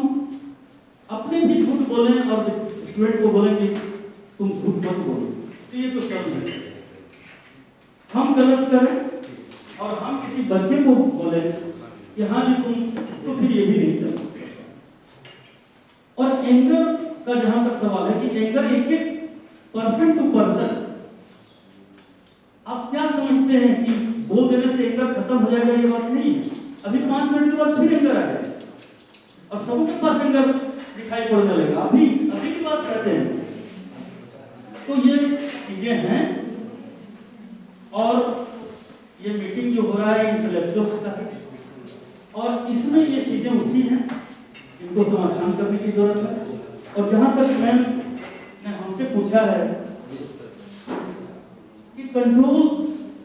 अपने भी झूठ बोलें और स्टूडेंट को बोलें कि तुम झूठ मत बोलो, तो ये तो सब है। हम गलत करें और हम किसी बच्चे को बोले कि हाँ जी तुम, तो फिर ये भी नहीं चलता। और एंगर का जहां तक सवाल है कि एंगर एक एक पर्सन टू पर्सन, आप क्या समझते हैं कि बोल देने से एंगर खत्म हो जाएगा? ये बात नहीं है। अभी 5 मिनट के बाद फिर एंगर आ जाएगा और सबके पास एंगर दिखाई पड़ने लगा। अभी अभी की बात करते हैं। तो ये चीजें हैं और ये मीटिंग जो हो रहा है इंटेलेक्चुअल्स का है और इसमें ये चीजें उठी हैं, इनको समाधान करने की जरूरत है। और जहां तक मैम ने हमसे पूछा है कि कंट्रोल,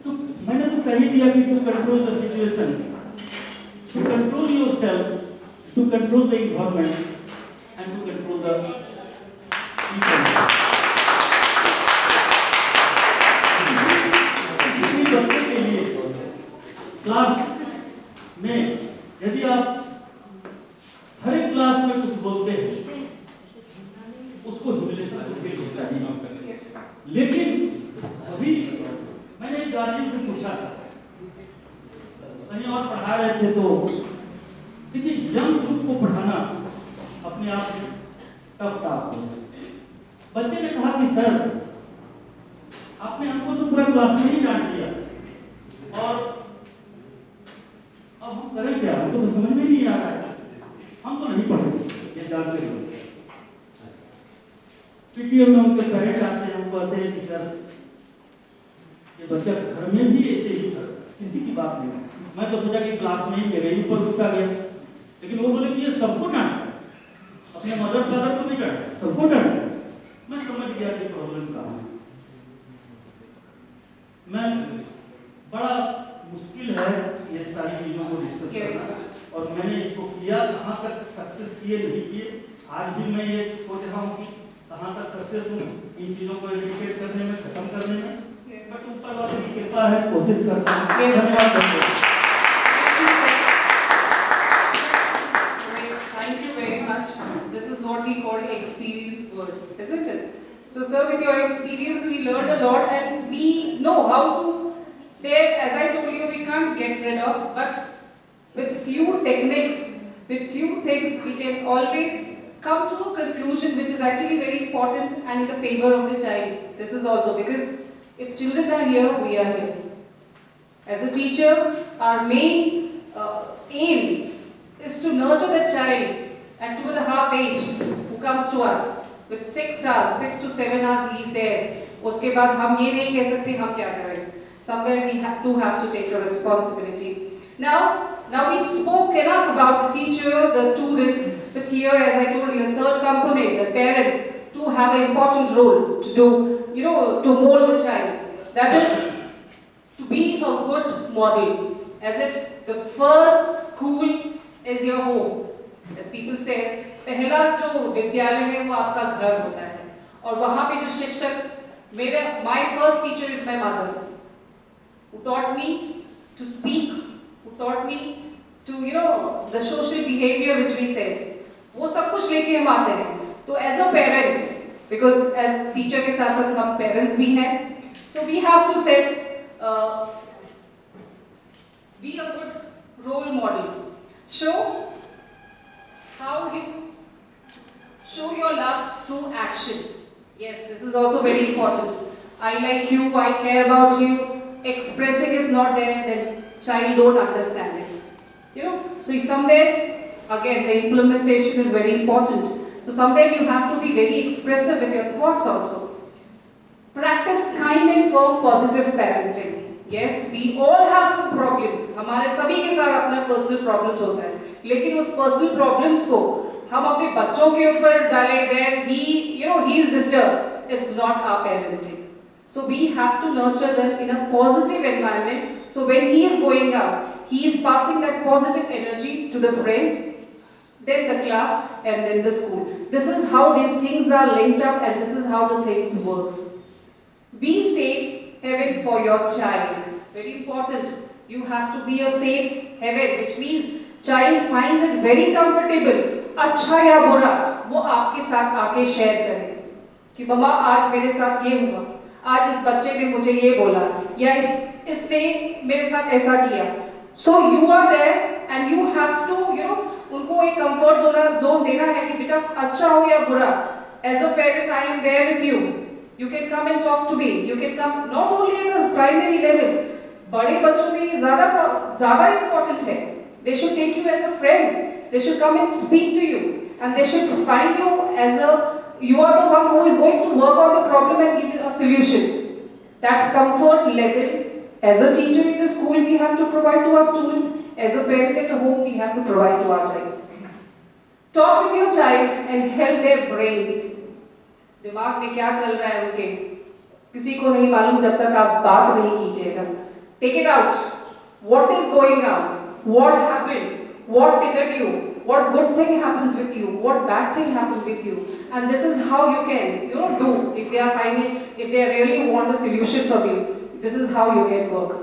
तो मैंने तो कह ही दिया कि to control the situation, to control yourself, to control the environment and to control the people. किसी बच्चे के लिए क्लास में यदि आप हर एक क्लास में कुछ बोलते हैं उसको ह्यूमिलेशन तो फील होता है। लेकिन अभी मैंने एक गार्जियन से पूछा था, कहीं और पढ़ा रहे थे, तो देखिए यंग ग्रुप को पढ़ाना अपने आप में टफ टास्क है। बच्चे ने कहा कि सर आपने हमको तो पूरा क्लास में ही डांट दिया और अब हम करें क्या, हमको तो समझ में नहीं आ रहा है, हम तो नहीं पढ़ेंगे। ये जानते हैं पीटीएम में उनके पेरेंट्स आते हैं, वो कहते हैं कि सर ये बच्चा घर में भी ऐसे ही कर, किसी की बात नहीं। मैं तो सोचा कि क्लास में ही मेरे ही ऊपर गुस्सा गया, लेकिन वो बोले कि ये सबको डांटता है, अपने मदर फादर को भी डांटता है, सबको डांटता है। मैं समझ गया कि प्रॉब्लम कहाँ है। मैं बड़ा मुश्किल है ये सारी चीजों को डिस्कस करना और मैंने इसको किया, कहाँ तक सक्सेस किए नहीं किए, आज भी मैं ये सोच रहा हूँ कि कहाँ तक सक्सेस हूँ इन चीजों को एजुकेट करने में, खत्म करने में। बट ऊपर वाले की कृपा है, कोशिश करता हूँ। धन्यवाद। Thank you very much. This is what we call experience word, isn't it? So sir, with your experience we learned a lot and we know how to, there, as I told you, we can't get rid of, but with few techniques, with few things, we can always come to a conclusion which is actually very important and in the favor of the child. This is also because if children are here, we are here. As a teacher, our main aim is to nurture the child at 2.5 age who comes to us. With 6 hours, 6 to 7 hours he is there. उसके बाद हम ये नहीं कह सकते हम क्या करें. Somewhere we have to take a responsibility. Now we spoke enough about the teacher, the students, but here, as I told you, the third component, the parents, to have an important role to do, to mold the child. That is to be a good model. As it, the first school is your home. As people says, पहला जो विद्यालय है वो आपका घर होता है और वहाँ पे जो शिक्षक, my first teacher is my mother, who taught me to speak, who taught me to, the social behavior which we says, वो सब कुछ लेके हम आते हैं. तो as a parent, because as teacher के साथ साथ हम parents भी हैं, so we have to set, be a good role model. Show how you show your love through action. Yes, this is also very important. I like you, I care about you. Expressing is not there, then child don't understand it. So somewhere, again, the implementation is very important. So somewhere you have to be very expressive with your thoughts also. Practice kind and firm positive parenting. Yes, we all have some problems. हमारे सभी के साथ अपना personal problems होता है. लेकिन उस personal problems को हम अपने बच्चों के ऊपर डालें where he is disturbed. It's not our parenting. So we have to nurture them in a positive environment. So when he is going out, he is passing that positive energy to the friend, then the class, and then the school. This is how these things are linked up, and this is how the things works. Be safe haven for your child. Very important. You have to be a safe haven, which means child finds it very comfortable. अच्छा या बुरा वो आपके साथ आके share करे कि मम्मा आज मेरे साथ ये हुआ, आज इस बच्चे ने मुझे ये बोला या इसने मेरे साथ ऐसा किया. So you are there and you have to उनको एक comfort zone देना है कि बेटा अच्छा हो या बुरा. As a parent, I am there with you. You can come and talk to me. You can come not only at the primary level. बड़े बच्चों में ये ज़्यादा important है. They should take you as a friend. They should come and speak to you. and they should find you as you are the one who is going to work on the problem and give you a solution. That comfort level, as a teacher in the school, we have to provide to our student. As a parent at home, we have to provide to our child. Talk with your child and help their brains. दिमाग में क्या चल रहा है उनके, किसी को नहीं मालूम जब तक आप बात नहीं कीजिएगा. Take it out. What is going on? What happened? What triggered you? What good thing happens with you? What bad thing happens with you? And this is how you can, do if they are finding, if they really want a solution from you. This is how you can work.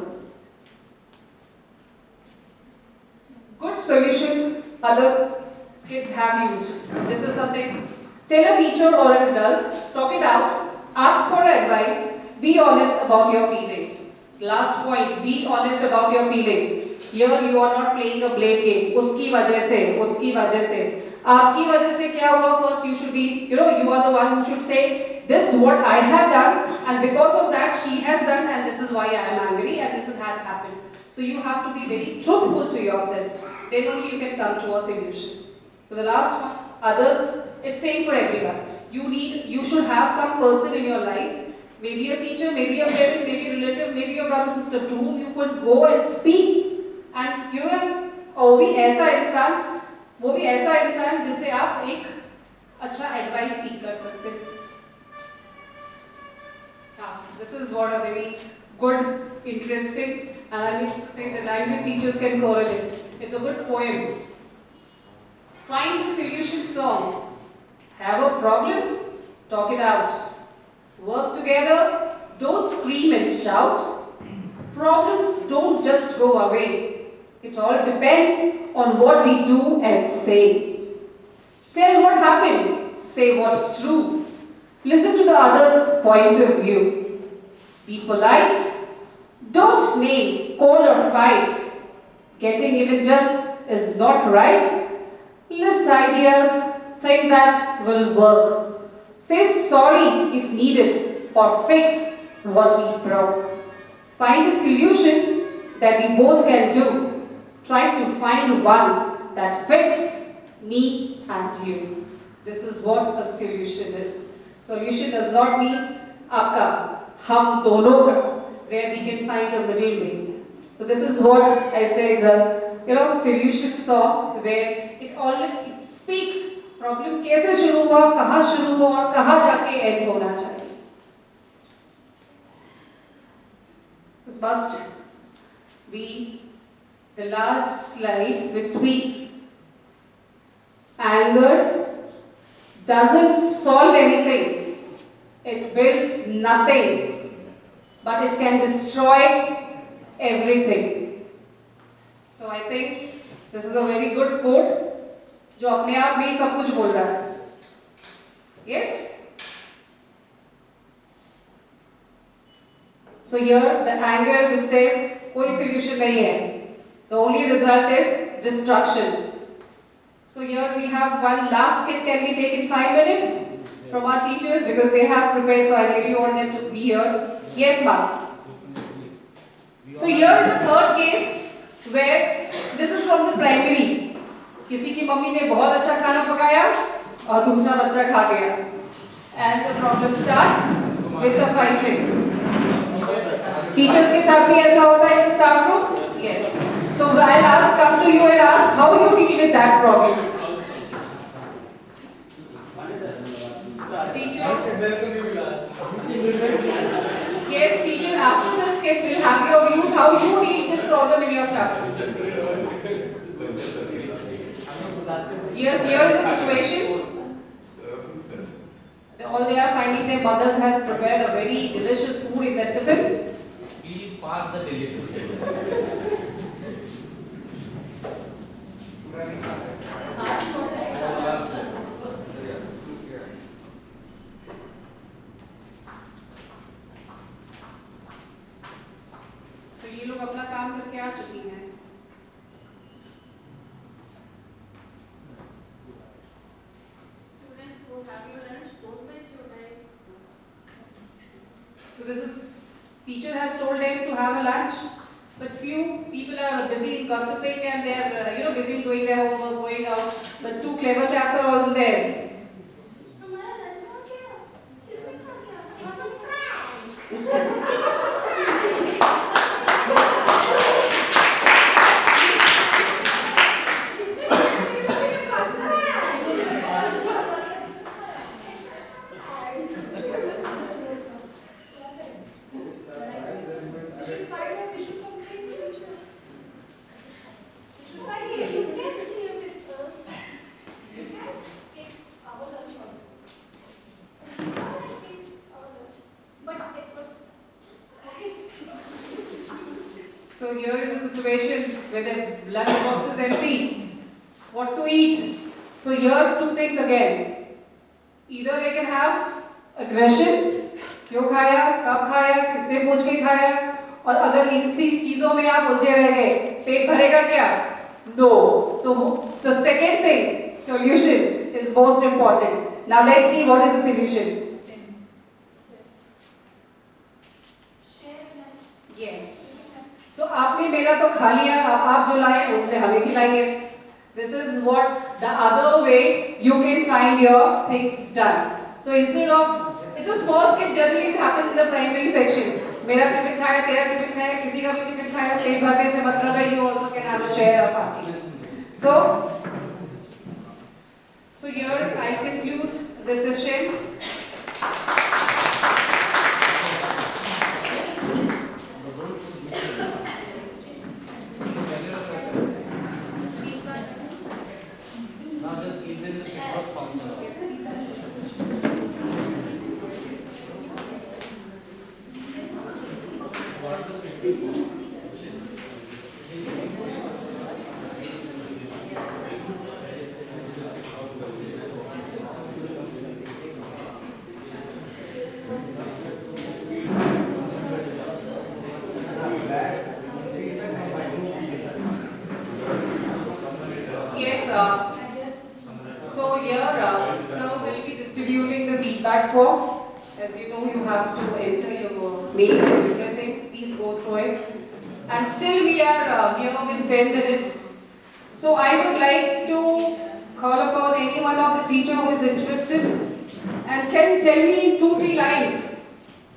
Good solution other kids have used. So this is something. Tell a teacher or an adult, talk it out, ask for advice, be honest about your feelings. Last point, be honest about your feelings. Here you are not playing a blame game. उसकी वजह से. आपकी वजह से क्या हुआ? First you should be, you are the one who should say, this what I have done, and because of that she has done, and this is why I am angry, and this has happened. So you have to be very truthful to yourself. Then only you can come to a solution. So the last one, others, it's same for everyone. You should have some person in your life, maybe a teacher, maybe a parent, maybe a relative, maybe your brother, sister, to whom you could go and speak. And वो भी ऐसा इंसान जिससे आप एक अच्छा advice सीख कर सकते हैं. This is what a very good, interesting, and I need to say the language teachers can correlate. It's a good poem. Find the solution song. Have a problem? Talk it out. Work together. Don't scream and shout. Problems don't just go away. It all depends on what we do and say. Tell what happened. Say what's true. Listen to the other's point of view. Be polite. Don't name, call or fight. Getting even just is not right. List ideas, think that will work. Say sorry if needed or fix what we broke. Find a solution that we both can do. Try to find one that fits me and you. This is what a solution is. Solution does not mean aapka, hum dono ka, where we can find a middle way. So this is what I say is a solution song where it speaks problem कैसे शुरू हुआ, कहाँ शुरू हुआ और कहाँ जाके end होना चाहिए. This must be the last slide, which speaks. Anger doesn't solve anything. It builds nothing, but it can destroy everything. So I think this is a very good quote, जो अपने आप में ही सब कुछ बोल रहा है. Yes? So here the anger which says कोई solution नहीं है. The only result is destruction. So here we have one last skit can be taken 5 minutes from our teachers because they have prepared, so I really want them to be here. Yes, ma'am. So here is a third case where this is from the primary. किसी की mummy ने बहुत अच्छा खाना पकाया और दूसरा बच्चा खा गया. And the problem starts with the fighting. Teachers के साथ भी ऐसा होता है in staff room? Yes. So I'll come to you and ask how you deal with that problem. Teacher? Yes, teacher, after this skit we'll have your views how you deal with this problem in your staff. Yes, here is the situation. All they are finding their mothers has prepared a very delicious food in their tiffins. Please pass the delicious food. So ये लोग अपना काम करके आ चुकी हैं. Students who have your lunch, don't waste your time. So this is, teacher has told them to have a lunch. but few people are busy in gossiping and they are, busy in doing their homework, going out. But two clever chaps are all there. हमारा लड़का क्या किसने खा गया was a prank So here is a situation where the lunch box is empty. What to eat? So here two things again. Either they can have aggression, क्यों खाया, कब खाया, किससे पूछ के खाया, और अगर इन सी चीजों में आप उलझे रह गए, पेट भरेगा क्या? No. So second thing, solution is most important. Now let's see what is the solution. Yes. So आपने मेरा तो खा लिया, अब आप जो लाए उसमें हमें खिलाइए. This is what the other way you can find your things done. So instead of, it's a small skit, generally it happens in the primary section. मेरा टिफिन खाया, तेरा टिफिन खाया, किसी का भी टिफिन खाया, पेट भरने से मतलब है you also can have a share or party. So here I conclude this session. So here, sir will be distributing the feedback form. As you know, you have to enter your name and everything. Please go through it. And still we are here in 10 minutes. So I would like to call upon any one of the teacher who is interested and can tell me in 2-3 lines,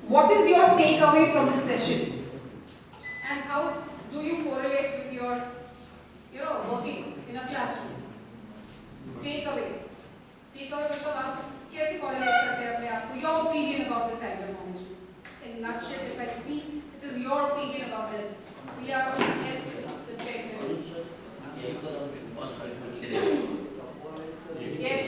what is your takeaway from this session? And how do you correlate with your, working in a classroom? Takeaway. Takeaway मतलब आप कैसे correlate करते हैं अपने आप को? Your opinion about this anger management. In nutshell, if I speak, it is your opinion about this. We are going to get the 10 minutes. Yes.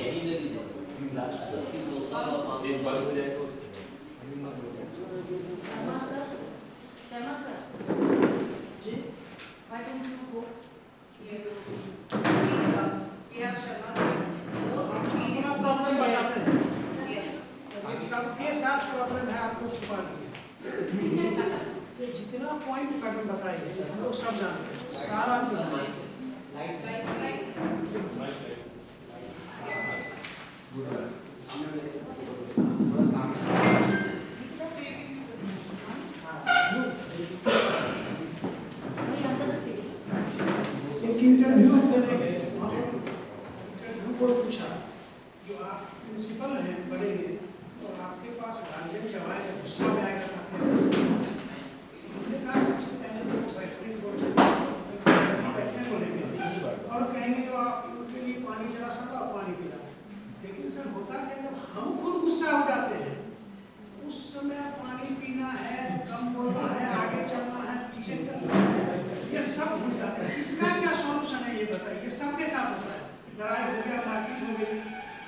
Sharma sir. Why don't you go? Yes. Please, we have Sharma sir. Most experienced teacher. Yes. सबके साथ problem है, आपको छुपा दिया। ये जितना point कटन बताइए हम लोग सब जानते हैं, सारा कुछ जानते एक इंटरव्यू करने गए, इंटरव्यू को पूछा जो आप प्रिंसिपल हैं बड़े और आपके पास गार्जियन जब आए गुस्सा में आएगा हमने कहा सबसे पहले तो बैठने बोलेंगे और कहेंगे जो आप उनके लिए पानी जला सकता पानी पिला। लेकिन सर होता क्या, जब हम खुद गुस्सा हो जाते हैं उस समय पानी पीना है, कम बोलना है, आगे चलना है, पीछे चलना है, ये सब भूल जाते हैं। इसका क्या सॉल्यूशन है ये बताइए? ये सबके साथ होता है, लड़ाई हो गया, मारपीट हो गई,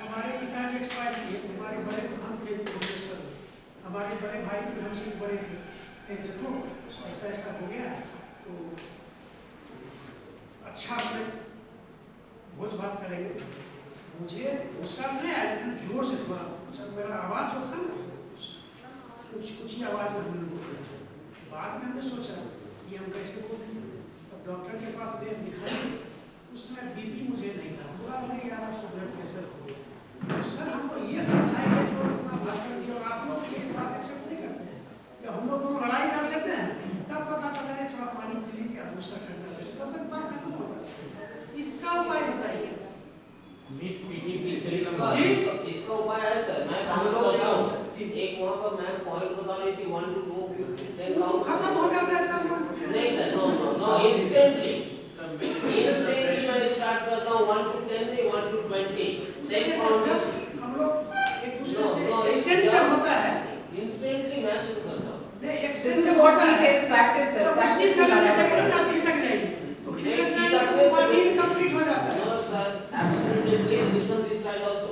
हमारे पिताजी एक्सपायर किए, हमारे बड़े हम थे प्रोफेसर, हमारे बड़े भाई भी हमसे बड़े थे, देखो ऐसा ऐसा हो गया है तो अच्छा अपने भोज भात करेंगे। मुझे गुस्सा नहीं आया लेकिन जोर से थोड़ा सब मेरा आवाज जो था ना कुछ ही आवाज में हमने बोला। बाद में हमने सोचा कि हम कैसे बोलते हैं, अब डॉक्टर के पास गए दिखाई, उसमें बीपी मुझे नहीं था, बोला नहीं यार आपको ब्लड प्रेशर हो गया। तो सर हमको ये समझाइए जो इतना भाषण दिया और आप लोग ये बात एक्सेप्ट नहीं करते हैं। जब हम लोग दोनों लड़ाई कर लेते हैं तब पता चला है थोड़ा पानी पी लीजिए। Then वो खत्म हो जाता है तब नहीं sir, no, instantly. Instantly मैं start करता हूँ 1 to 10 नहीं 1 to 20. Same foundation. हम लोग एक दूसरे से एक्सचेंज जब होता है Instantly मैं शुरू करता हूँ. This is what we can practice, sir. उसी समय से आप खिसक जाएगी. तो खिसक जाएगी तो बात इनकम्प्लीट हो जाता है. No sir, absolutely. Please listen this side also.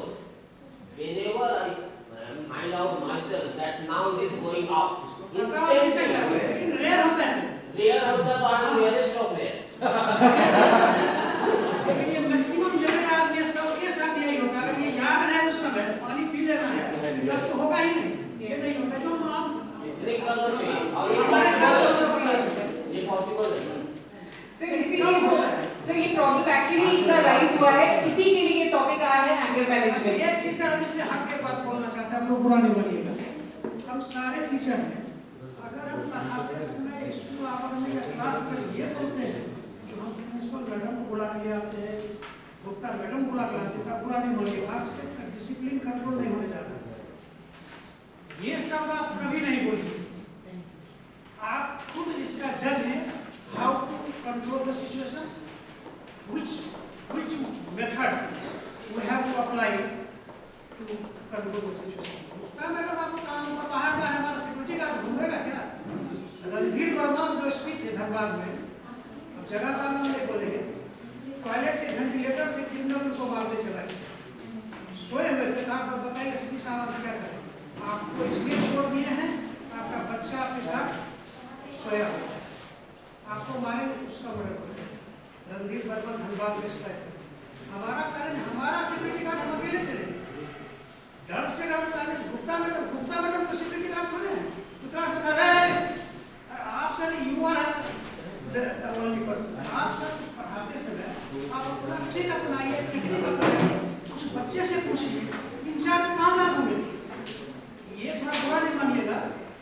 Whenever I find out myself that now it is going off, instantly. लेकिन रेयर होता है. Rare होता है तो I am rarest of rare. लेकिन ये मैक्सिमम जगह आदमी सबके साथ यही होता है. अगर ये याद रहे उस समय पानी पी लेना है, तब तो होगा ही नहीं. ये नहीं होता जो हम नहीं करना चाहिए. और ये possible है. सर ये प्रॉब्लम एक्चुअली इतना राइज हुआ है, इसी के लिए ये टॉपिक आया है एंगर मैनेजमेंट. एक चीज से हट के बात बोलना चाहता हूं, लोग बुरा नहीं मानिएगा. हम सारे टीचर हैं. अगर हम पढ़ाते समय स्कूल आवर में या क्लास में ये बोलते हैं जो हम प्रिंसिपल मैडम को बुला के आते हैं, गुप्ता मैडम बुला के आते हैं, बुरा नहीं मानिएगा. आपसे डिसिप्लिन कंट्रोल नहीं होने जा रहा है. ये सब आप कभी नहीं बोलिए. आप खुद इसका जज हैं. How to control the situation? Which method we have to apply to control the situation? क्या मैडम आपको काम पर बाहर का है, हमारा सिक्योरिटी गार्ड घूमेगा क्या? रणधीर वर्मा जो एसपी थे धनबाद में, अब जगह का नाम नहीं बोलेंगे, टॉयलेट के वेंटिलेटर से क्रिमिनल को मारने चला गया. सोए हुए थे. आप बताइए एसपी साहब क्या करें? आपको इसलिए छोड़ दिए हैं, आपका बच्चा आपके साथ सोया हुआ है, आपको मारेंगे, उसका मर्डर हो जाएगा. रणधीर वर्मा धनबाद में स्ट्राइक. हमारा कारण, हमारा सिक्योरिटी गार्ड हम अकेले चलेंगे. डर से डर गुप्ता मैडम तो सिक्योरिटी गार्ड थोड़े हैं. क्लास में डर है आप sir, you are the only person. आप सब पढ़ाते समय आप अपना ट्रिक अपनाइए, टेक्निक अपनाइए, कुछ बच्चे से पूछिए इंचार्ज कहाँ घूमे. ये थोड़ा बुरा नहीं मानिएगा.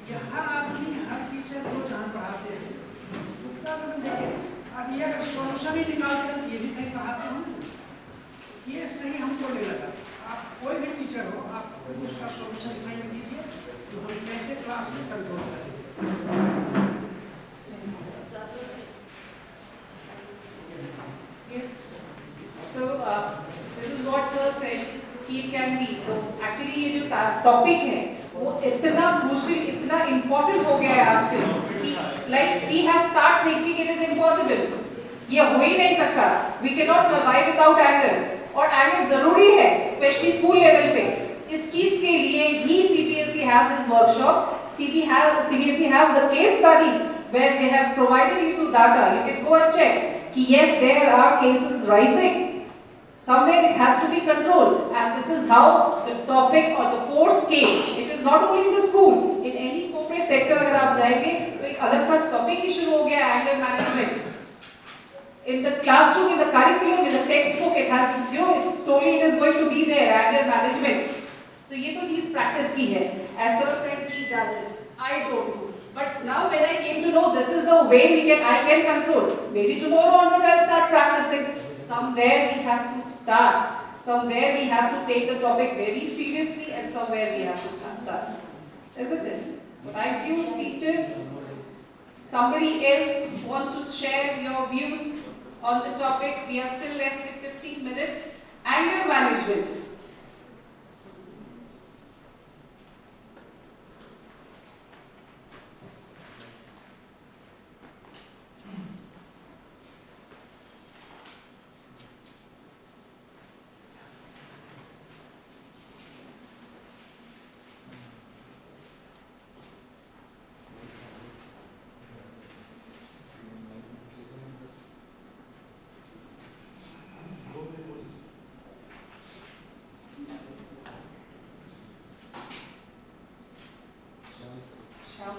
ये हर आदमी, हर टीचर को जहाँ पढ़ाते हैं देखिए, अब ये अगर सॉल्यूशन ही निकालते हैं, ये भी कहीं पढ़ाते हो. ये सही हमको नहीं लगा. आप कोई भी टीचर हो, आप उसका सॉल्यूशन फाइंड कीजिए तो हम कैसे क्लास में कंट्रोल करें. Yes. So this is what sir said. He can be. तो actually ये जो टॉपिक है वो इतना क्रूशियल, इतना इम्पोर्टेंट हो गया है आजकल कि like we have start thinking it is impossible. ये हो ही नहीं सकता. We cannot survive without anger. और anger जरूरी है, especially school level पे. इस चीज के लिए ही CBSE have this workshop. CBSE have the case studies where they have provided you to data. You can go and check. कि yes, there are cases rising. Somewhere it has to be controlled, and this is how the topic or the course came. It is not only in the school, in any corporate sector अगर आप जाएंगे तो एक अलग सा topic ही शुरू हो गया, anger management. In the classroom, in the curriculum, in the textbook, it has, slowly it is going to be there, anger management. तो ये तो चीज practice की है. As sir said, he does it. I don't do. But now when I came to know this is the way I can control. Maybe tomorrow onwards I'll start practicing. Somewhere we have to start. Somewhere we have to take the topic very seriously, and somewhere we have to start. Isn't it? Thank you, teachers. Somebody else wants to share your views on the topic? We are still left with 15 minutes. Anger management.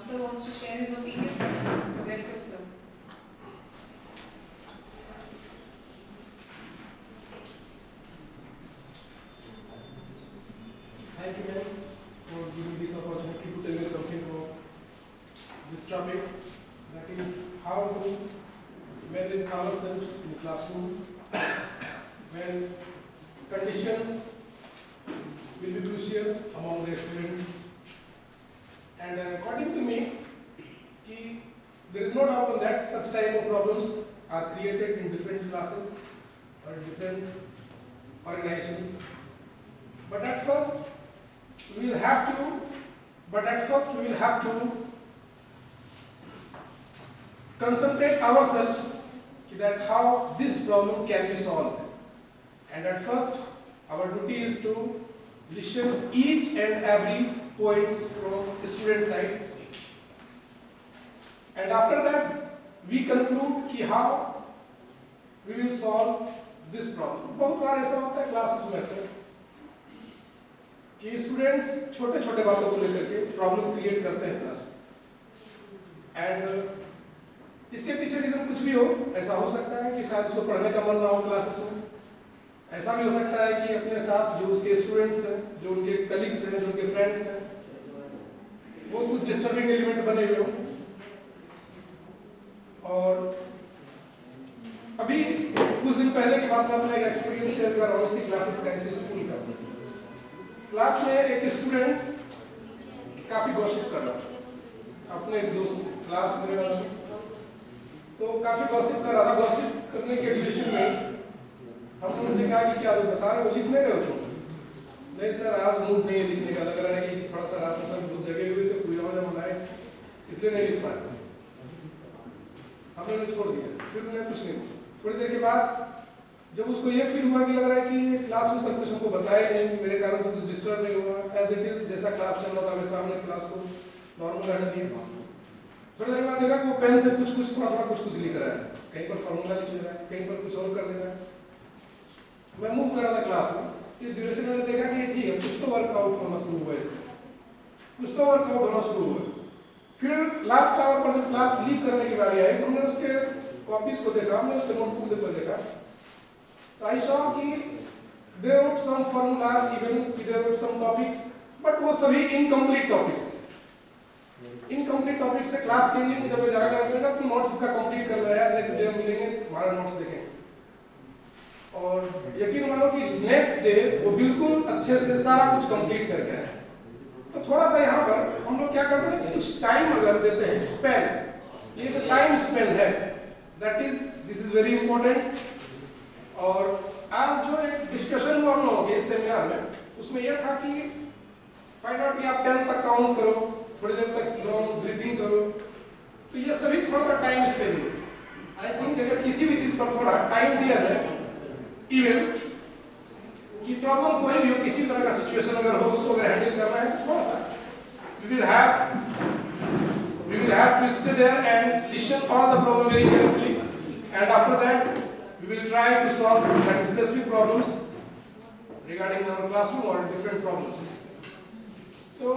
Sir wants to share his opinion. So welcome, sir. Thank you, ma'am, for giving this opportunity to tell me something about this topic. That is how to manage ourselves in the classroom when condition will be crucial among the students. And according to me, There is no doubt on that such type of problems are created in different classes or different organizations. But at first we will have to concentrate ourselves that how this problem can be solved. And at first our duty is to listen each and every points from student sides. And after that we conclude कि how we will solve this problem. बहुत बार ऐसा होता है classes में अक्सर कि students छोटे छोटे बातों को लेकर के प्रॉब्लम क्रिएट करते हैं क्लास में। एंड इसके पीछे रीजन कुछ भी हो, ऐसा हो सकता है कि शायद उसको पढ़ने का मन ना हो क्लासेस में, ऐसा भी हो सकता है कि अपने साथ जो उसके स्टूडेंट्स हैं, जो उनके कलीग्स हैं, जो उनके फ्रेंड्स हैं, वो कुछ डिस्टर्बिंग एलिमेंट बने हुए हो। और अभी कुछ दिन पहले की बात मैं अपना एक एक्सपीरियंस शेयर कर रहा हूँ इसी क्लासेस का, इसी स्कूल का। क्लास में एक स्टूडेंट काफी गॉसिप कर रहा था अपने दोस्त क्लास में, तो काफी गॉसिप कर रहा था। गॉसिप करने के ड्यूरेशन में हमने उनसे कहा कि क्या लोग बता रहे हो, लिख नहीं रहे हो तुम? नहीं सर, आज मूड नहीं है लिखने का, लग रहा है कि थोड़ा सा रात में सब बहुत जगे हुए थे, पूजा वूजा मनाए, इसलिए नहीं लिख पाए। हमने उन्हें छोड़ दिया, फिर उन्हें कुछ नहीं पूछा। थोड़ी देर के बाद जब उसको ये फील हुआ कि लग रहा है कि क्लास में सब कुछ हमको बताया नहीं, मेरे कारण से कुछ डिस्टर्ब नहीं हुआ, एज इट इज जैसा क्लास चल रहा था वैसा हमने क्लास को नॉर्मल रहने दिया। थोड़ी देर बाद देखा कि वो पेन से कुछ थोड़ा लिख रहा है, कहीं पर फॉर्मूला लिख रहा है, कहीं पर कुछ और कर दे रहा है। मैं मूव कर रहा था क्लास में, इस ड्यूरेशन में मैंने देखा कि ठीक है, कुछ तो वर्कआउट होना शुरू हुआ इससे, कुछ तो वर्कआउट होना शुरू हुआ। फिर लास्ट आवर पर जब क्लास लीव करने की बारी आई, हमने उसके कॉपीज को देखा, हमने उसके नोटबुक पर देखा, तो आई सॉ कि they wrote some formulas, even they wrote some topics, but वो सभी इनकम्प्लीट टॉपिक्स। इनकम्प्लीट टॉपिक्स से क्लास के लिए जब जाकर लगेगा तुम नोट्स इसका कंप्लीट कर लो यार, नेक्स्ट डे हम मिलेंगे, हमारा नोट्स देखेंगे। और यकीन मानो कि नेक्स्ट डे वो बिल्कुल अच्छे से सारा कुछ कंप्लीट करके आए। तो थोड़ा सा यहाँ पर हम लोग क्या करते हैं, कुछ टाइम अगर देते हैं, स्पेन, ये जो टाइम स्पेन है, दिस इज वेरी इंपॉर्टेंट। और आज जो एक डिस्कशन हुआ हम लोगों के इस सेमिनार में, उसमें यह था कि फाइंड आउट कि आप 10 तक काउंट करो, थोड़ी देर तक लॉन्ग ब्रीथिंग करो, तो ये सभी थोड़ा सा टाइम स्पेन है। आई थिंक अगर किसी भी चीज पर थोड़ा टाइम दिया जाए, इवन कि प्रॉब्लम कोई भी हो, किसी तरह का सिचुएशन अगर हो, उसको अगर हैंडल करना है, थोड़ा सा we will have to stay there and listen all the problem very carefully, and after that we will try to solve that specific problems regarding our classroom or different problems. तो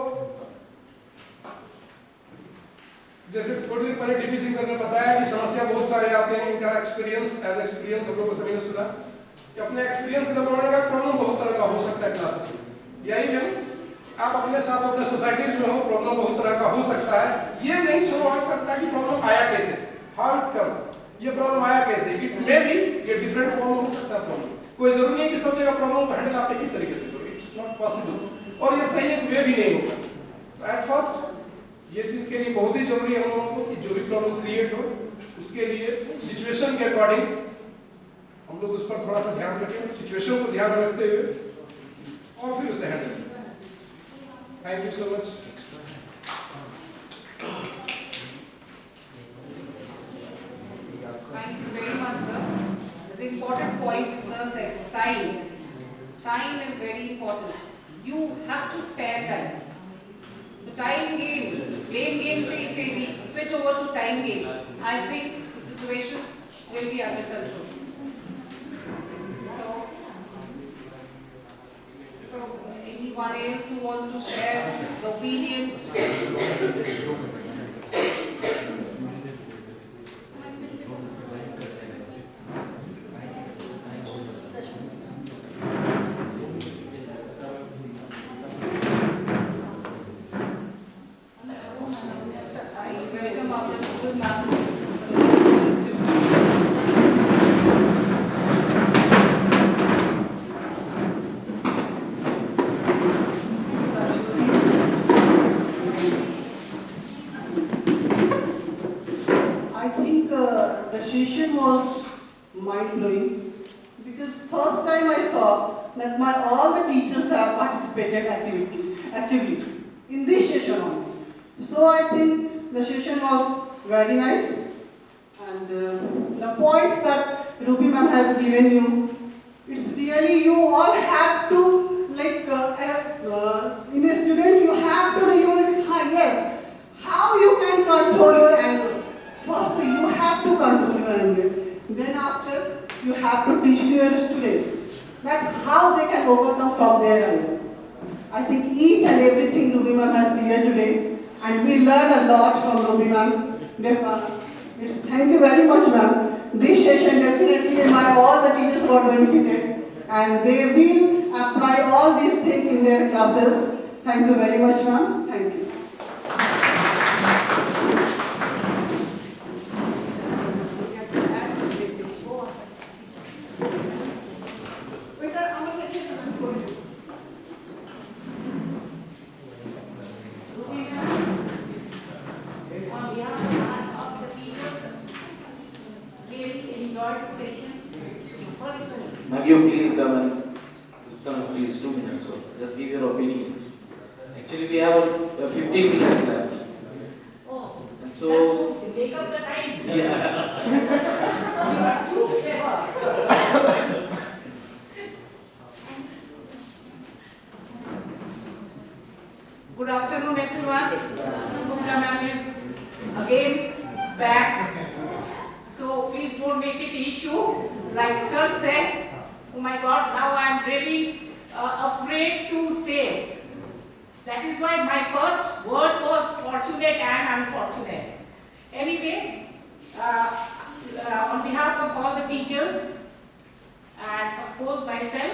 जैसे थोड़ी देर पहले DP Singh sir ने बताया कि समस्या बहुत सारे आते हैं, इनका एक्सपीरियंस हम लोगों को सभी ने सुना कि अपने एक्सपीरियंस के दौरान का प्रॉब्लम बहुत तरह का हो सकता है क्लासेस में। यही है, आप अपने साथ अपने सोसाइटीज में हो, प्रॉब्लम बहुत तरह का हो सकता है। ये नहीं शो आउट करता कि प्रॉब्लम आया कैसे, हाउ इट कम, ये प्रॉब्लम आया कैसे, इट मे बी ये डिफरेंट फॉर्म हो सकता है प्रॉब्लम। कोई जरूरी नहीं कि सब जगह प्रॉब्लम को हैंडल आप एक ही तरीके से करो, इट्स नॉट पॉसिबल, और ये सही एक वे भी नहीं होगा। एट फर्स्ट ये चीज के लिए बहुत ही जरूरी है हम लोगों को कि जो भी प्रॉब्लम क्रिएट हो, उसके लिए सिचुएशन के अकॉर्डिंग हम लोग उस पर थोड़ा सा ध्यान रखें, सिचुएशन को ध्यान में रखते हुए, और फिर उसे हैंडल करें। Thank you so much. Thank you very much, sir. This important point which sir says, time. Time is very important. You have to spare time. So time game, blame game say if we switch over to time game, I think the situations will be under control. So anyone else who want to share the opinion? Welcome our principal ma'am. the session was mind-blowing because first time I saw that all the teachers have participated actively in this session only. So I think the session was very nice, and the points that Ruby ma'am has given you, it's really you all have to, like in a student you have to really, yes, how you can control your anger. First you have to control your anger, then after you have to teach to your students that how they can overcome from their anger. I think each and everything Ruby ma'am has cleared today, and we learned a lot from Ruby ma'am. Thank you very much, ma'am. This session definitely all the teachers got benefited, and they will apply all these things in their classes. Thank you very much, ma'am. Thank you. On behalf of the teachers, really enjoyed the session personally. Ma'am, you please come please 2 minutes. So just give your opinion. Actually, we have 15 minutes left. Oh, and so make up the time. Yeah. You are too clever. Good afternoon, everyone. Gupta ma'am is again back. So please don't make it issue. Like sir said, oh my God, now I'm really afraid to say. That is why my first word was fortunate and unfortunate. Anyway, on behalf of all the teachers and of course myself,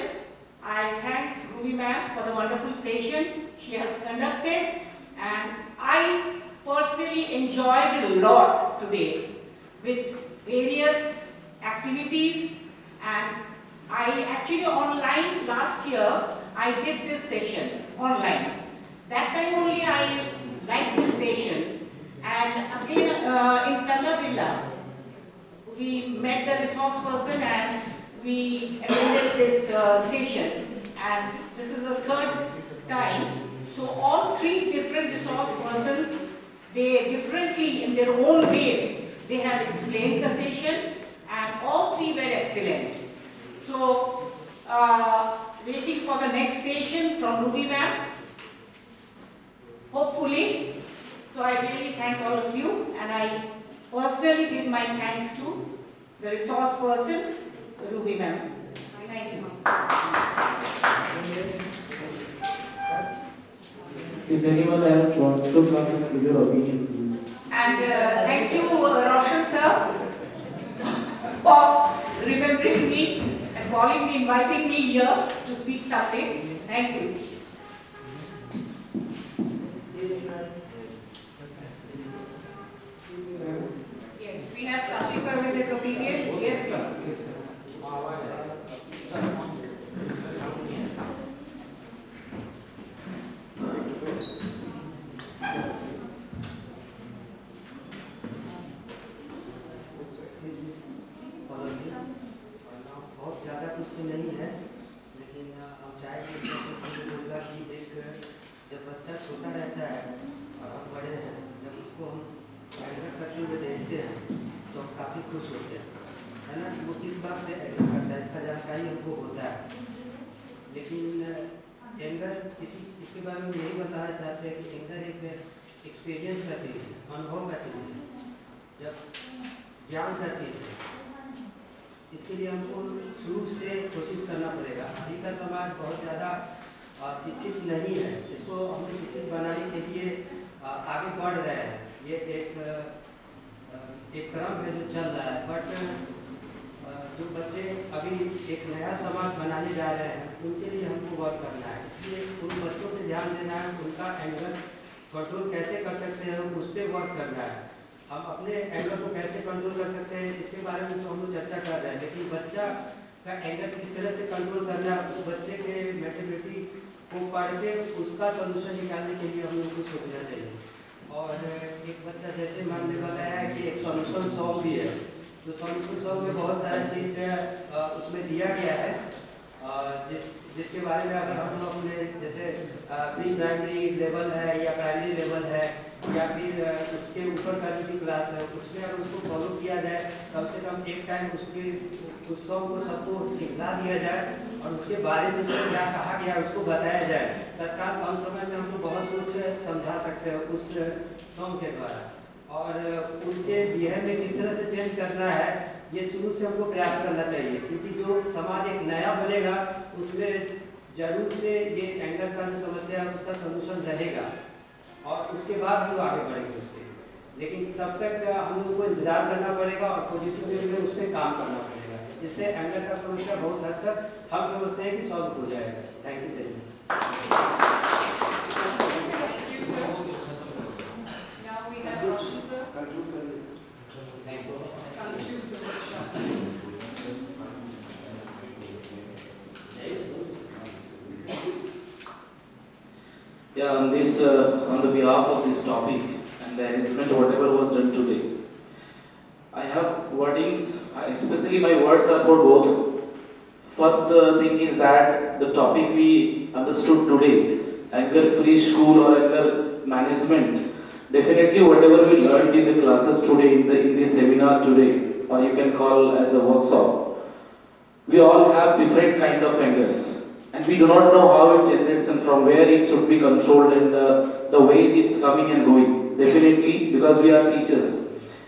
I thank Ruby ma'am for the wonderful session she has conducted, and I personally enjoyed a lot today with various activities. And I actually online last year I did this session online. That time only I liked this session, and again in Salla Villa we met the resource person and we attended this session, and this is the third time. So all three different resource persons, they differently in their own ways, they have explained the session, and all three were excellent. So waiting for the next session from Ruby ma'am, hopefully. So I really thank all of you, and I personally give my thanks to the resource person, Ruby ma'am. Thank you. if anyone else wants to come and give your opinion, please. And thank you, Roshan sir, for remembering me and calling me, inviting me here to speak something. Thank you. Yes, we have Shashi sir with his opinion. Yes, sir. बहुत ज़्यादा कुछ तो नहीं है, लेकिन हम चाहेंगे इसमें बोलना कि एक जब बच्चा छोटा रहता है और हम बड़े हैं, जब उसको हम मेहनत करते हुए देखते हैं तो हम काफ़ी खुश होते हैं, है ना। वो किस बात पे एंगर करता है इसका जानकारी हमको होता है, लेकिन एंगर इसके बारे में यही बताना चाहते हैं कि एंगर एक एक्सपीरियंस का चीज़ है, अनुभव का चीज़ है, जब ज्ञान का चीज़ है। इसके लिए हमको शुरू से कोशिश करना पड़ेगा। अभी का समाज बहुत ज़्यादा शिक्षित नहीं है, इसको हमें शिक्षित बनाने के लिए आगे बढ़ रहे हैं। ये एक क्रम है जो चल रहा है, बट जो बच्चे अभी एक नया समाज बनाने जा रहे हैं उनके लिए हमको वर्क करना है। इसलिए उन बच्चों पे ध्यान देना है, उनका एंगर कंट्रोल कैसे कर सकते हैं उस पर वर्क करना है। हम अपने एंगर को कैसे कंट्रोल कर सकते हैं इसके बारे में तो हम लोग चर्चा कर रहे हैं, लेकिन बच्चा का एंगर किस तरह से कंट्रोल करना है, उस बच्चे के मेंटालिटी को पढ़ के उसका सोल्यूशन निकालने के लिए हम लोग को सोचना चाहिए। और एक बच्चा जैसे मैम ने बताया है कि एक सोल्यूशन सॉन्ग भी है, तो सॉल्यूशन सॉन्ग में बहुत सारी चीज़ उसमें दिया गया है, जिसके बारे में अगर हम लोग अपने जैसे प्री प्राइमरी लेवल है या प्राइमरी लेवल है या फिर उसके ऊपर का जो भी क्लास है, उसमें अगर उसको फॉलो किया जाए, कम से कम एक टाइम उस सॉन्ग को सबको सिखला दिया जाए और उसके बारे में उसमें क्या कहा गया उसको बताया जाए, तत्काल कम समय में हम लोग बहुत कुछ समझा सकते हैं उस सॉन्ग के द्वारा। और उनके बिहेव में किस तरह से चेंज करना है, ये शुरू से हमको प्रयास करना चाहिए, क्योंकि जो समाज एक नया बनेगा उसमें जरूर से ये एंगर का जो समस्या है उसका सलूशन रहेगा और उसके बाद हम लोग आगे बढ़ेंगे उसके। लेकिन तब तक हम लोग को इंतजार करना पड़ेगा और पॉजिटिव वे में उस पर काम करना पड़ेगा। इससे एंगर का समस्या बहुत हद तक हम समझते हैं कि सॉल्व हो जाएगा। Thank you very much. Now we have Roshan sir. Conclude the workshop. Yeah, on the behalf of this topic and the arrangement, whatever was done today, I have wordings, especially my words are for both. First thing is that the topic we understood today, anger-free school or anger management, definitely whatever we learned in the classes today, in this seminar today, or you can call as a workshop, we all have different kind of angers. And we do not know how it generates and from where it should be controlled and the ways it's coming and going. Definitely, because we are teachers.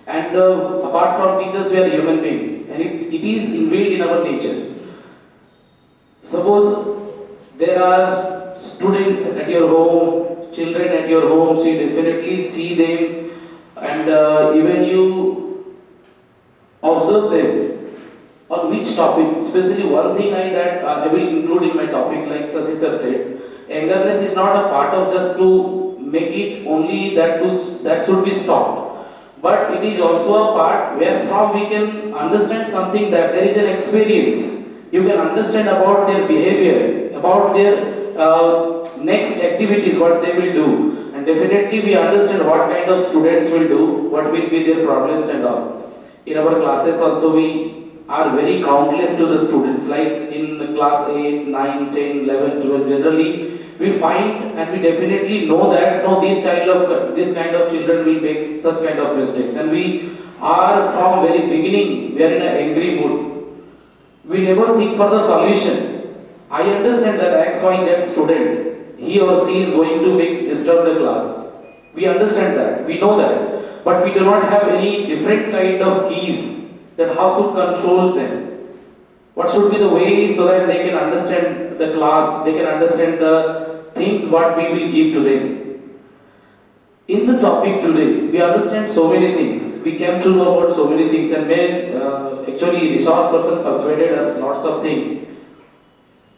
And apart from teachers, we are human beings. And it is inbuilt in our nature. Suppose there are students at your home, children at your home, so you definitely see them and even you observe them. On which topic, especially one thing that I will include in my topic, like Sasi sir said, angerness is not a part of just to make it only that should be stopped, but it is also a part where from we can understand something, that there is an experience. You can understand about their behavior, about their next activities, what they will do, and definitely we understand what kind of students will do, what will be their problems and all. In our classes also we are very countless to the students, like in class 8, 9, 10, 11, 12, generally we find and we definitely know that no, this kind of children will make such kind of mistakes, and we are from very beginning, we are in an angry mood. We never think for the solution. I understand that X, Y, Z student, he or she is going to disturb the class. We understand that, we know that, but we do not have any different kind of keys that how should control them. What should be the way so that they can understand the class, they can understand the things what we will give to them. In the topic today, we understand so many things. We came to know about so many things, and actually resource person persuaded us lots of things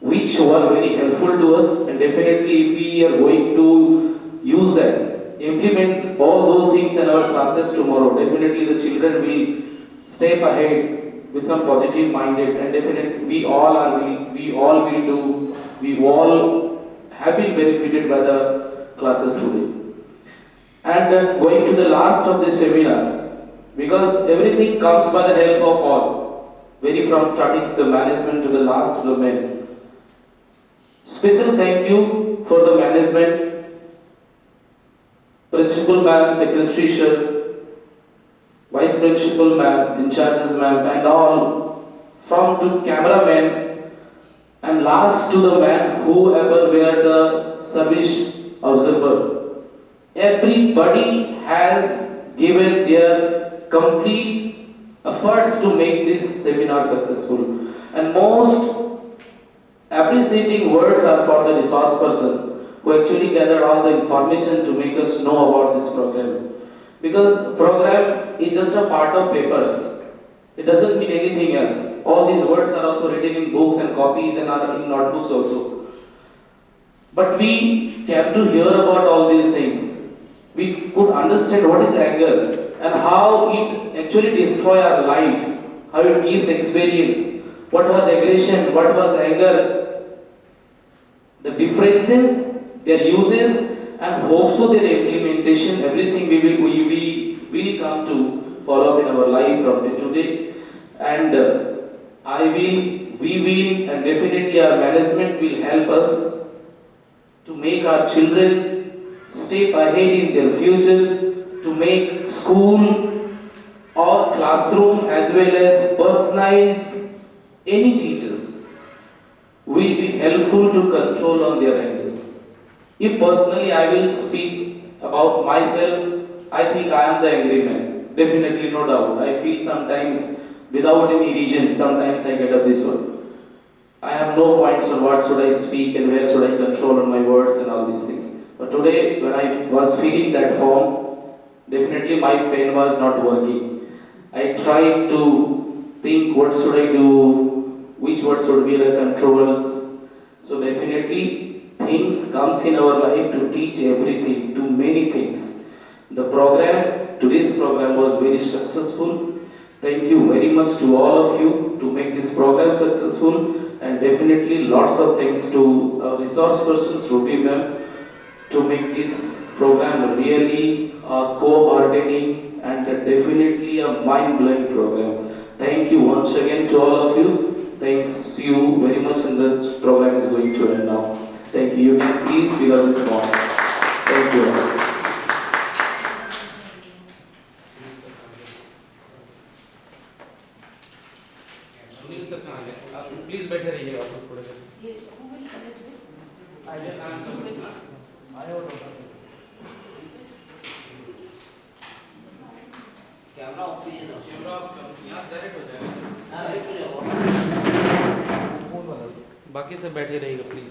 which were very helpful to us, and definitely if we are going to use that, implement all those things in our classes tomorrow, definitely the children will step ahead with some positive minded, and definitely we all have been benefited by the classes today. And going to the last of this seminar, because everything comes by the help of all, very from starting to the management to the last to the men. Special thank you for the management, principal ma'am, secretary sir, vice principal ma'am, in charges ma'am, and all, from to cameraman, and last to the man whoever were the service observer. Everybody has given their complete efforts to make this seminar successful, and most appreciating words are for the resource person who actually gathered all the information to make us know about this program. Because program is just a part of papers. It doesn't mean anything else. All these words are also written in books and copies and are in notebooks also. But we came to hear about all these things. We could understand what is anger and how it actually destroys our life, how it gives experience, what was aggression, what was anger, the differences, their uses, and hope so their implementation, everything we will come to follow up in our life from day to day. and we will, and definitely our management will help us to make our children step ahead in their future, to make school or classroom as well as personalized any teachers will be helpful to control on their angles. If personally I will speak about myself, I think I am the angry man. Definitely, no doubt. I feel sometimes without any reason, sometimes I get up this one. I have no points on what should I speak and where should I control on my words and all these things. But today, when I was feeling that form, definitely my pen was not working. I tried to think what should I do, which words should be the controls. So definitely things comes in our life to teach everything, to many things. The program, today's program was very successful. Thank you very much to all of you to make this program successful, and definitely lots of thanks to our resource persons, Ruby ma'am, to make this program really co-hardening and definitely a mind-blowing program. Thank you once again to all of you. Thanks to you very much, and this program is going to end now. Thank you. You can please fill up this form. Thank you. Sunil sir कहाँ गए? आप please बैठे रहिएगा आप लोग थोड़ा सा। Camera off कीजिए ना। कैमरा यहाँ से डायरेक्ट हो जाएगा। बाकी सब बैठे रहिएगा प्लीज।